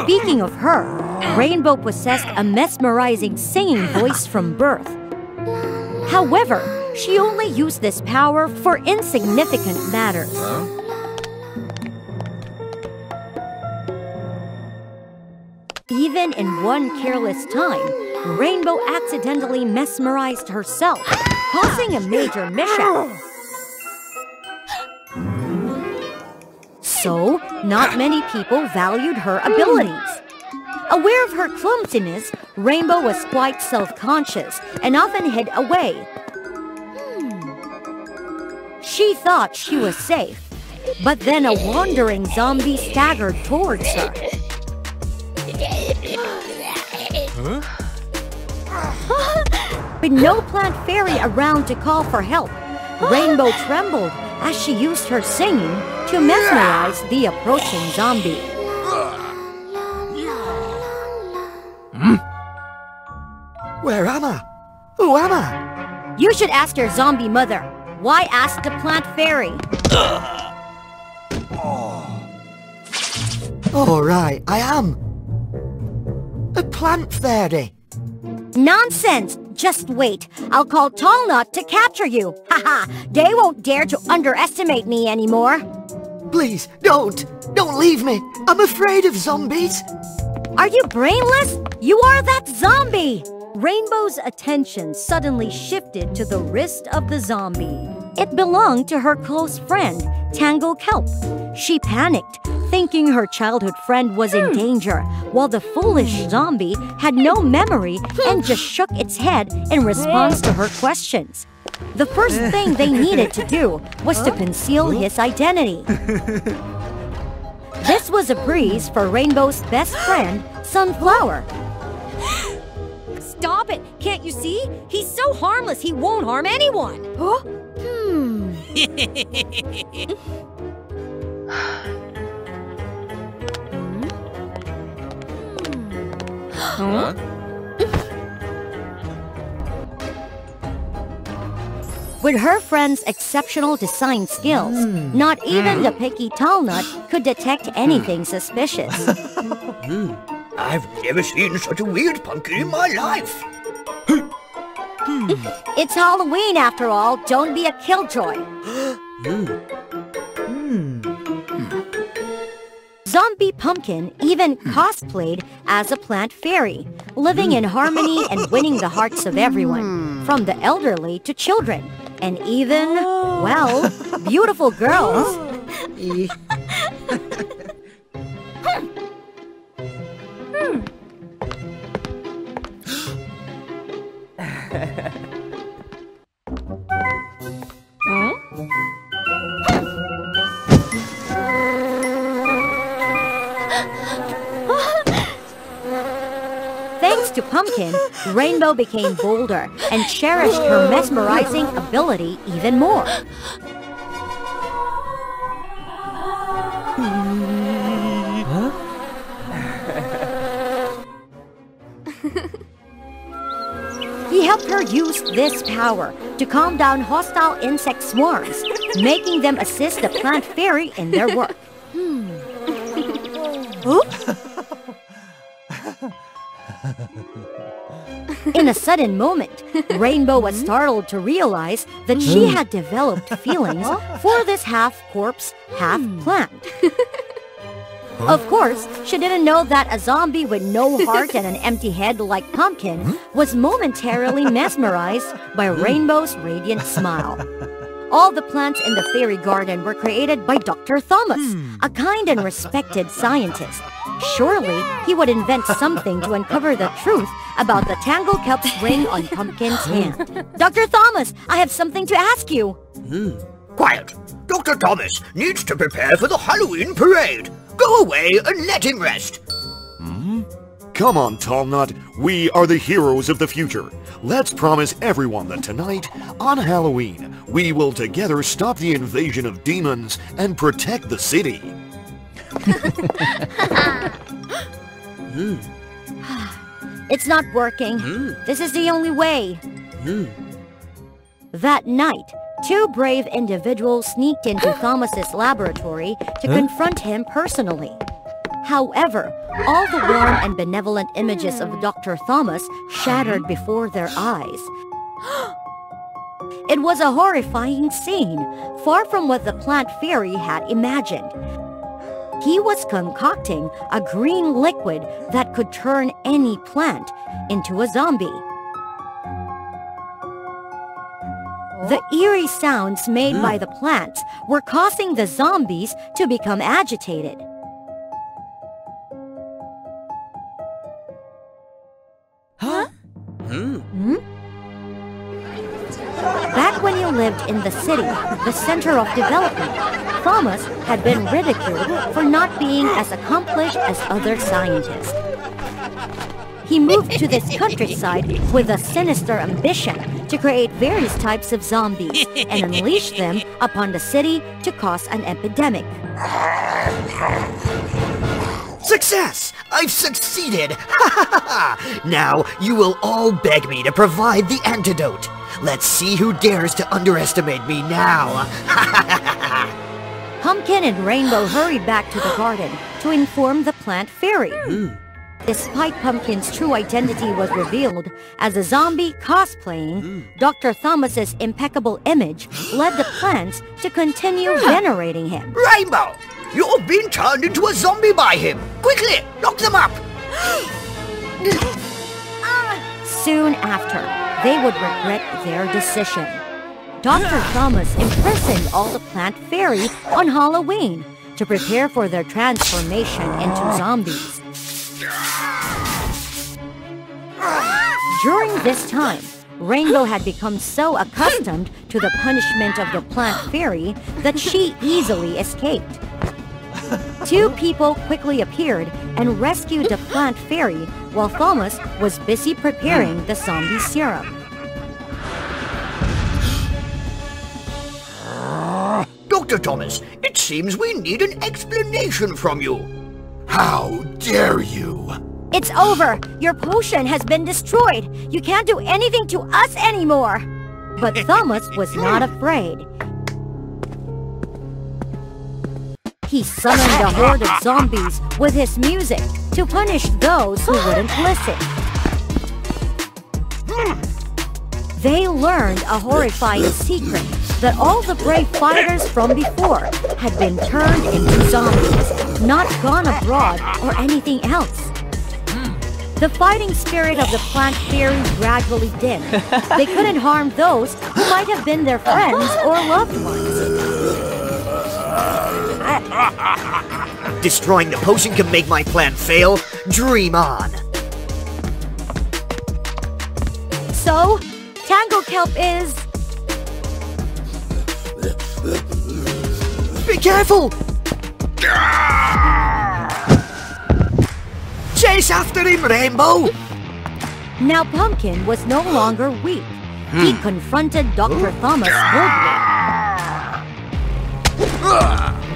Speaking of her, Rainbow possessed a mesmerizing singing voice from birth. However, she only used this power for insignificant matters. Even in one careless time, Rainbow accidentally mesmerized herself, causing a major mishap. So, not many people valued her abilities. Aware of her clumsiness, Rainbow was quite self-conscious and often hid away. She thought she was safe, but then a wandering zombie staggered towards her. With no plant fairy around to call for help, Rainbow trembled as she used her singing to mesmerize the approaching zombie. Where am I? Who am I? You should ask your zombie mother. Why ask the plant fairy? All right, I am. A plant fairy. Nonsense! Just wait. I'll call Tallnut to capture you. Haha! They won't dare to underestimate me anymore. Please, don't! Don't leave me! I'm afraid of zombies! Are you brainless? You are that zombie! Rainbow's attention suddenly shifted to the wrist of the zombie. It belonged to her close friend, Tangle Kelp. She panicked, thinking her childhood friend was in danger, while the foolish zombie had no memory and just shook its head in response to her questions. The first thing they needed to do was to conceal his identity. This was a breeze for Rainbow's best friend, Sunflower. Stop it! Can't you see? He's so harmless, he won't harm anyone! Huh? Huh? With her friend's exceptional design skills, not even the picky Tallnut could detect anything suspicious. I've never seen such a weird pumpkin in my life. It's Halloween after all, don't be a killjoy. Zombie Pumpkin even cosplayed as a plant fairy, living in harmony and winning the hearts of everyone, from the elderly to children, and even, well, beautiful girls. Thanks to Pumpkin, Rainbow became bolder and cherished her mesmerizing ability even more. He helped her use this power to calm down hostile insect swarms, making them assist the plant fairy in their work. In a sudden moment, Rainbow was startled to realize that she had developed feelings for this half-corpse, half-plant. Of course, she didn't know that a zombie with no heart and an empty head like Pumpkin was momentarily mesmerized by Rainbow's radiant smile. All the plants in the fairy garden were created by Dr. Thomas, a kind and respected scientist. Surely, he would invent something to uncover the truth about the Tangle Kelp's ring on Pumpkin's hand. Dr. Thomas, I have something to ask you. Quiet! Dr. Thomas needs to prepare for the Halloween parade. Go away and let him rest. Come on, Tallnut. We are the heroes of the future. Let's promise everyone that tonight, on Halloween, we will together stop the invasion of demons and protect the city. It's not working. This is the only way. That night, two brave individuals sneaked into Thomas's laboratory to confront him personally. However, all the warm and benevolent images of Dr. Thomas shattered before their eyes. It was a horrifying scene, far from what the plant fairy had imagined. He was concocting a green liquid that could turn any plant into a zombie. The eerie sounds made by the plants were causing the zombies to become agitated. Back when he lived in the city, the center of development, Thomas had been ridiculed for not being as accomplished as other scientists. he moved to this countryside with a sinister ambition to create various types of zombies and unleash them upon the city to cause an epidemic. Success! I've succeeded! Ha ha ha ha! Now you will all beg me to provide the antidote. Let's see who dares to underestimate me now. Ha ha ha ha! Pumpkin and Rainbow hurried back to the garden to inform the plant fairy. Despite Pumpkin's true identity was revealed as a zombie cosplaying, Dr. Thomas's impeccable image led the plants to continue venerating him. Rainbow! You've been turned into a zombie by him! Quickly, knock them up! Soon after, they would regret their decision. Dr. Thomas imprisoned all the plant fairy on Halloween to prepare for their transformation into zombies. During this time, Rainbow had become so accustomed to the punishment of the plant fairy that she easily escaped. Two people quickly appeared and rescued the plant fairy while Thomas was busy preparing the zombie serum. Dr. Thomas, it seems we need an explanation from you. How dare you? It's over! Your potion has been destroyed! You can't do anything to us anymore! But Thomas was not afraid. He summoned a horde of zombies with his music to punish those who wouldn't listen. They learned a horrifying secret that all the brave fighters from before had been turned into zombies, not gone abroad or anything else. The fighting spirit of the plant fairy gradually dimmed. They couldn't harm those who might have been their friends or loved ones. Destroying the potion can make my plan fail? Dream on! So, Tangle Kelp is... Be careful! Chase after him, Rainbow! Now Pumpkin was no longer weak. He confronted Dr. Thomas boldly.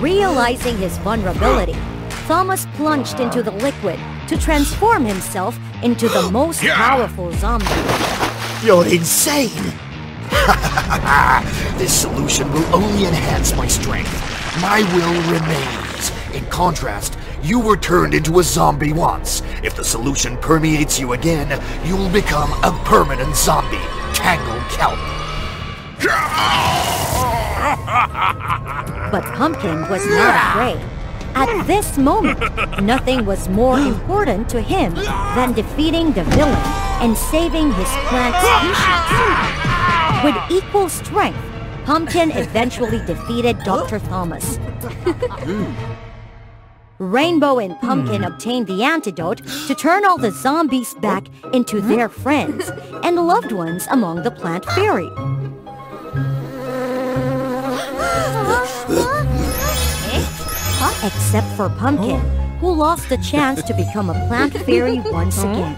Realizing his vulnerability, Thomas plunged into the liquid to transform himself into the most powerful zombie. You're insane! This solution will only enhance my strength. My will remains. In contrast, you were turned into a zombie once. If the solution permeates you again, you will become a permanent zombie. Tangle Kelp. But Pumpkin was not afraid. At this moment, nothing was more important to him than defeating the villain and saving his plant species. With equal strength, Pumpkin eventually defeated Dr. Thomas. Rainbow and Pumpkin obtained the antidote to turn all the zombies back into their friends and loved ones among the plant fairy. Except for Pumpkin, who lost the chance to become a plant fairy once again.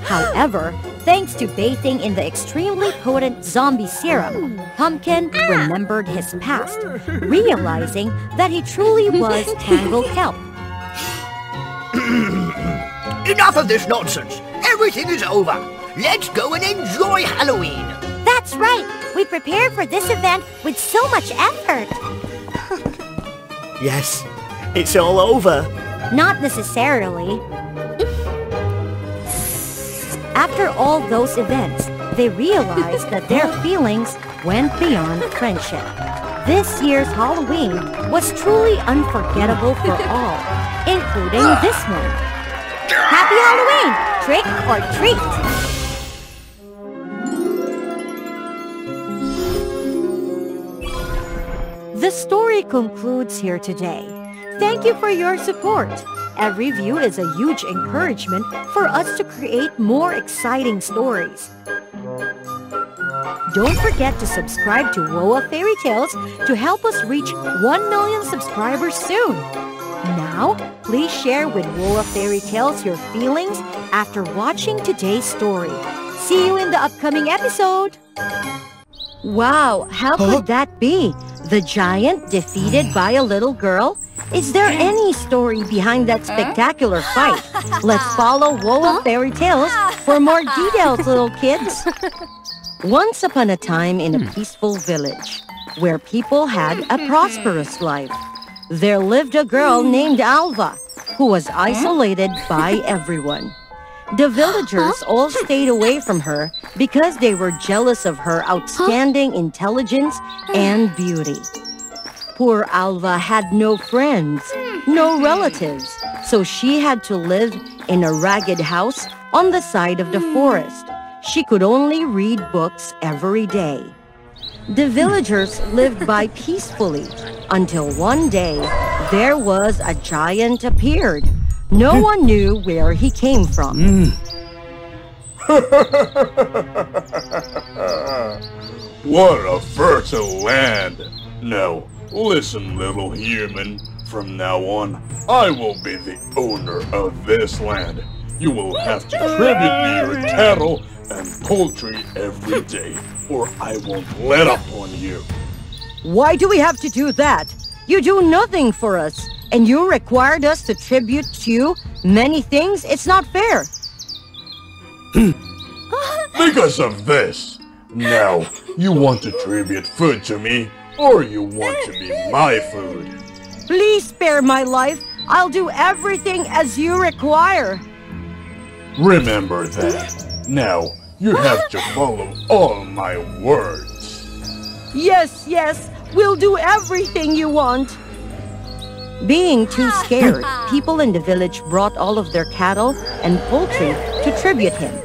However, thanks to bathing in the extremely potent zombie serum, Pumpkin remembered his past, realizing that he truly was Tangle Kelp. Enough of this nonsense! Everything is over! Let's go and enjoy Halloween! That's right! We prepared for this event with so much effort! Yes, it's all over. Not necessarily. After all those events, they realized that their feelings went beyond friendship. This year's Halloween was truly unforgettable for all, including this one. Happy Halloween! Trick or treat! The story concludes here today. Thank you for your support. Every view is a huge encouragement for us to create more exciting stories. Don't forget to subscribe to WOA Fairy Tales to help us reach 1 million subscribers soon. Now, Now, please share with WOA Fairy Tales your feelings after watching today's story. See you in the upcoming episode! Wow, how could that be? The giant defeated by a little girl? Is there any story behind that spectacular fight? Let's follow WOA Fairy Tales for more details, little kids. Once upon a time in a peaceful village, where people had a prosperous life, there lived a girl named Alva, who was isolated by everyone. The villagers all stayed away from her because they were jealous of her outstanding intelligence and beauty. Poor Alva had no friends, no relatives, so she had to live in a ragged house on the side of the forest. She could only read books every day. The villagers lived by peacefully until one day there was a giant appeared. No one knew where he came from. What a fertile land! Now, listen, little human. From now on, I will be the owner of this land. You will have to tribute me your cattle and poultry every day, or I won't let up on you. Why do we have to do that? You do nothing for us, and you required us to tribute to you many things. It's not fair. Because of this. Now, you want to tribute food to me, or you want to be my food? Please spare my life. I'll do everything as you require. Remember that. Now, you have to follow all my words. Yes, yes, we'll do everything you want. Being too scared, people in the village brought all of their cattle and poultry to tribute him.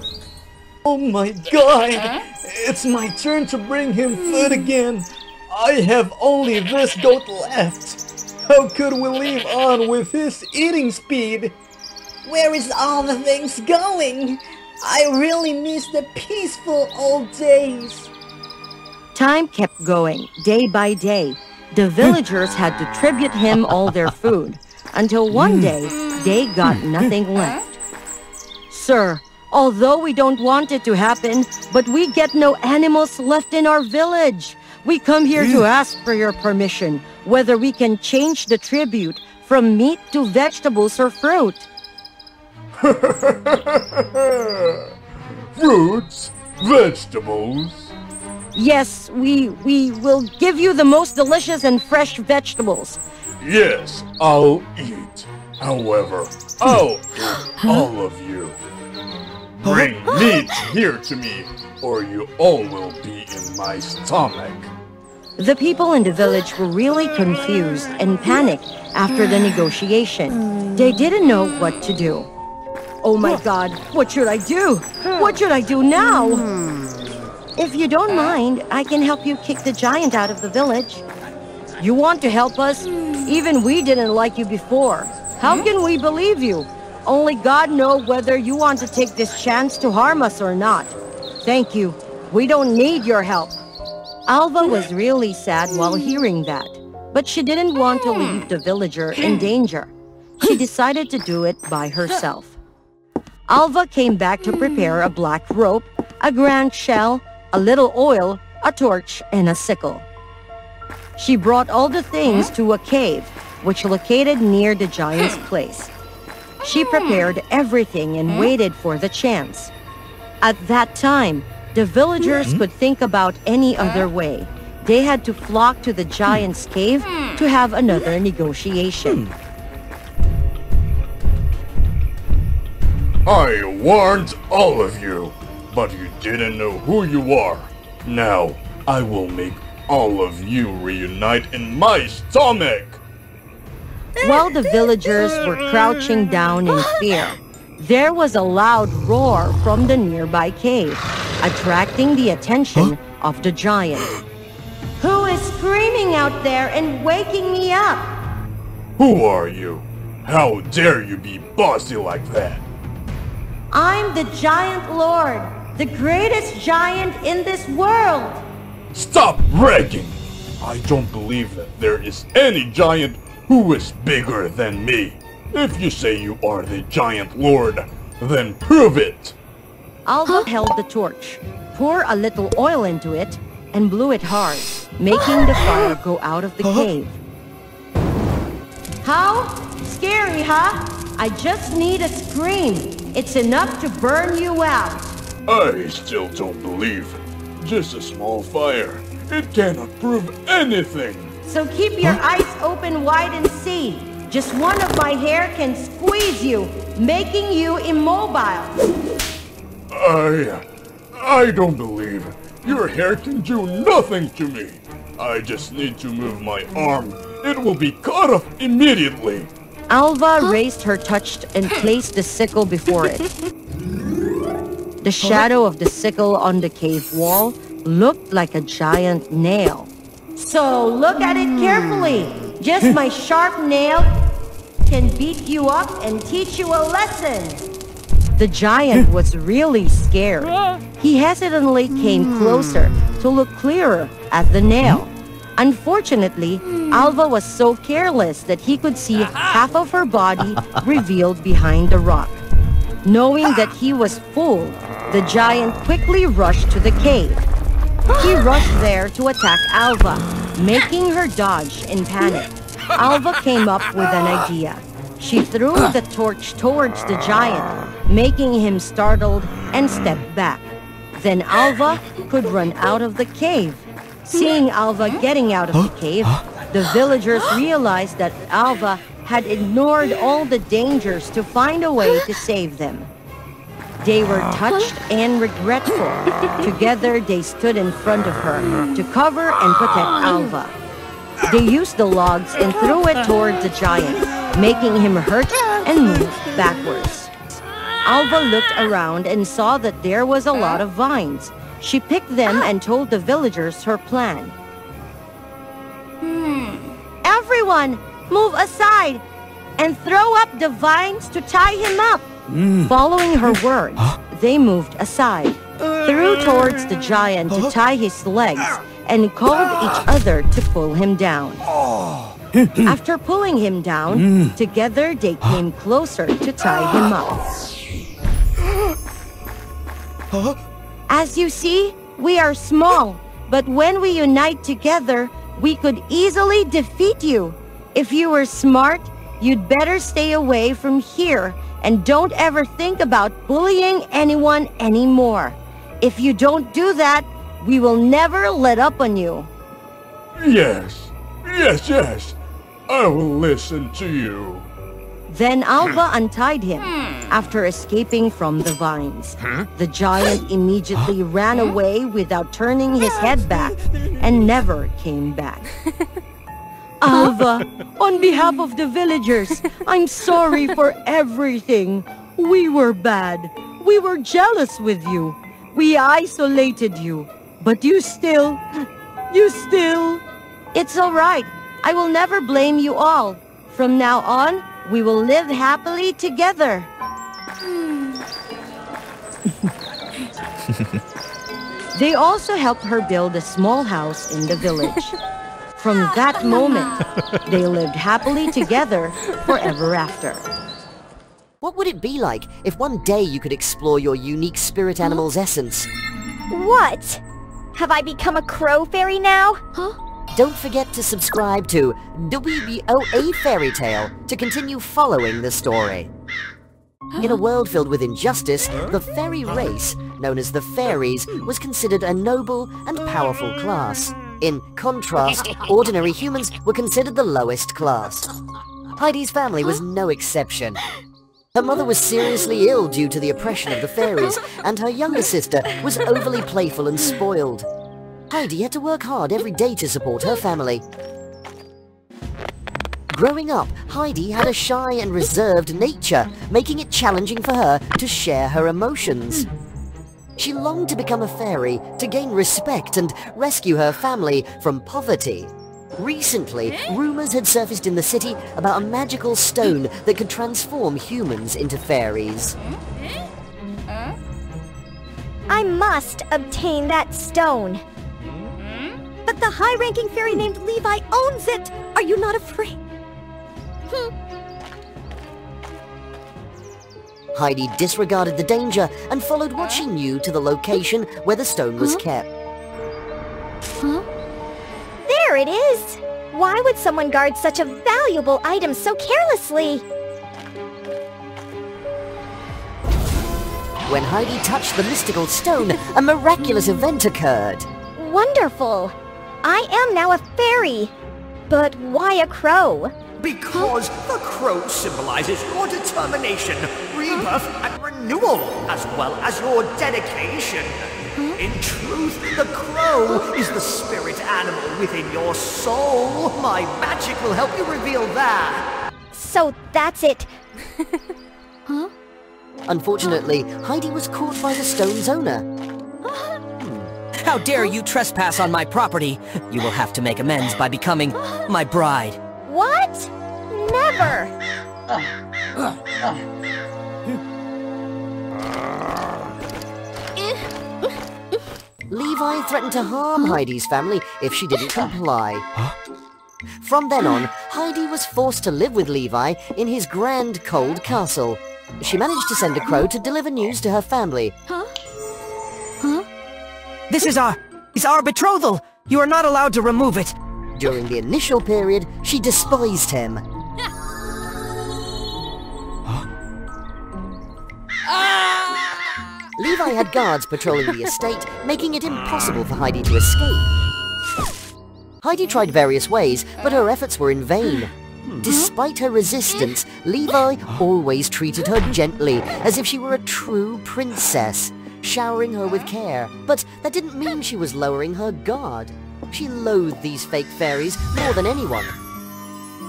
Oh my god! It's my turn to bring him food again. I have only this goat left. How could we leave on with his eating speed? Where is all the things going? I really miss the peaceful old days. Time kept going, day by day. The villagers had to tribute him all their food, until one day, they got nothing left. Sir, although we don't want it to happen, but we get no animals left in our village. We come here to ask for your permission, whether we can change the tribute from meat to vegetables or fruit. Fruits? Vegetables? Yes, we will give you the most delicious and fresh vegetables. Yes, I'll eat. However, I'll eat all of you. Bring meat here to me, or you all will be in my stomach. The people in the village were really confused and panicked after the negotiation. They didn't know what to do. Oh my god, what should I do? What should I do now? If you don't mind, I can help you kick the giant out of the village. You want to help us? Even we didn't like you before. How can we believe you? Only God knows whether you want to take this chance to harm us or not. Thank you. We don't need your help. Alva was really sad while hearing that, but she didn't want to leave the villager in danger. She decided to do it by herself. Alva came back to prepare a black rope, a grand shell, a little oil, a torch, and a sickle. She brought all the things to a cave, which located near the giant's place. She prepared everything and waited for the chance. At that time, the villagers could think about any other way. They had to flock to the giant's cave to have another negotiation. I warned all of you, but you didn't know who you are. Now, I will make all of you reunite in my stomach! While the villagers were crouching down in fear, there was a loud roar from the nearby cave, attracting the attention of the giant. Who is screaming out there and waking me up? Who are you? How dare you be bossy like that? I'm the Giant Lord, the greatest giant in this world. Stop bragging! I don't believe that there is any giant who is bigger than me. If you say you are the giant lord, then prove it! Alva held the torch, poured a little oil into it, and blew it hard, making the fire go out of the cave. How? Scary, huh? I just need a scream. It's enough to burn you out. I still don't believe. Just a small fire. It cannot prove anything. So keep your eyes open wide and see. Just one of my hair can squeeze you, making you immobile. I don't believe. Your hair can do nothing to me. I just need to move my arm. It will be cut off immediately. Alva raised her touch and placed the sickle before it. The shadow of the sickle on the cave wall looked like a giant nail. So look at it carefully. Just my sharp nail can beat you up and teach you a lesson. The giant was really scared. He hesitantly came closer to look clearer at the nail. Unfortunately, Alva was so careless that he could see half of her body revealed behind the rock. Knowing that he was fooled, the giant quickly rushed to the cave. He rushed there to attack Alva, making her dodge in panic. Alva came up with an idea. She threw the torch towards the giant, making him startled and step back. Then Alva could run out of the cave. Seeing Alva getting out of the cave, the villagers realized that Alva had ignored all the dangers to find a way to save them. They were touched and regretful. Together, they stood in front of her to cover and protect Alva. They used the logs and threw it towards the giant, making him hurt and move backwards. Alva looked around and saw that there was a lot of vines. She picked them and told the villagers her plan. Everyone, move aside and throw up the vines to tie him up. Following her words, they moved aside, threw towards the giant to tie his legs, and called each other to pull him down. After pulling him down, together they came closer to tie him up. As you see, we are small, but when we unite together, we could easily defeat you. If you were smart, you'd better stay away from here and don't ever think about bullying anyone anymore. If you don't do that, we will never let up on you. Yes. I will listen to you. Then Alva untied him after escaping from the vines. The giant immediately ran away without turning his head back and never came back. Alva, on behalf of the villagers, I'm sorry for everything. We were bad. We were jealous with you. We isolated you. But you still... It's all right. I will never blame you all. From now on, we will live happily together. They also helped her build a small house in the village. From that moment, they lived happily together forever after. What would it be like if one day you could explore your unique spirit animal's essence? What? Have I become a crow fairy now? Don't forget to subscribe to WOA Fairy Tale to continue following the story. In a world filled with injustice, the fairy race, known as the fairies, was considered a noble and powerful class. In contrast, ordinary humans were considered the lowest class. Heidi's family was no exception. Her mother was seriously ill due to the oppression of the fairies, and her younger sister was overly playful and spoiled. Heidi had to work hard every day to support her family. Growing up, Heidi had a shy and reserved nature, making it challenging for her to share her emotions. She longed to become a fairy, to gain respect and rescue her family from poverty. Recently, rumors had surfaced in the city about a magical stone that could transform humans into fairies. I must obtain that stone. But the high-ranking fairy named Levi owns it! Are you not afraid? Heidi disregarded the danger and followed what she knew to the location where the stone was kept. There it is! Why would someone guard such a valuable item so carelessly? When Heidi touched the mystical stone, a miraculous event occurred. Wonderful! I am now a fairy! But why a crow? Because the crow symbolizes your determination, rebirth, and renewal, as well as your dedication. In truth, the crow is the spirit animal within your soul. My magic will help you reveal that. So that's it. Unfortunately, Heidi was caught by the stone's owner. How dare you trespass on my property? You will have to make amends by becoming my bride. What? Never! Levi threatened to harm Heidi's family if she didn't comply. From then on, Heidi was forced to live with Levi in his grand cold castle. She managed to send a crow to deliver news to her family. This is our betrothal! You are not allowed to remove it! During the initial period, she despised him. Levi had guards patrolling the estate, making it impossible for Heidi to escape. Heidi tried various ways, but her efforts were in vain. Despite her resistance, Levi always treated her gently, as if she were a true princess, showering her with care. But that didn't mean she was lowering her guard. She loathed these fake fairies more than anyone.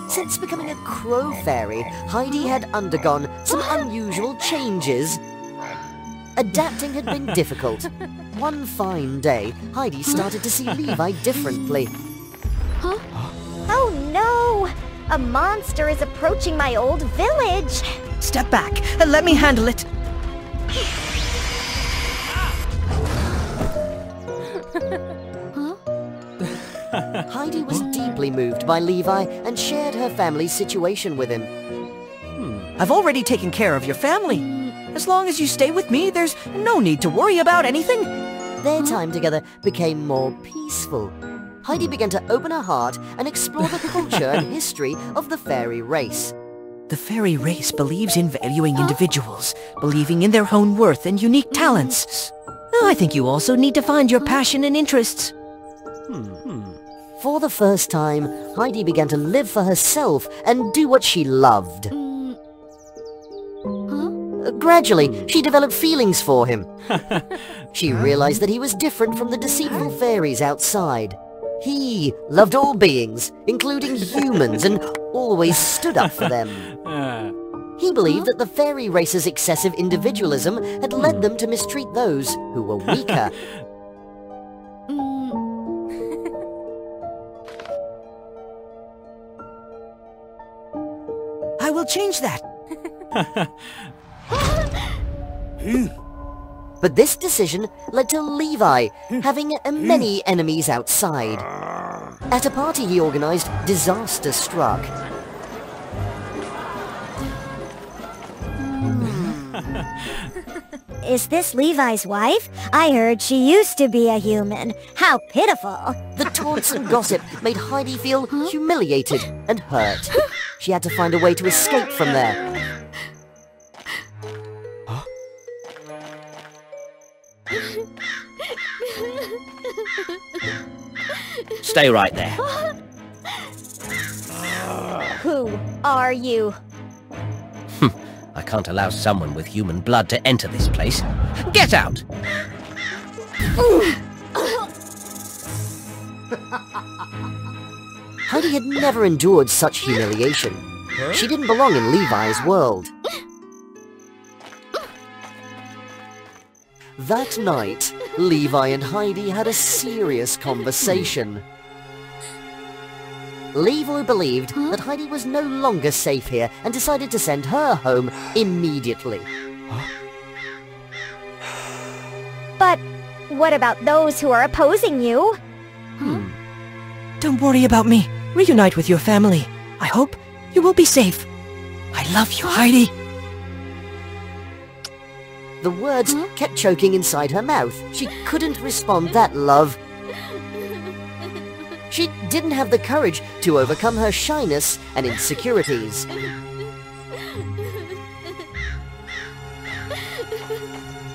Since becoming a crow fairy, Heidi had undergone some unusual changes. Adapting had been difficult. One fine day, Heidi started to see Levi differently. Oh no! A monster is approaching my old village! Step back and let me handle it! Heidi was deeply moved by Levi and shared her family's situation with him. I've already taken care of your family. As long as you stay with me, there's no need to worry about anything. Their time together became more peaceful. Heidi began to open her heart and explore the culture and history of the fairy race. The fairy race believes in valuing individuals, believing in their own worth and unique talents. I think you also need to find your passion and interests. For the first time, Heidi began to live for herself and do what she loved. Gradually, she developed feelings for him. She realized that he was different from the deceitful fairies outside. He loved all beings, including humans, and always stood up for them. He believed that the fairy race's excessive individualism had led them to mistreat those who were weaker. I will change that. But this decision led to Levi having many enemies outside. At a party he organized, disaster struck. Is this Levi's wife? I heard she used to be a human. How pitiful. The taunts and gossip made Heidi feel humiliated and hurt. She had to find a way to escape from there. Stay right there. Who are you? I can't allow someone with human blood to enter this place. Get out! Heidi had never endured such humiliation. She didn't belong in Levi's world. That night, Levi and Heidi had a serious conversation. Levi believed that Heidi was no longer safe here and decided to send her home immediately. But what about those who are opposing you? Don't worry about me. Reunite with your family. I hope you will be safe. I love you, Heidi. The words kept choking inside her mouth. She couldn't respond that love. She didn't have the courage to overcome her shyness and insecurities.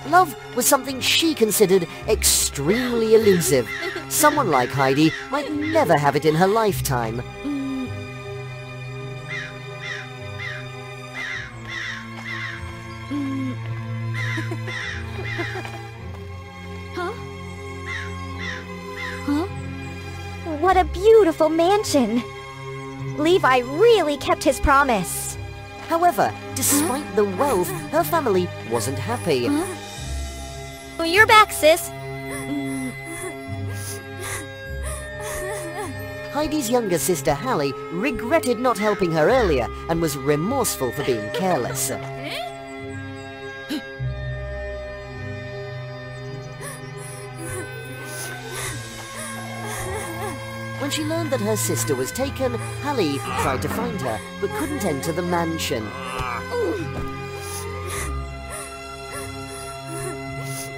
Love was something she considered extremely elusive. Someone like Heidi might never have it in her lifetime. What a beautiful mansion! Levi really kept his promise. However, despite the wealth, her family wasn't happy. Well, you're back, sis. Heidi's younger sister Hallie regretted not helping her earlier and was remorseful for being careless. When she learned that her sister was taken, Hallie tried to find her, but couldn't enter the mansion.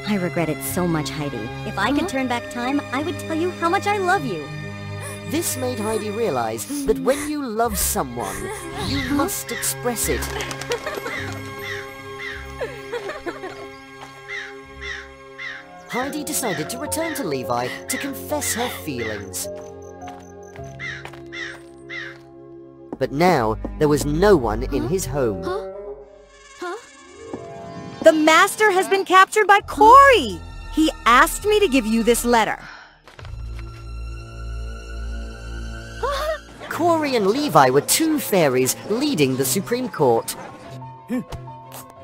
I regret it so much, Heidi. If I could turn back time, I would tell you how much I love you. This made Heidi realize that when you love someone, you must express it. Heidi decided to return to Levi to confess her feelings. But now, there was no one in his home. The master has been captured by Cory! He asked me to give you this letter. Cory and Levi were two fairies leading the Supreme Court.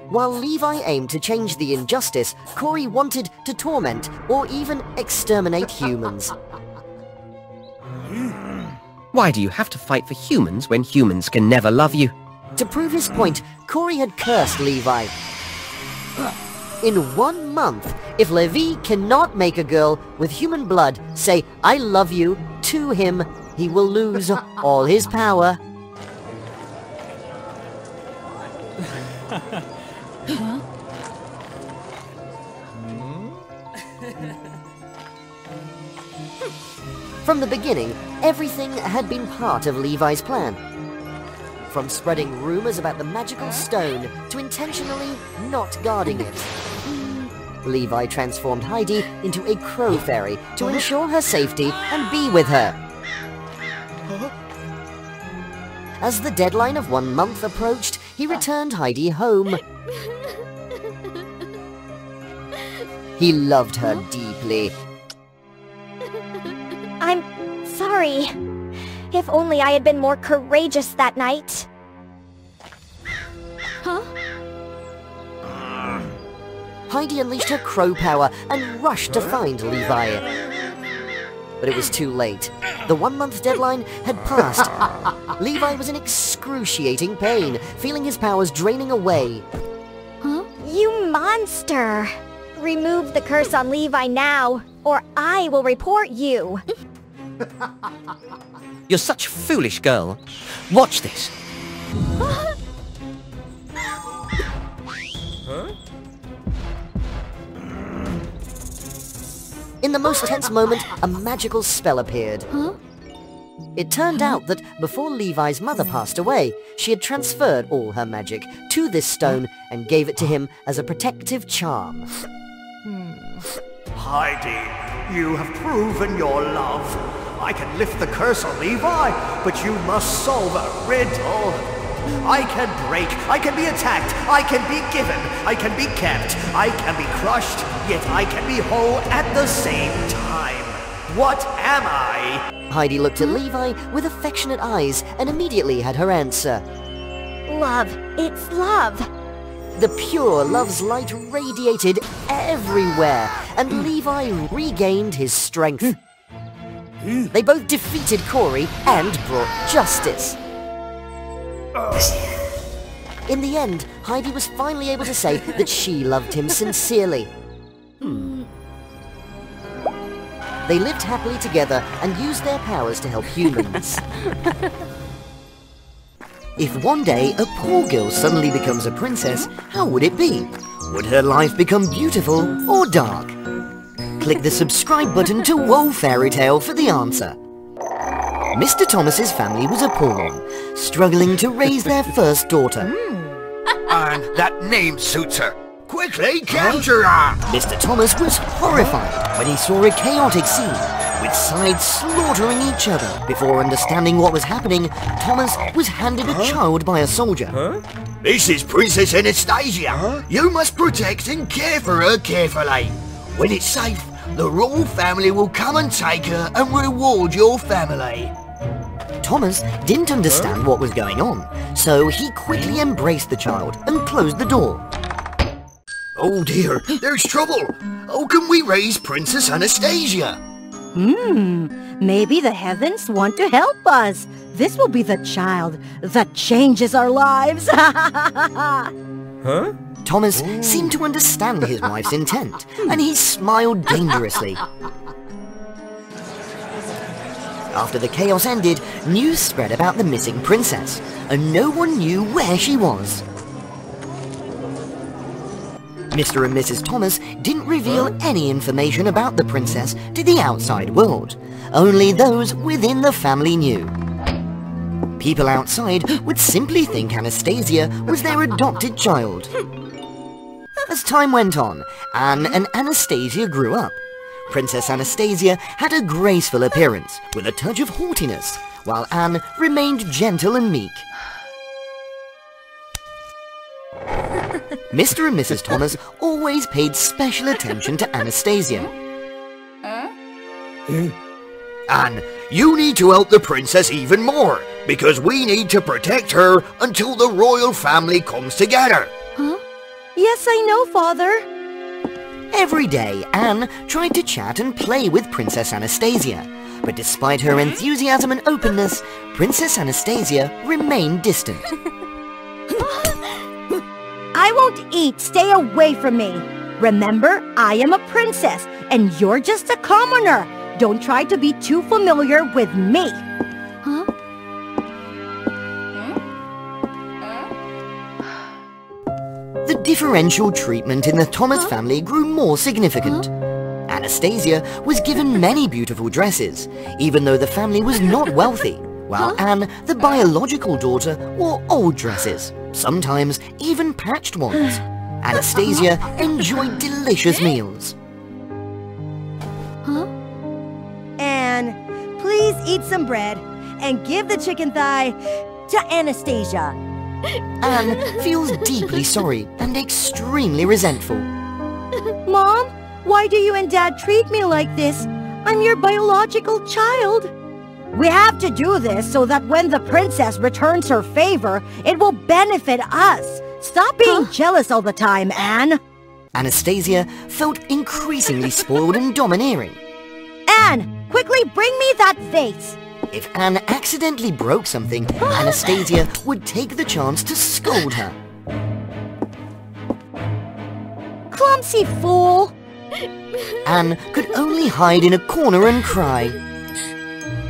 While Levi aimed to change the injustice, Cory wanted to torment or even exterminate humans. Why do you have to fight for humans when humans can never love you? To prove his point, Cory had cursed Levi. In 1 month, if Levi cannot make a girl with human blood say, "I love you," to him, he will lose all his power. From the beginning, everything had been part of Levi's plan. From spreading rumors about the magical stone to intentionally not guarding it. Levi transformed Heidi into a crow fairy to ensure her safety and be with her. As the deadline of 1 month approached, he returned Heidi home. He loved her deeply. I'm sorry. If only I had been more courageous that night. Heidi unleashed her crow power and rushed to find Levi. But it was too late. The 1 month deadline had passed. Levi was in excruciating pain, feeling his powers draining away. You monster! Remove the curse on Levi now, or I will report you. You're such a foolish girl. Watch this. In the most tense moment, a magical spell appeared. It turned out that before Levi's mother passed away, she had transferred all her magic to this stone and gave it to him as a protective charm. Heidi, you have proven your love. I can lift the curse on Levi, but you must solve a riddle. I can break, I can be attacked, I can be given, I can be kept, I can be crushed, yet I can be whole at the same time. What am I? Heidi looked at Levi with affectionate eyes and immediately had her answer. Love. It's love. The pure love's light radiated everywhere, and Levi regained his strength. They both defeated Cory and brought justice. In the end, Heidi was finally able to say that she loved him sincerely. They lived happily together and used their powers to help humans. If one day a poor girl suddenly becomes a princess, how would it be? Would her life become beautiful or dark? Click the subscribe button to WOA Fairy Tale for the answer. Mr. Thomas's family was a poor one, struggling to raise their first daughter. And that name suits her. Quickly capture her! Mr. Thomas was horrified when he saw a chaotic scene, with sides slaughtering each other. Before understanding what was happening, Thomas was handed a child by a soldier. This is Princess Anastasia. You must protect and care for her carefully. When it's safe, the royal family will come and take her and reward your family. Thomas didn't understand what was going on, so he quickly embraced the child and closed the door. Oh dear, there's trouble. How can we raise Princess Anastasia? Maybe the heavens want to help us. This will be the child that changes our lives. Huh? Thomas seemed to understand his wife's intent, and he smiled dangerously. After the chaos ended, news spread about the missing princess, and no one knew where she was. Mr. and Mrs. Thomas didn't reveal any information about the princess to the outside world. Only those within the family knew. People outside would simply think Anastasia was their adopted child. As time went on, Anne and Anastasia grew up. Princess Anastasia had a graceful appearance with a touch of haughtiness, while Anne remained gentle and meek. Mr. and Mrs. Thomas always paid special attention to Anastasia. Anne, you need to help the princess even more, because we need to protect her until the royal family comes together. Yes, I know, Father. Every day, Anne tried to chat and play with Princess Anastasia, but despite her enthusiasm and openness, Princess Anastasia remained distant. I won't eat. Stay away from me. Remember, I am a princess, and you're just a commoner. Don't try to be too familiar with me. The differential treatment in the Thomas family grew more significant. Anastasia was given many beautiful dresses, even though the family was not wealthy, while Anne, the biological daughter, wore old dresses, sometimes even patched ones. Anastasia enjoyed delicious meals. Anne, please eat some bread and give the chicken thigh to Anastasia. Anne feels deeply sorry and extremely resentful. Mom, why do you and Dad treat me like this? I'm your biological child. We have to do this so that when the princess returns her favor, it will benefit us. Stop being jealous all the time, Anne. Anastasia felt increasingly spoiled and domineering. Anne, quickly bring me that vase. If Anne accidentally broke something, Anastasia would take the chance to scold her. Clumsy fool! Anne could only hide in a corner and cry.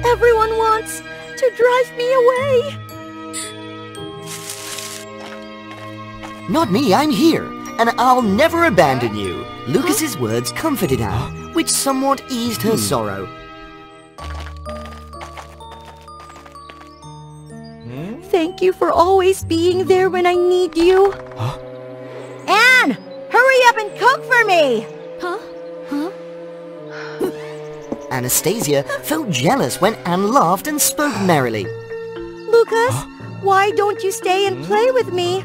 Everyone wants to drive me away. Not me, I'm here, and I'll never abandon you. Lucas's words comforted Anne, which somewhat eased her sorrow. Thank you for always being there when I need you. Anne, hurry up and cook for me! Anastasia felt jealous when Anne laughed and spoke merrily. Lucas, why don't you stay and play with me?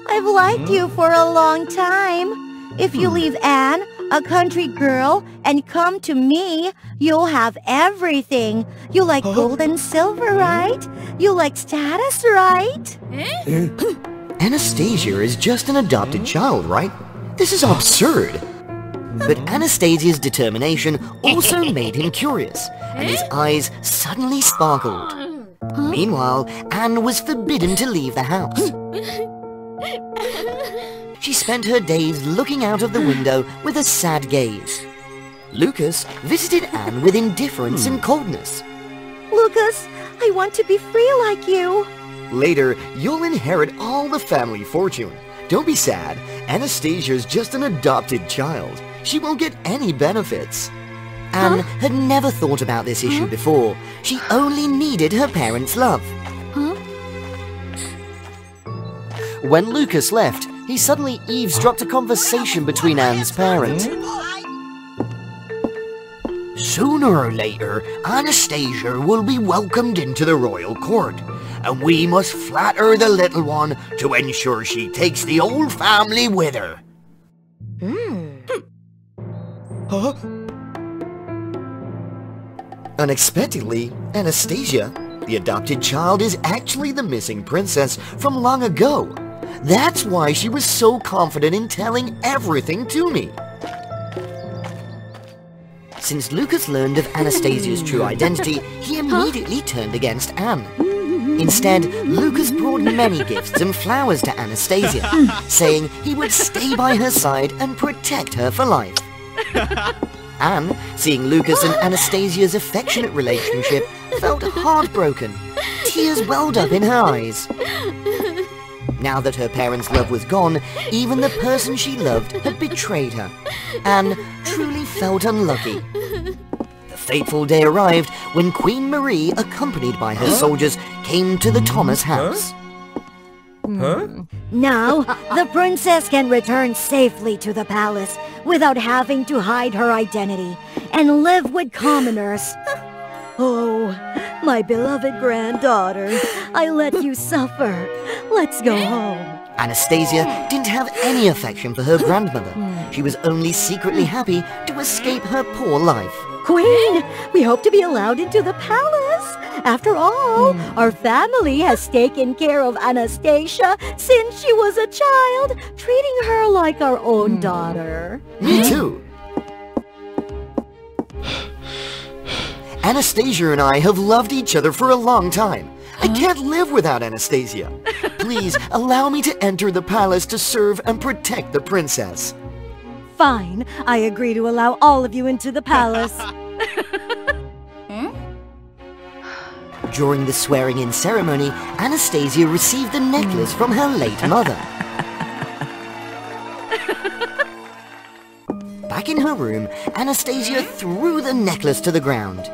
I've liked you for a long time. If you leave Anne, a country girl, and come to me, you'll have everything. You like gold and silver, right? You like status, right? Anastasia is just an adopted child, right? This is absurd. But Anastasia's determination also made him curious, and his eyes suddenly sparkled. Meanwhile, Anne was forbidden to leave the house. She spent her days looking out of the window with a sad gaze. Lucas visited Anne with indifference and coldness. Lucas, I want to be free like you. Later, you'll inherit all the family fortune. Don't be sad. Anastasia's just an adopted child. She won't get any benefits. Anne had never thought about this issue before. She only needed her parents' love. When Lucas left, he suddenly eavesdropped a conversation between Anne's parents. Sooner or later, Anastasia will be welcomed into the royal court, and we must flatter the little one to ensure she takes the old family with her. Unexpectedly, Anastasia, the adopted child, is actually the missing princess from long ago. That's why she was so confident in telling everything to me. Since Lucas learned of Anastasia's true identity, he immediately turned against Anne. Instead, Lucas brought many gifts and flowers to Anastasia, saying he would stay by her side and protect her for life. Anne, seeing Lucas and Anastasia's affectionate relationship, felt heartbroken. Tears welled up in her eyes. Now that her parents' love was gone, even the person she loved had betrayed her. Anne truly felt unlucky. The fateful day arrived when Queen Marie, accompanied by her soldiers, came to the Thomas house. Now, the princess can return safely to the palace without having to hide her identity and live with commoners. Oh, my beloved granddaughter, I let you suffer. Let's go home. Anastasia didn't have any affection for her grandmother. She was only secretly happy to escape her poor life. Queen, we hope to be allowed into the palace. After all, our family has taken care of Anastasia since she was a child, treating her like our own daughter. Me too. Anastasia and I have loved each other for a long time. I can't live without Anastasia. Please allow me to enter the palace to serve and protect the princess. Fine, I agree to allow all of you into the palace. During the swearing-in ceremony, Anastasia received the necklace from her late mother. Back in her room, Anastasia threw the necklace to the ground.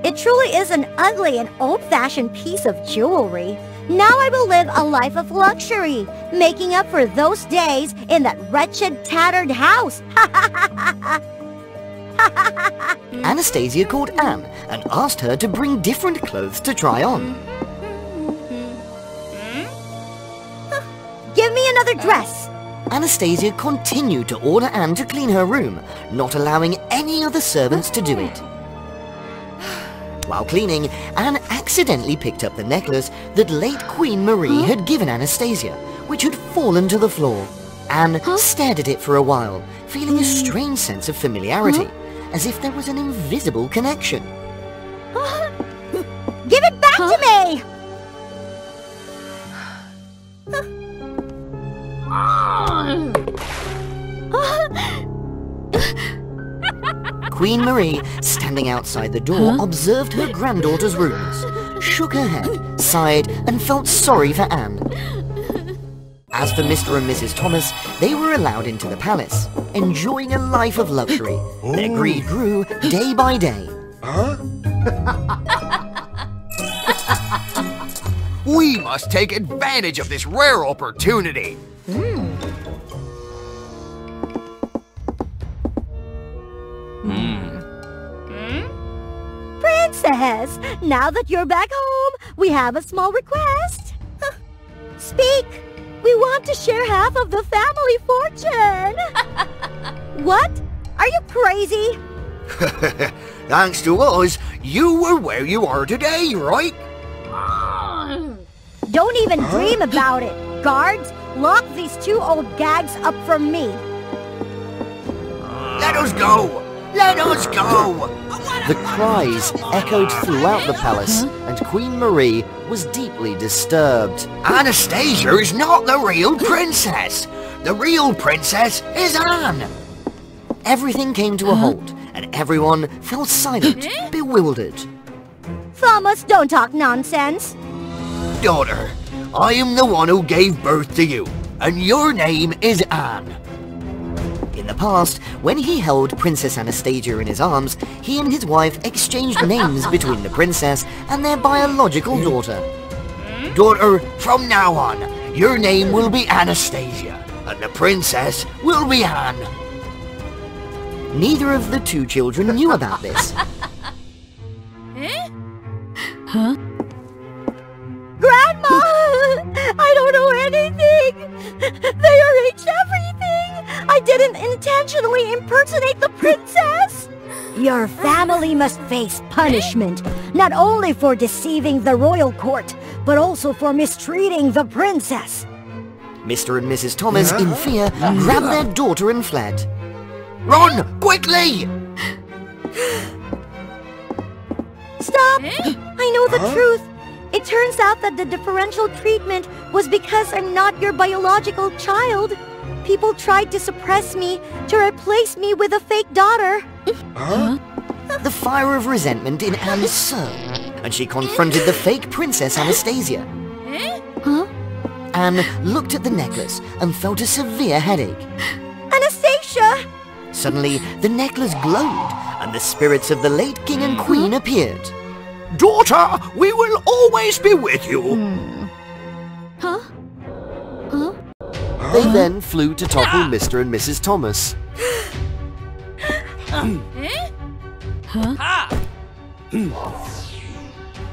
It truly is an ugly and old-fashioned piece of jewelry. Now I will live a life of luxury, making up for those days in that wretched, tattered house. Anastasia called Anne and asked her to bring different clothes to try on. Give me another dress. Anastasia continued to order Anne to clean her room, not allowing any other servants to do it. While cleaning, Anne accidentally picked up the necklace that late Queen Marie had given Anastasia, which had fallen to the floor. Anne stared at it for a while, feeling a strange sense of familiarity, as if there was an invisible connection. Give it back to me! Queen Marie, standing outside the door, observed her granddaughter's rooms, shook her head, sighed, and felt sorry for Anne. As for Mr. and Mrs. Thomas, they were allowed into the palace, enjoying a life of luxury. Their greed grew day by day. We must take advantage of this rare opportunity. Princess, now that you're back home, we have a small request. Speak! We want to share half of the family fortune! What? Are you crazy? Thanks to us, you are where you are today, right? Don't even dream about it. Guards, lock these two old gags up for me. Let us go! Let us go! The cries echoed throughout the palace, and Queen Marie was deeply disturbed. Anastasia is not the real princess! The real princess is Anne! Everything came to a halt, and everyone fell silent, bewildered. Thomas, don't talk nonsense. Daughter, I am the one who gave birth to you, and your name is Anne. In the past, when he held Princess Anastasia in his arms, he and his wife exchanged names between the princess and their biological daughter. Daughter, from now on, your name will be Anastasia, and the princess will be Anne. Neither of the two children knew about this. Huh? Grandma! I don't know anything! They arranged everything! I didn't intentionally impersonate the princess! Your family must face punishment, not only for deceiving the royal court, but also for mistreating the princess. Mr. and Mrs. Thomas, in fear, grabbed their daughter and fled. Run! Quickly! Stop! I know the truth. It turns out that the differential treatment was because I'm not your biological child. People tried to suppress me, to replace me with a fake daughter. The fire of resentment in Anne's soul, and she confronted the fake Princess Anastasia. Anne looked at the necklace and felt a severe headache. Anastasia! Suddenly, the necklace glowed, and the spirits of the late king and queen appeared. Daughter, we will always be with you. They then flew to topple Mr. and Mrs. Thomas.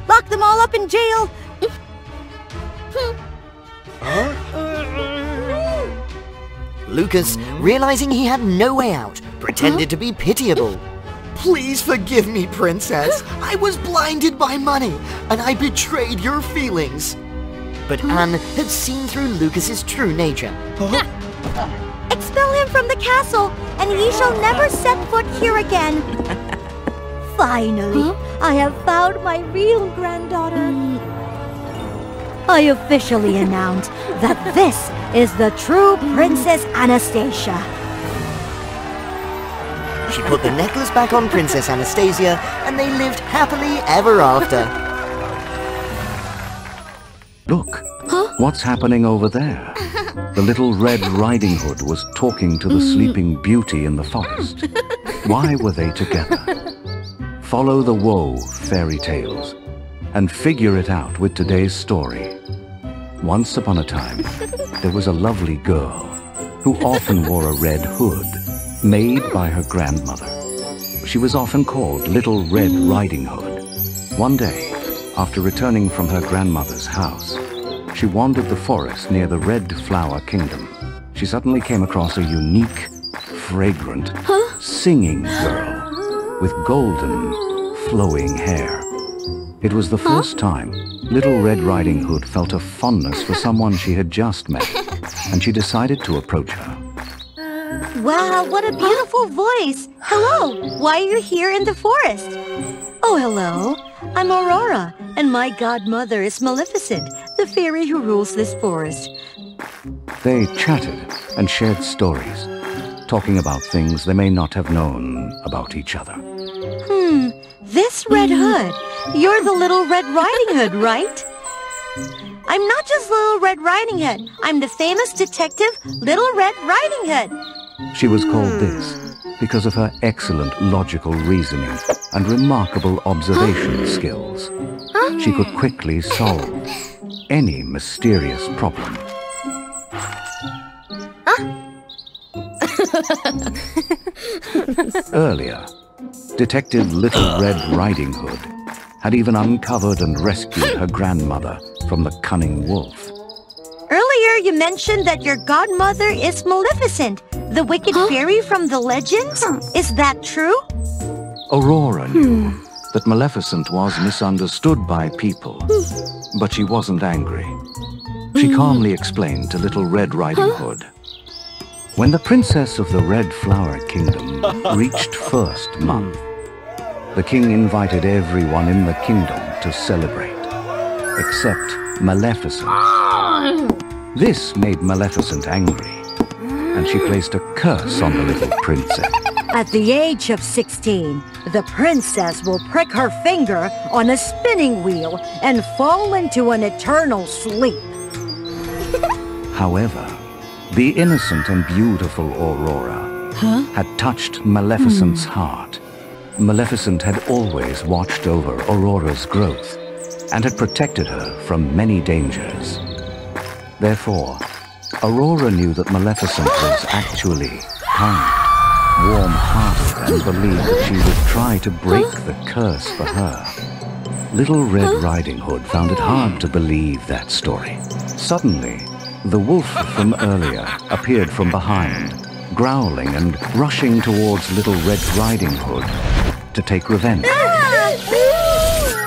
Lock them all up in jail! Lucas, realizing he had no way out, pretended to be pitiable. Please forgive me, Princess. I was blinded by money, and I betrayed your feelings. But Anne had seen through Lucas's true nature. Expel him from the castle, and he shall never set foot here again. Finally, I have found my real granddaughter. I officially announce that this is the true Princess Anastasia. She put the necklace back on Princess Anastasia, and they lived happily ever after. Look, what's happening over there? The little Red Riding Hood was talking to the Sleeping Beauty in the forest. Why were they together? Follow the WOA Fairy Tales and figure it out with today's story. Once upon a time, there was a lovely girl who often wore a red hood made by her grandmother. She was often called Little Red Riding Hood. One day, after returning from her grandmother's house, she wandered the forest near the Red Flower Kingdom. She suddenly came across a unique, fragrant, singing girl with golden, flowing hair. It was the first time Little Red Riding Hood felt a fondness for someone she had just met, and she decided to approach her. Wow, what a beautiful voice! Hello, why are you here in the forest? Oh, hello. I'm Aurora, and my godmother is Maleficent, the fairy who rules this forest. They chatted and shared stories, talking about things they may not have known about each other. This Red Hood. You're the Little Red Riding Hood, right? I'm not just Little Red Riding Hood. I'm the famous detective Little Red Riding Hood. She was called this because of her excellent logical reasoning and remarkable observation skills. She could quickly solve any mysterious problem. Earlier, Detective Little Red Riding Hood had even uncovered and rescued her grandmother from the cunning wolf. Earlier, you mentioned that your godmother is Maleficent, the wicked fairy from the legends. Is that true? Aurora knew that Maleficent was misunderstood by people, but she wasn't angry. She calmly explained to Little Red Riding Hood. When the princess of the Red Flower Kingdom reached first month, the king invited everyone in the kingdom to celebrate, except Maleficent. This made Maleficent angry, and she placed a curse on the little princess. At the age of 16, the princess will prick her finger on a spinning wheel and fall into an eternal sleep. However, the innocent and beautiful Aurora had touched Maleficent's heart. Maleficent had always watched over Aurora's growth and had protected her from many dangers. Therefore, Aurora knew that Maleficent was actually kind, warm-hearted, and believed that she would try to break the curse for her. Little Red Riding Hood found it hard to believe that story. Suddenly, the wolf from earlier appeared from behind, growling and rushing towards Little Red Riding Hood to take revenge.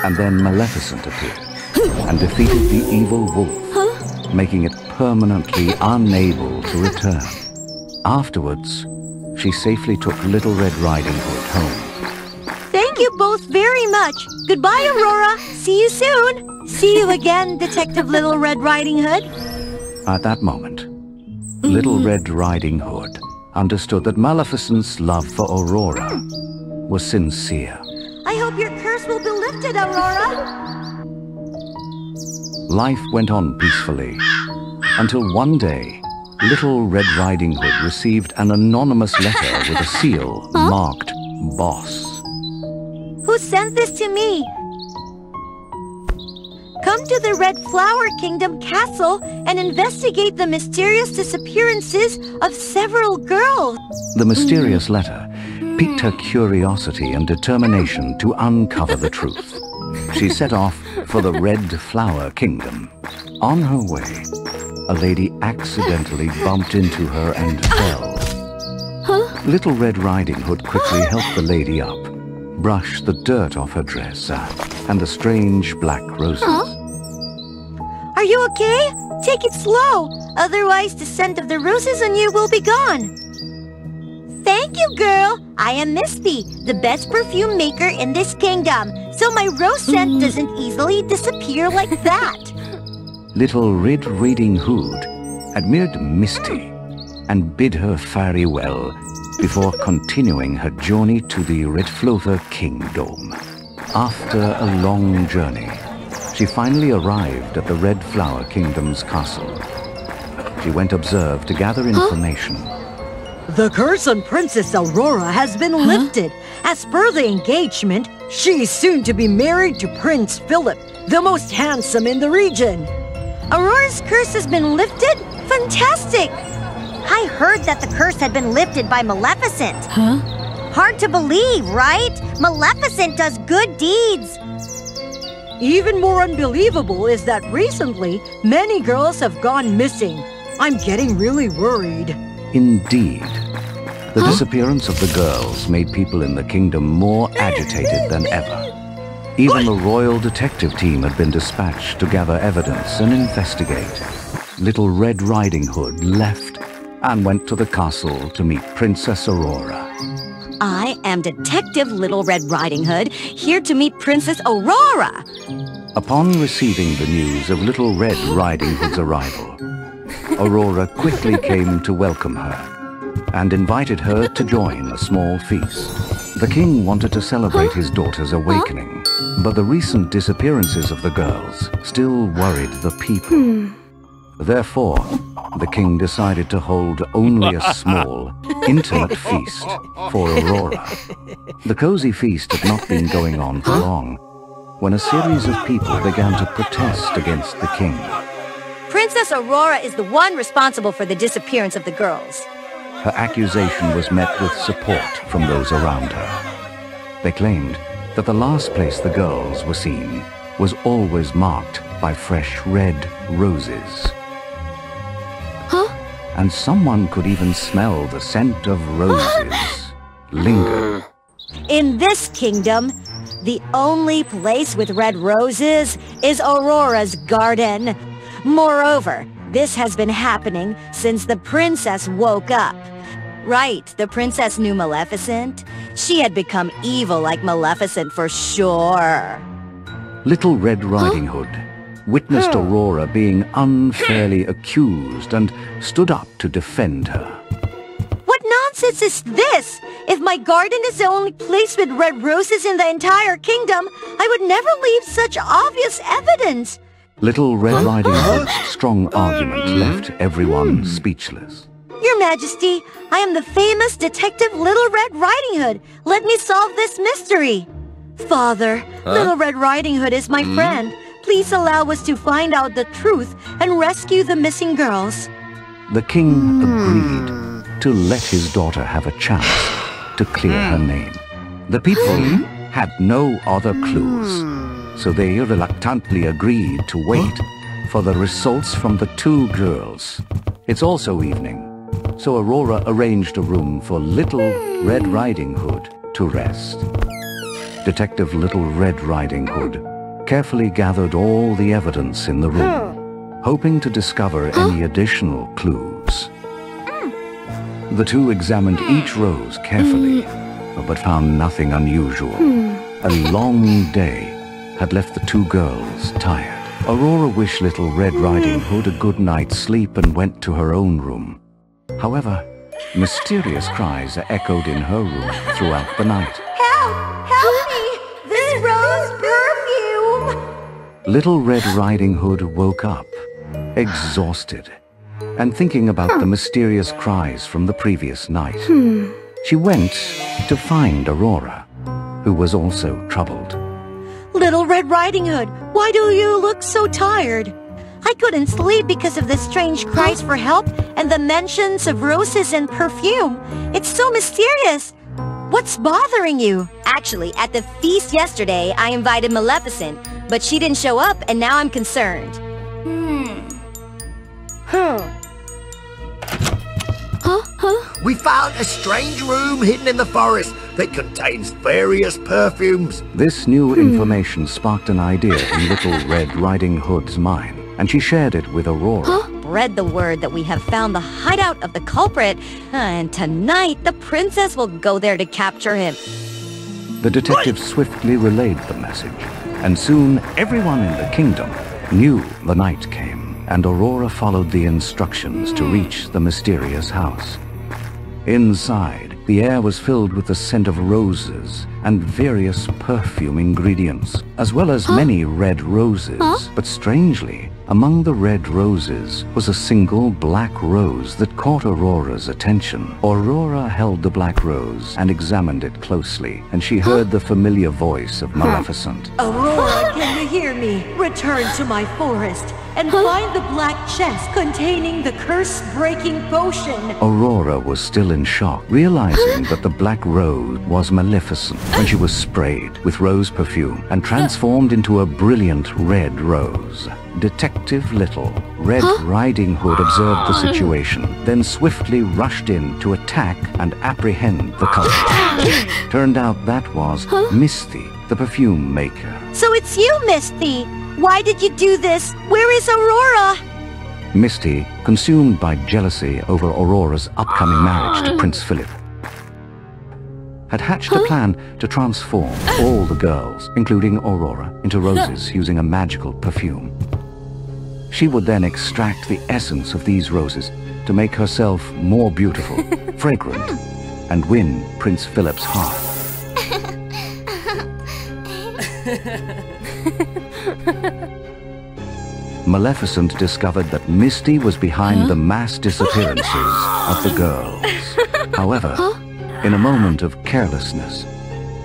And then Maleficent appeared and defeated the evil wolf, making it permanently unable to return. Afterwards, she safely took Little Red Riding Hood home. Thank you both very much. Goodbye, Aurora. See you soon. See you again, Detective Little Red Riding Hood. At that moment, Little Red Riding Hood understood that Maleficent's love for Aurora was sincere. I hope your curse will be lifted, Aurora. Life went on peacefully until one day, Little Red Riding Hood received an anonymous letter with a seal marked Boss. Who sent this to me? Come to the Red Flower Kingdom Castle and investigate the mysterious disappearances of several girls. The mysterious letter piqued her curiosity and determination to uncover the truth. She set off for the Red Flower Kingdom. On her way, a lady accidentally bumped into her and fell. Little Red Riding Hood quickly helped the lady up, brushed the dirt off her dress and the strange black roses. Are you okay? Take it slow, otherwise the scent of the roses on you will be gone. Thank you, girl. I am Miss B, the best perfume maker in this kingdom, so my rose scent doesn't easily disappear like that. Little Red Riding Hood admired Misty and bid her farewell before continuing her journey to the Red Flower Kingdom. After a long journey, she finally arrived at the Red Flower Kingdom's castle. She went observe to gather information. The curse on Princess Aurora has been lifted. As per the engagement, she is soon to be married to Prince Philip, the most handsome in the region. Aurora's curse has been lifted? Fantastic! I heard that the curse had been lifted by Maleficent. Hard to believe, right? Maleficent does good deeds. Even more unbelievable is that recently, many girls have gone missing. I'm getting really worried. Indeed. The disappearance of the girls made people in the kingdom more agitated than ever. Even the royal detective team had been dispatched to gather evidence and investigate. Little Red Riding Hood left and went to the castle to meet Princess Aurora. I am Detective Little Red Riding Hood, here to meet Princess Aurora. Upon receiving the news of Little Red Riding Hood's arrival, Aurora quickly came to welcome her and invited her to join a small feast. The king wanted to celebrate his daughter's awakening, but the recent disappearances of the girls still worried the people. Therefore, the king decided to hold only a small, intimate feast for Aurora. The cozy feast had not been going on for long when a series of people began to protest against the king. Princess Aurora is the one responsible for the disappearance of the girls. Her accusation was met with support from those around her. They claimed that the last place the girls were seen was always marked by fresh red roses. And someone could even smell the scent of roses linger. In this kingdom, the only place with red roses is Aurora's garden. Moreover, this has been happening since the princess woke up. Right, the princess knew Maleficent. She had become evil like Maleficent for sure. Little Red Riding Hood witnessed Aurora being unfairly accused and stood up to defend her. What nonsense is this? If my garden is the only place with red roses in the entire kingdom, I would never leave such obvious evidence. Little Red Riding Hood's strong argument left everyone speechless. Your Majesty, I am the famous detective Little Red Riding Hood. Let me solve this mystery. Father, Little Red Riding Hood is my friend. Please allow us to find out the truth and rescue the missing girls. The king agreed to let his daughter have a chance to clear her name. The people had no other clues, so they reluctantly agreed to wait for the results from the two girls. It's also evening, so Aurora arranged a room for Little Red Riding Hood to rest. Detective Little Red Riding Hood carefully gathered all the evidence in the room, hoping to discover any additional clues. The two examined each rose carefully, but found nothing unusual. A long day had left the two girls tired. Aurora wished Little Red Riding Hood a good night's sleep and went to her own room. However, mysterious cries echoed in her room throughout the night. Help! Help me! This rose perfume! Little Red Riding Hood woke up, exhausted, and thinking about the mysterious cries from the previous night. She went to find Aurora, who was also troubled. Little Red Riding Hood, why do you look so tired? I couldn't sleep because of the strange cries for help and the mentions of roses and perfume. It's so mysterious. What's bothering you? Actually, at the feast yesterday, I invited Maleficent, but she didn't show up and now I'm concerned. We found a strange room hidden in the forest that contains various perfumes. This new information sparked an idea in Little Red Riding Hood's mind, and she shared it with Aurora. Spread the word that we have found the hideout of the culprit, and tonight the princess will go there to capture him. The detective swiftly relayed the message, and soon everyone in the kingdom knew the night came, and Aurora followed the instructions to reach the mysterious house. Inside, the air was filled with the scent of roses and various perfume ingredients, as well as many red roses. But strangely, among the red roses was a single black rose that caught Aurora's attention. Aurora held the black rose and examined it closely, and she heard the familiar voice of Maleficent. Aurora, can you hear me? Return to my forest and find the black chest containing the curse-breaking potion. Aurora was still in shock, realizing that the black rose was Maleficent when she was sprayed with rose perfume and transformed into a brilliant red rose. Detective Little Red Riding Hood observed the situation, then swiftly rushed in to attack and apprehend the culprit. Turned out that was Misty, the perfume maker. So it's you, Misty! Why did you do this? Where is Aurora? Misty, consumed by jealousy over Aurora's upcoming marriage to Prince Philip, had hatched a plan to transform all the girls, including Aurora, into roses using a magical perfume. She would then extract the essence of these roses to make herself more beautiful, fragrant, and win Prince Philip's heart. Maleficent discovered that Misty was behind the mass disappearances of the girls. However, in a moment of carelessness,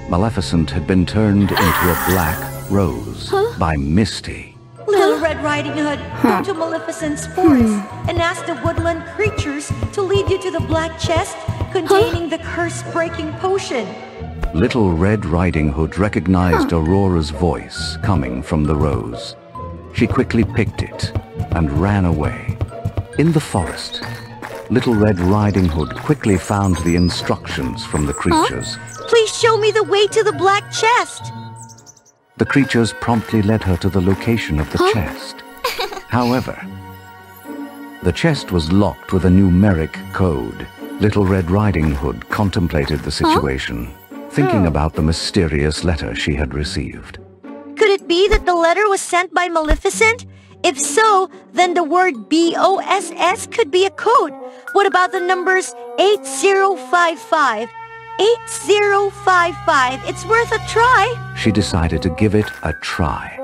Maleficent had been turned into a black rose by Misty. Little Red Riding Hood, go to Maleficent's forest and ask the woodland creatures to lead you to the black chest containing the curse-breaking potion. Little Red Riding Hood recognized Aurora's voice coming from the rose. She quickly picked it and ran away. In the forest, Little Red Riding Hood quickly found the instructions from the creatures. Please show me the way to the black chest. The creatures promptly led her to the location of the chest. However, the chest was locked with a numeric code. Little Red Riding Hood contemplated the situation, thinking about the mysterious letter she had received. Could it be that the letter was sent by Maleficent? If so, then the word BOSS could be a code. What about the numbers 8055, 8055. It's worth a try. She decided to give it a try,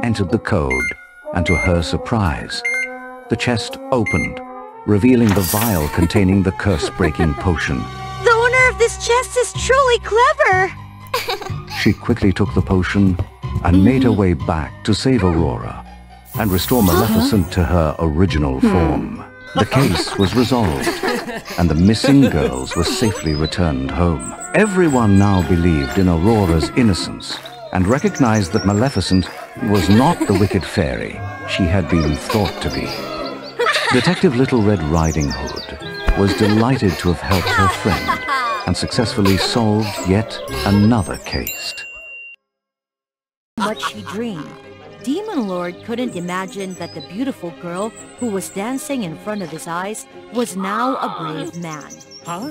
entered the code, and to her surprise, the chest opened, revealing the vial containing the curse-breaking potion. The owner of this chest is truly clever. She quickly took the potion and made her way back to save Aurora and restore Maleficent to her original form. The case was resolved, and the missing girls were safely returned home. Everyone now believed in Aurora's innocence and recognized that Maleficent was not the wicked fairy she had been thought to be. Detective Little Red Riding Hood was delighted to have helped her friend and successfully solved yet another case. What she dreamed. Demon Lord couldn't imagine that the beautiful girl who was dancing in front of his eyes was now a brave man.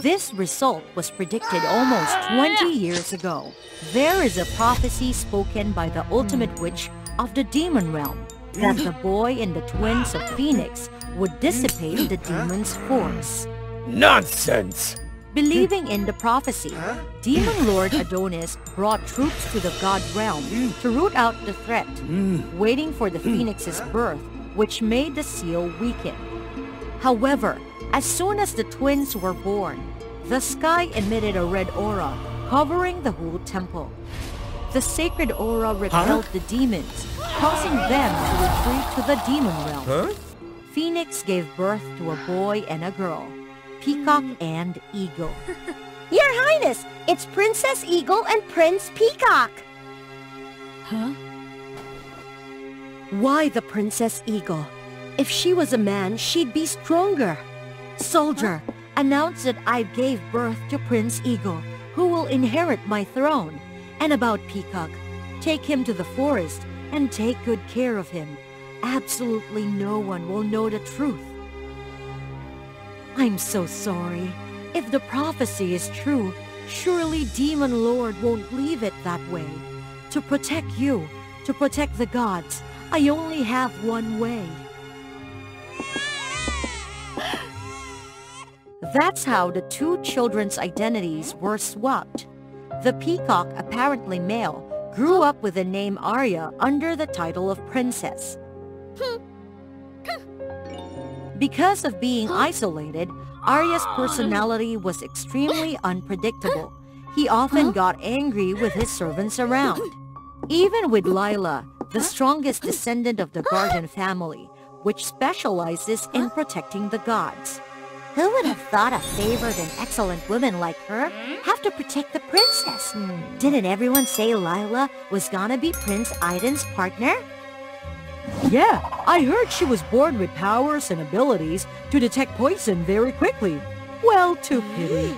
This result was predicted almost 20 years ago. There is a prophecy spoken by the ultimate witch of the demon realm that the boy and the twins of Phoenix would dissipate the demon's force. Nonsense! Believing in the prophecy, Demon Lord Adonis brought troops to the god realm to root out the threat, waiting for the phoenix's birth, which made the seal weaken. However, as soon as the twins were born, the sky emitted a red aura, covering the whole temple. The sacred aura repelled the demons, causing them to retreat to the demon realm. Phoenix gave birth to a boy and a girl, Peacock and Eagle. Your Highness, it's Princess Eagle and Prince Peacock. Why the Princess Eagle? If she was a man, she'd be stronger. Soldier, announce that I gave birth to Prince Eagle, who will inherit my throne. And about Peacock, take him to the forest and take good care of him. Absolutely no one will know the truth. I'm so sorry. If the prophecy is true, surely Demon Lord won't leave it that way. To protect you, to protect the gods, I only have one way. That's how the two children's identities were swapped. The peacock, apparently male, grew up with the name Arya under the title of princess. Because of being isolated, Arya's personality was extremely unpredictable. He often got angry with his servants around. Even with Lila, the strongest descendant of the Guardian family, which specializes in protecting the gods. Who would have thought a favored and excellent woman like her have to protect the princess? Didn't everyone say Lila was gonna be Prince Aiden's partner? Yeah, I heard she was born with powers and abilities to detect poison very quickly. Well, too pity.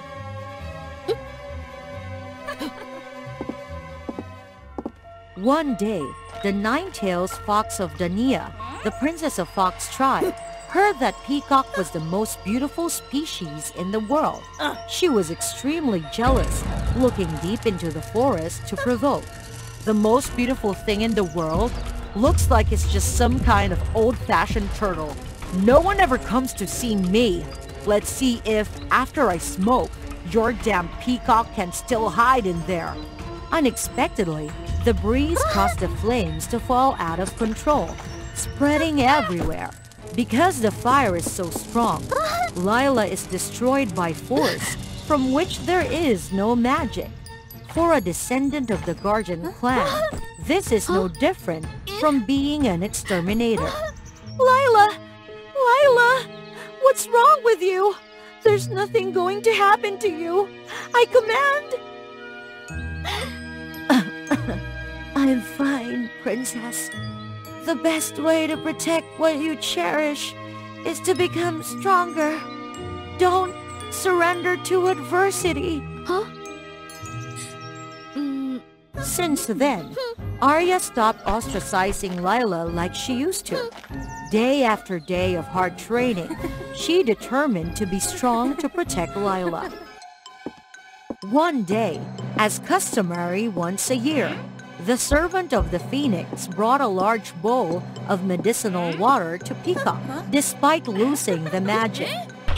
One day, the Nine-Tails Fox of Dania, the princess of Fox tribe, heard that Peacock was the most beautiful species in the world. She was extremely jealous, looking deep into the forest to provoke. The most beautiful thing in the world? Looks like it's just some kind of old-fashioned turtle. No one ever comes to see me. Let's see if, after I smoke, your damn peacock can still hide in there. Unexpectedly, the breeze caused the flames to fall out of control, spreading everywhere. Because the fire is so strong, Lila is destroyed by force, from which there is no magic. For a descendant of the Guardian clan, this is no different from being an exterminator. Lila! Lila! What's wrong with you? There's nothing going to happen to you. I command! I'm fine, Princess. The best way to protect what you cherish is to become stronger. Don't surrender to adversity. Since then, Arya stopped ostracizing Lila like she used to. Day after day of hard training, she determined to be strong to protect Lila. One day, as customary once a year, the servant of the Phoenix brought a large bowl of medicinal water to Peacock. Despite losing the magic,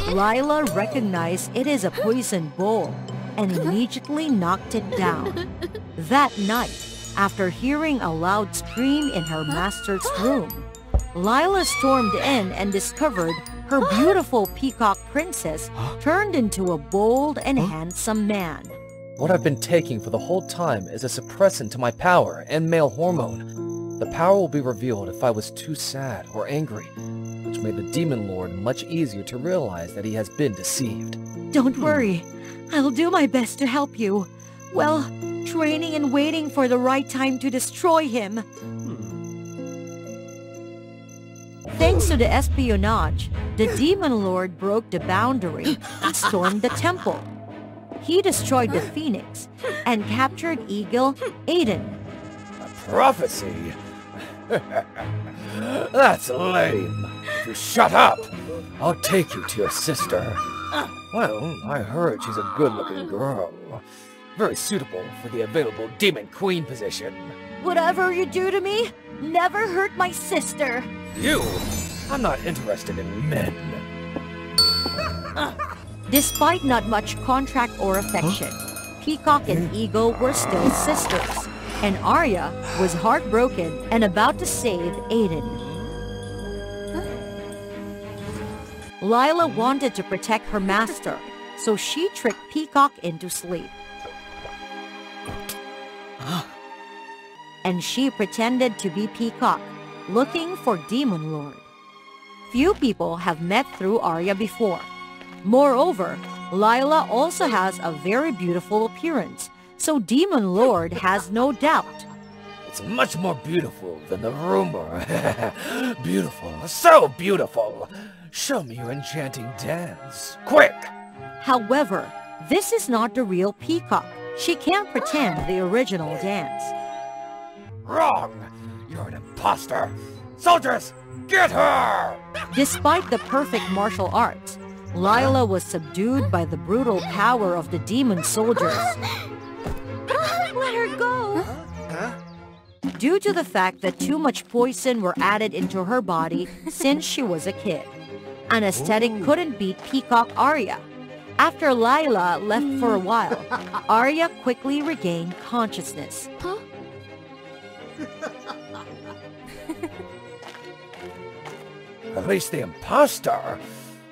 Lila recognized it is a poison bowl. and immediately knocked it down. That night, after hearing a loud scream in her master's room, Lila stormed in and discovered her beautiful peacock princess turned into a bold and handsome man. What I've been taking for the whole time is a suppressant to my power and male hormone. The power will be revealed if I was too sad or angry, which made the Demon Lord much easier to realize that he has been deceived. Don't worry, I'll do my best to help you. Well, training and waiting for the right time to destroy him. Thanks to the espionage, the Demon Lord broke the boundary and stormed the temple. He destroyed the Phoenix and captured Eagle Aiden. Prophecy? That's lame. If you shut up, I'll take you to your sister. Well, I heard she's a good-looking girl. Very suitable for the available Demon Queen position. Whatever you do to me, never hurt my sister. You? I'm not interested in men. Despite not much contract or affection, Peacock and Eagle were still sisters, and Arya was heartbroken and about to save Aiden. Lila wanted to protect her master, so she tricked Peacock into sleep. And she pretended to be Peacock, looking for Demon Lord. Few people have met through Arya before. Moreover, Lila also has a very beautiful appearance, so Demon Lord has no doubt. It's much more beautiful than the rumor. Beautiful, so beautiful. Show me your enchanting dance, quick! However, this is not the real Peacock. She can't pretend the original dance. Wrong! You're an imposter! Soldiers, get her! Despite the perfect martial arts, Lila was subdued by the brutal power of the demon soldiers. Let her go! Due to the fact that too much poison were added into her body since she was a kid. Anesthetic couldn't beat Peacock Arya. After Lila left for a while, Arya quickly regained consciousness. At least the imposter?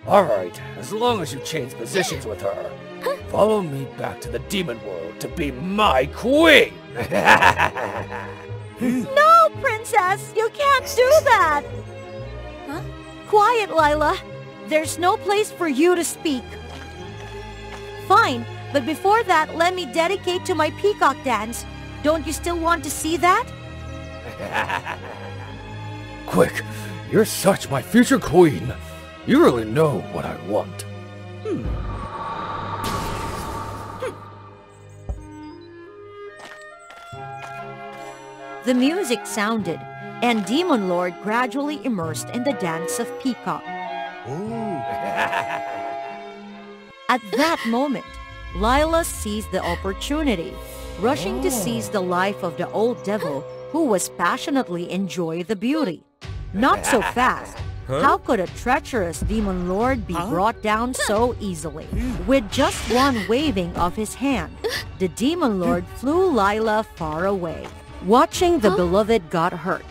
Alright, as long as you change positions with her. Follow me back to the demon world to be my queen! No, princess! You can't do that! Quiet, Lila. There's no place for you to speak. Fine, but before that, let me dedicate to my peacock dance. Don't you still want to see that? Quick, you're such my future queen. You really know what I want. The music sounded, and Demon Lord gradually immersed in the dance of Peacock. At that moment, Lila seized the opportunity, rushing to seize the life of the old devil who was passionately enjoying the beauty. Not so fast. How could a treacherous demon lord be brought down so easily? With just one waving of his hand, the demon lord flew Lila far away. Watching the beloved got hurt,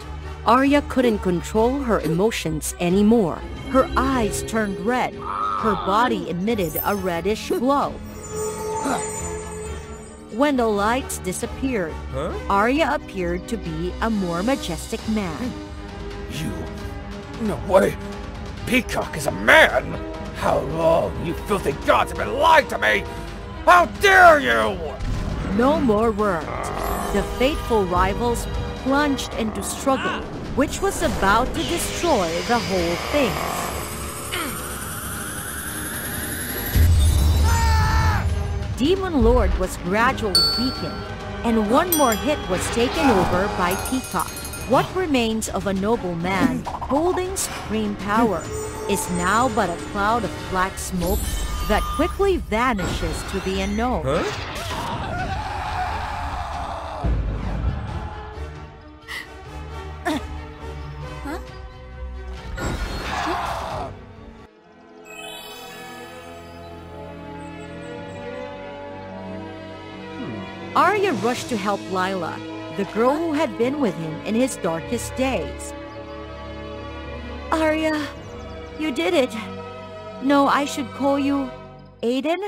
Arya couldn't control her emotions anymore. Her eyes turned red. Her body emitted a reddish glow. When the lights disappeared, Arya appeared to be a more majestic man. You... No way! Peacock is a man! How long you filthy gods have been lying to me! How dare you! No more words. The fateful rivals plunged into struggle, which was about to destroy the whole thing. Demon Lord was gradually weakened, and one more hit was taken over by Peacock. What remains of a noble man holding supreme power is now but a cloud of black smoke that quickly vanishes to the unknown. Arya rushed to help Lila, the girl who had been with him in his darkest days. Arya, you did it. No, I should call you Aiden?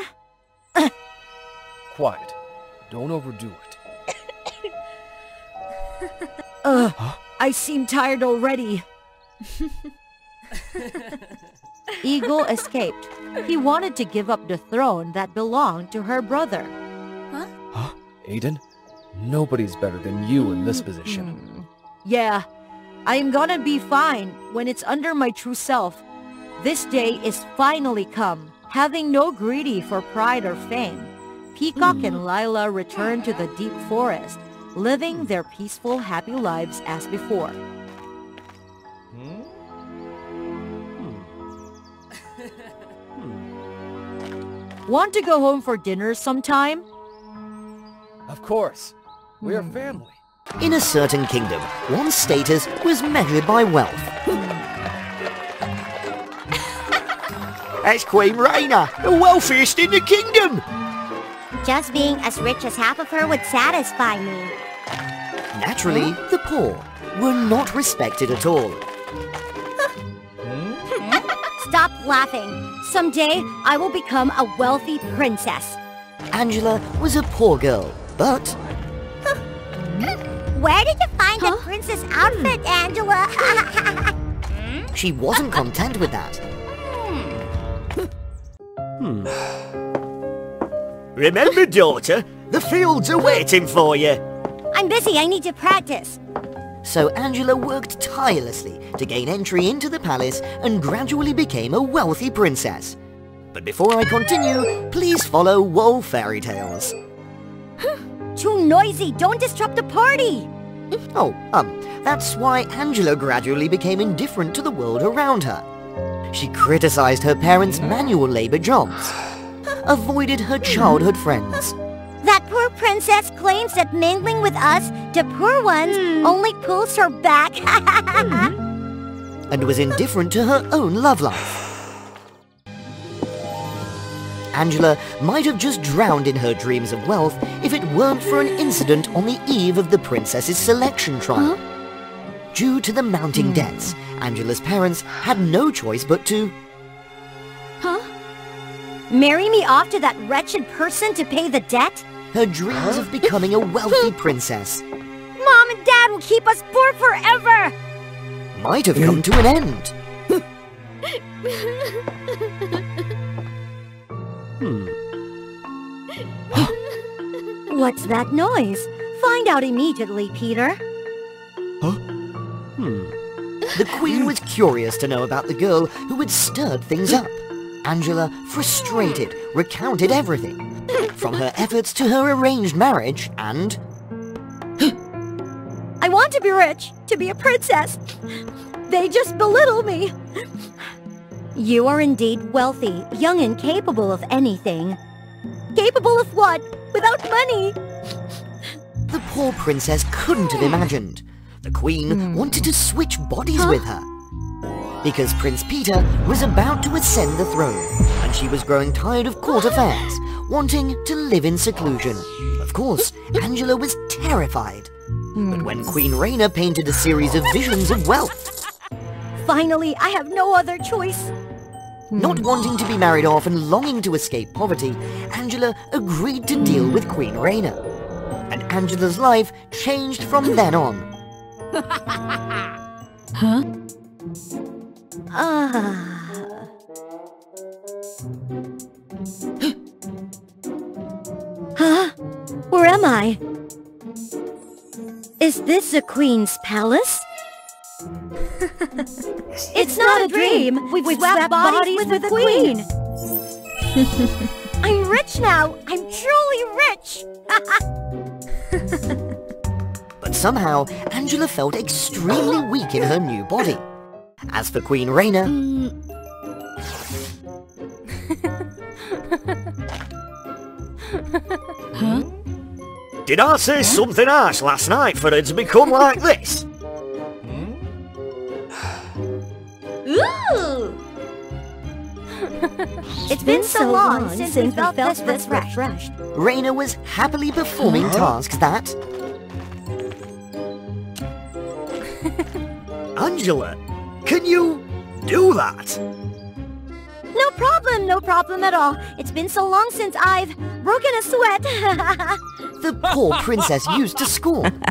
Quiet. Don't overdo it. I seem tired already. Eagle escaped. He wanted to give up the throne that belonged to her brother. Huh? Aiden? Nobody's better than you in this position. Yeah, I am gonna be fine when it's under my true self. This day is finally come. Having no greedy for pride or fame, Peacock and Lila returned to the deep forest, living their peaceful, happy lives as before. Want to go home for dinner sometime? Of course. We are family. In a certain kingdom, one's status was measured by wealth. That's Queen Raina, the wealthiest in the kingdom! Just being as rich as half of her would satisfy me. Naturally, the poor were not respected at all. Stop laughing. Someday, I will become a wealthy princess. Angela was a poor girl, but... Where did you find the princess outfit, Angela? she wasn't content with that. Remember, daughter, the fields are waiting for you. I'm busy, I need to practice. So Angela worked tirelessly to gain entry into the palace and gradually became a wealthy princess. But before I continue, please follow WOA Fairy Tales. Too noisy, don't disrupt the party! That's why Angela gradually became indifferent to the world around her. She criticized her parents' manual labor jobs, avoided her childhood friends. That poor princess claims that mingling with us, the poor ones, only pulls her back. And was indifferent to her own love life. Angela might have just drowned in her dreams of wealth if it weren't for an incident on the eve of the princess's selection trial. Due to the mounting debts, Angela's parents had no choice but to... Marry me off to that wretched person to pay the debt? Her dreams of becoming a wealthy princess... Mom and Dad will keep us poor forever! might have come to an end. What's that noise? Find out immediately, Peter. The Queen was curious to know about the girl who had stirred things up. Angela, frustrated, recounted everything. From her efforts to her arranged marriage and... I want to be rich, to be a princess. They just belittle me. You are indeed wealthy, young and capable of anything. Capable of what? Without money? The poor princess couldn't have imagined. The Queen wanted to switch bodies with her. Because Prince Peter was about to ascend the throne, and she was growing tired of court affairs, wanting to live in seclusion. Of course, Angela was terrified. But when Queen Raina painted a series of visions of wealth... Finally, I have no other choice. Not wanting to be married off and longing to escape poverty, Angela agreed to deal with Queen Raina. And Angela's life changed from then on. Huh? Huh? Where am I? Is this the Queen's palace? It's not a dream! We've swapped bodies with the Queen! I'm rich now! I'm truly rich! But somehow, Angela felt extremely weak in her new body. As for Queen Raina... Huh? Did I say something harsh last night for her to become like this? Ooh! It's been so long since we felt this refreshed. Raina was happily performing tasks that... Angela, can you do that? No problem at all. It's been so long since I've broken a sweat. The poor princess used to scorn.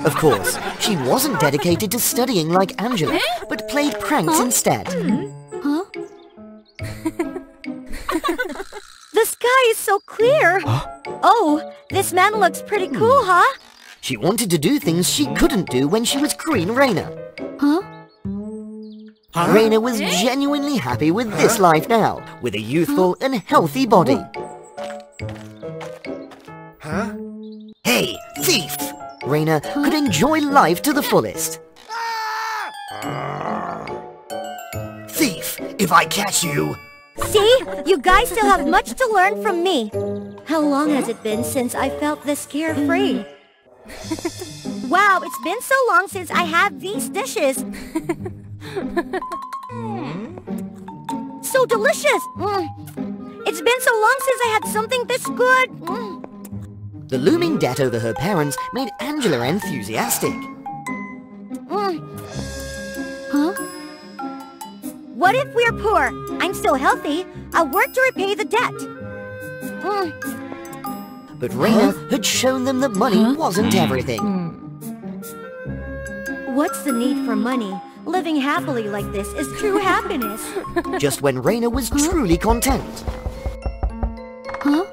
Of course, she wasn't dedicated to studying like Angela, but played pranks instead. Huh? The sky is so clear. Oh, this man looks pretty cool, huh? She wanted to do things she couldn't do when she was Queen Raina. Huh? Raina was genuinely happy with this life now, with a youthful and healthy body. Hey, thief! Raina could enjoy life to the fullest. Thief, if I catch you... See? You guys still have much to learn from me. How long has it been since I felt this carefree? Wow, it's been so long since I had these dishes. So delicious! It's been so long since I had something this good. The looming debt over her parents made Angela enthusiastic. Huh? What if we're poor? I'm still healthy. I'll work to repay the debt. But Raina had shown them that money wasn't everything. What's the need for money? Living happily like this is true happiness. Just when Raina was truly content. Huh?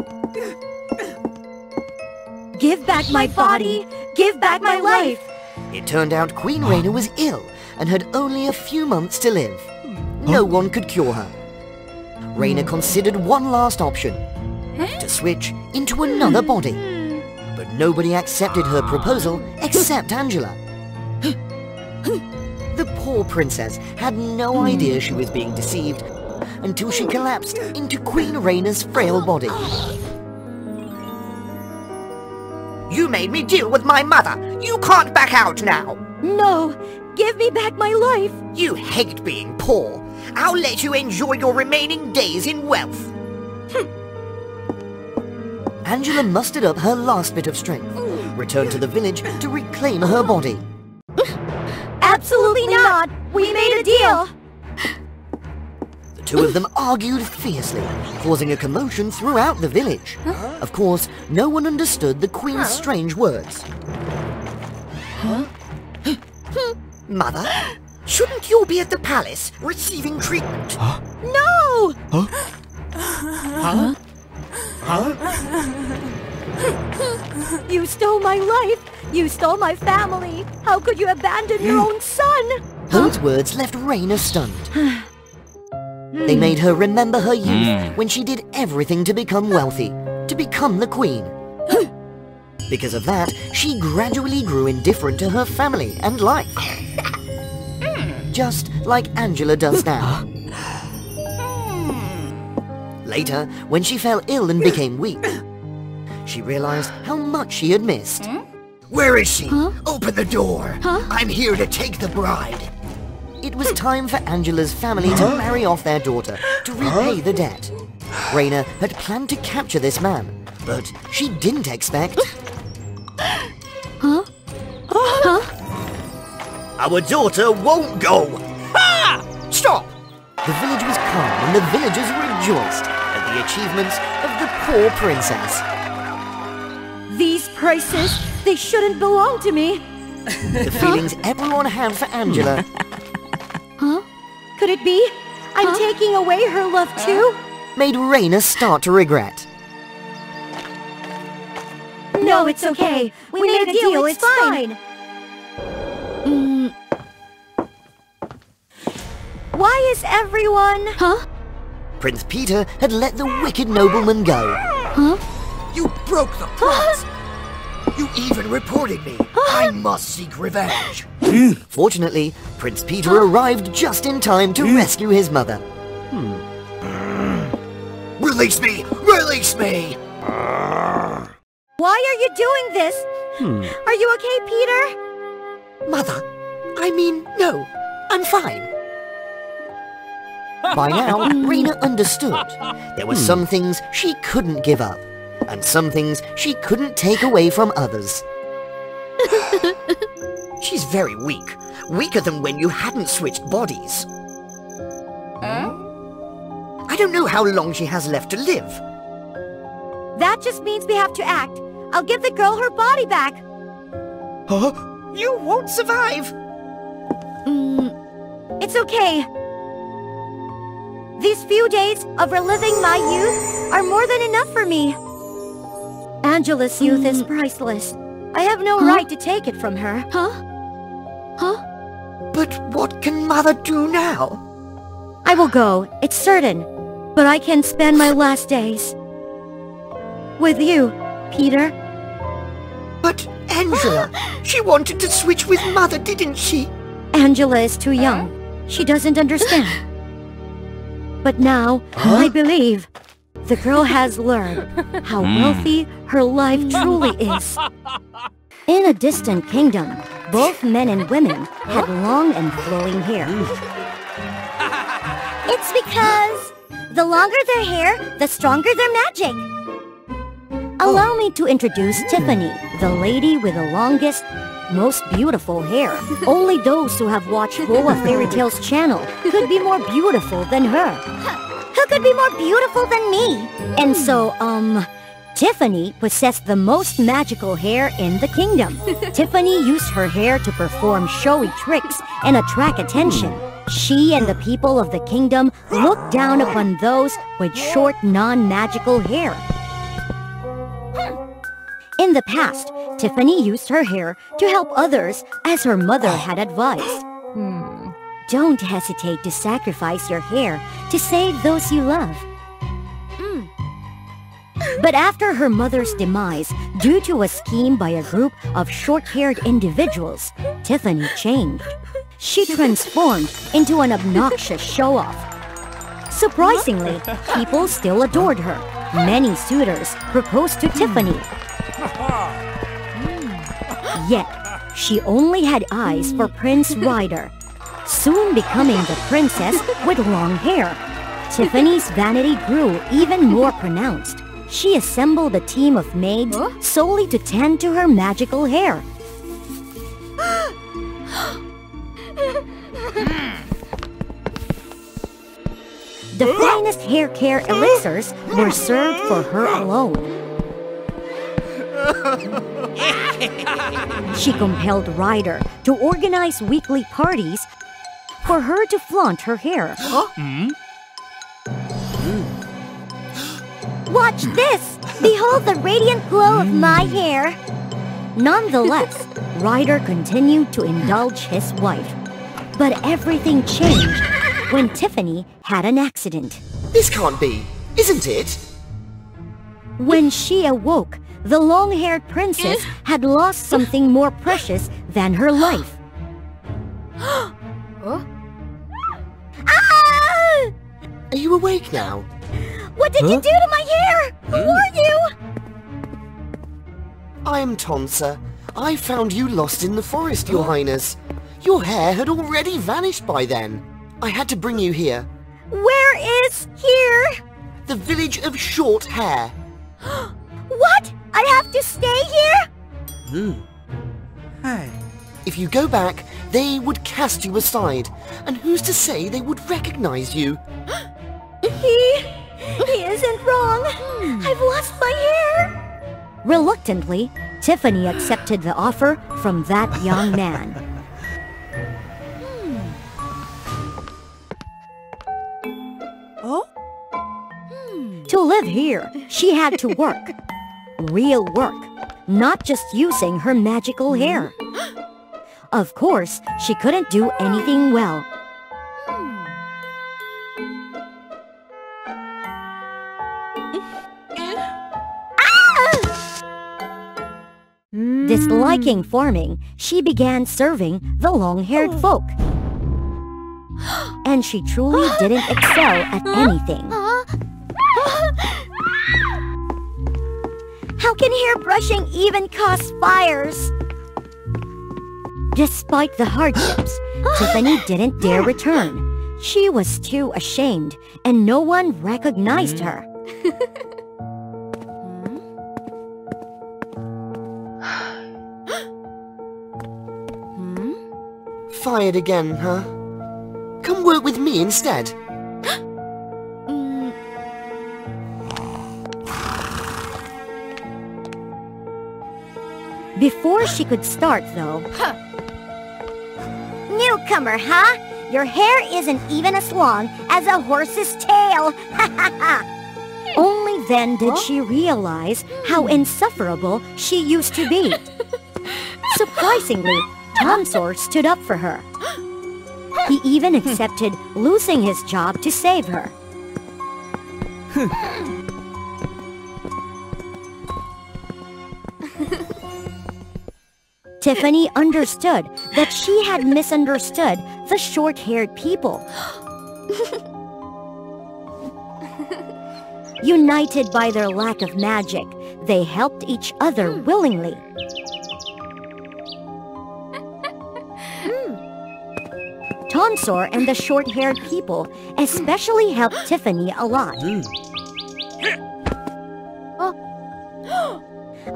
Give back my body! Give back my life! It turned out Queen Raina was ill and had only a few months to live. No one could cure her. Raina considered one last option. To switch into another body. But nobody accepted her proposal except Angela. The poor princess had no idea she was being deceived until she collapsed into Queen Raina's frail body. You made me deal with my mother. You can't back out now. No! Give me back my life! You hate being poor. I'll let you enjoy your remaining days in wealth. Angela mustered up her last bit of strength, returned to the village to reclaim her body. Absolutely not! We made a deal! The two of them argued fiercely, causing a commotion throughout the village. Of course, no one understood the Queen's strange words. Mother, shouldn't you be at the palace receiving treatment? No! You stole my life! You stole my family! How could you abandon your own son? Those words left Raina stunned. They made her remember her youth when she did everything to become wealthy, to become the queen. Because of that, she gradually grew indifferent to her family and life. Just like Angela does now. Later, when she fell ill and became weak, she realized how much she had missed. Where is she? Open the door. I'm here to take the bride. It was time for Angela's family to marry off their daughter to repay the debt. Raina had planned to capture this man, but she didn't expect... Our daughter won't go. Stop! The village was calm and the villagers rejoiced at the achievements of the poor princess. These prices, they shouldn't belong to me. The feelings everyone had for Angela... Could it be? I'm taking away her love too? Made Raina start to regret. No, it's okay. We made a deal, it's fine. Why is everyone... Prince Peter had let the wicked nobleman go. You broke the promise. You even reported me. I must seek revenge. Fortunately, Prince Peter arrived just in time to rescue his mother. Release me! Release me! Why are you doing this? Are you okay, Peter? Mother, I mean, no. I'm fine. By now, Rena understood. There were some things she couldn't give up, and some things she couldn't take away from others. She's very weak. Weaker than when you hadn't switched bodies. I don't know how long she has left to live. That just means we have to act. I'll give the girl her body back. Huh? You won't survive! It's okay. These few days of reliving my youth are more than enough for me. Angela's youth is priceless. I have no right to take it from her. But what can Mother do now? I will go, it's certain. But I can spend my last days with you, Peter. But Angela, she wanted to switch with Mother, didn't she? Angela is too young. She doesn't understand. But now, I believe the girl has learned how wealthy her life truly is. In a distant kingdom, both men and women had long and flowing hair. It's because the longer their hair, the stronger their magic. Allow me to introduce Tiffany, the lady with the longest, most beautiful hair. Only those who have watched WOA Fairy Tales channel could be more beautiful than her. Who could be more beautiful than me? And so, Tiffany possessed the most magical hair in the kingdom. Tiffany used her hair to perform showy tricks and attract attention. She and the people of the kingdom looked down upon those with short, non-magical hair. In the past, Tiffany used her hair to help others as her mother had advised. Don't hesitate to sacrifice your hair to save those you love. But after her mother's demise, due to a scheme by a group of short-haired individuals, Tiffany changed. She transformed into an obnoxious show-off. Surprisingly, people still adored her. Many suitors proposed to Tiffany. Yet, she only had eyes for Prince Ryder, soon becoming the princess with long hair. Tiffany's vanity grew even more pronounced. She assembled a team of maids solely to tend to her magical hair. The finest hair care elixirs were served for her alone. She compelled Ryder to organize weekly parties for her to flaunt her hair. Watch this! Behold the radiant glow of my hair! Nonetheless, Ryder continued to indulge his wife. But everything changed when Tiffany had an accident. This can't be, isn't it? When she awoke, the long-haired princess had lost something more precious than her life. Are you awake now? What did you do to my hair? Who are you? I am Tonsa. I found you lost in the forest, Your Highness. Your hair had already vanished by then. I had to bring you here. Where is here? The village of Short Hair. What? I have to stay here? Hi. If you go back, they would cast you aside. And who's to say they would recognize you? He isn't wrong. I've lost my hair. Reluctantly, Tiffany accepted the offer from that young man. To live here, she had to work. Real work, not just using her magical hair. Of course, she couldn't do anything well. Disliking farming, she began serving the long-haired folk. And she truly didn't excel at anything. How can hair brushing even cause fires? Despite the hardships, Tiffany didn't dare return. She was too ashamed, and no one recognized her. Fired again, huh? Come work with me instead. Before she could start, though... Newcomer, huh? Your hair isn't even as long as a horse's tail. Ha ha ha! Only then did she realize how insufferable she used to be. Surprisingly, Tonsor stood up for her. He even accepted losing his job to save her. Tiffany understood that she had misunderstood the short-haired people. United by their lack of magic, they helped each other willingly. Tonsor and the short-haired people especially helped Tiffany a lot.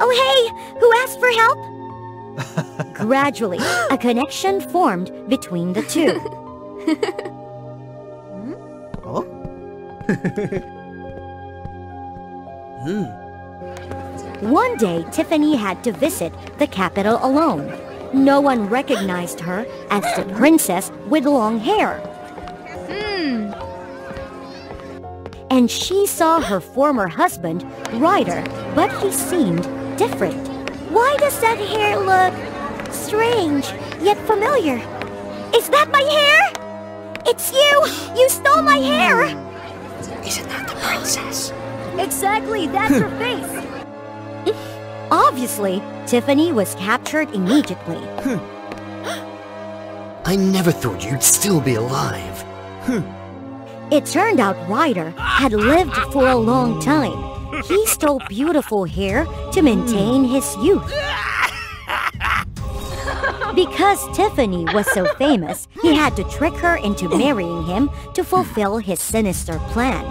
Oh hey, who asked for help? Gradually, a connection formed between the two. One day, Tiffany had to visit the capital alone. No one recognized her as the princess with long hair. And she saw her former husband, Ryder, but he seemed different. Why does that hair look strange, yet familiar? Is that my hair? It's you! You stole my hair! Isn't that the princess? Exactly, that's her face! Obviously, Tiffany was captured immediately. I never thought you'd still be alive. It turned out Ryder had lived for a long time. He stole beautiful hair to maintain his youth. Because Tiffany was so famous, he had to trick her into marrying him to fulfill his sinister plan.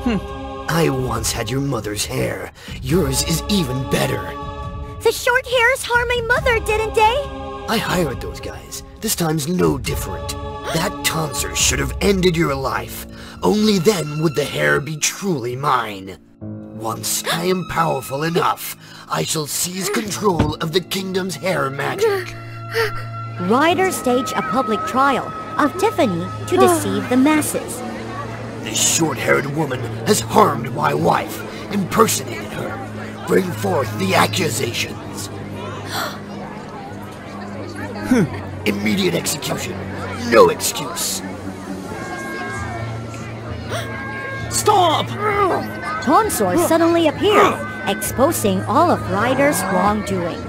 I once had your mother's hair. Yours is even better. The short hairs harmed my mother, didn't they? I hired those guys. This time's no different. That tonsor should have ended your life. Only then would the hair be truly mine. Once I am powerful enough, I shall seize control of the kingdom's hair magic. Ryder staged a public trial of Tiffany to deceive the masses. This short-haired woman has harmed my wife, impersonated her. Bring forth the accusations. Immediate execution. No excuse. Stop! Tonsor suddenly appeared, exposing all of Ryder's wrongdoing.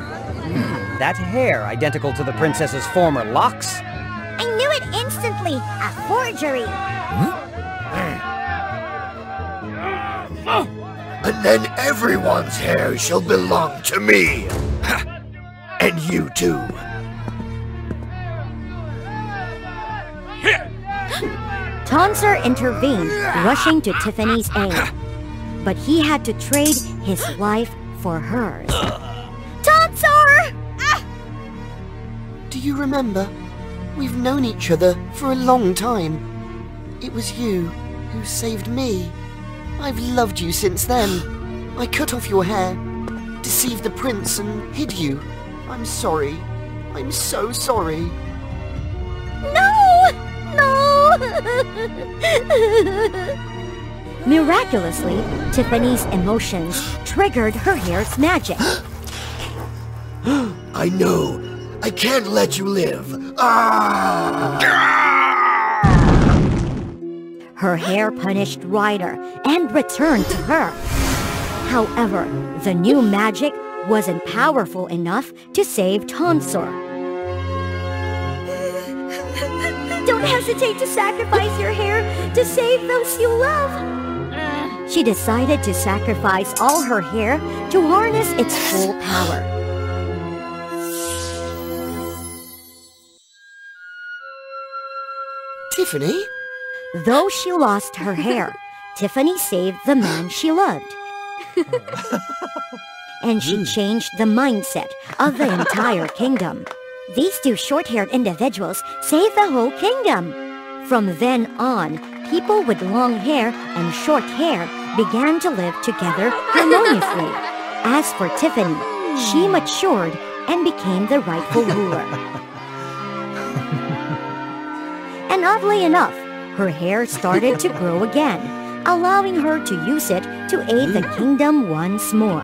That hair identical to the princess's former locks? I knew it instantly! A forgery! And then everyone's hair shall belong to me! And you too! Tonsor intervened, rushing to Tiffany's aid. But he had to trade his life for hers. Tonsor! Do you remember? We've known each other for a long time. It was you who saved me. I've loved you since then. I cut off your hair, deceived the prince and hid you. I'm sorry. I'm so sorry. No! No! Miraculously, Tiffany's emotions triggered her hair's magic. I know. I can't let you live. Her hair punished Ryder and returned to her. However, the new magic wasn't powerful enough to save Tonsor. Don't hesitate to sacrifice your hair to save those you love. She decided to sacrifice all her hair to harness its full power. Tiffany? Though she lost her hair, Tiffany saved the man she loved. And she changed the mindset of the entire kingdom. These two short-haired individuals saved the whole kingdom. From then on, people with long hair and short hair began to live together harmoniously. As for Tiffany, she matured and became the rightful ruler. And oddly enough, her hair started to grow again, allowing her to use it to aid the kingdom once more.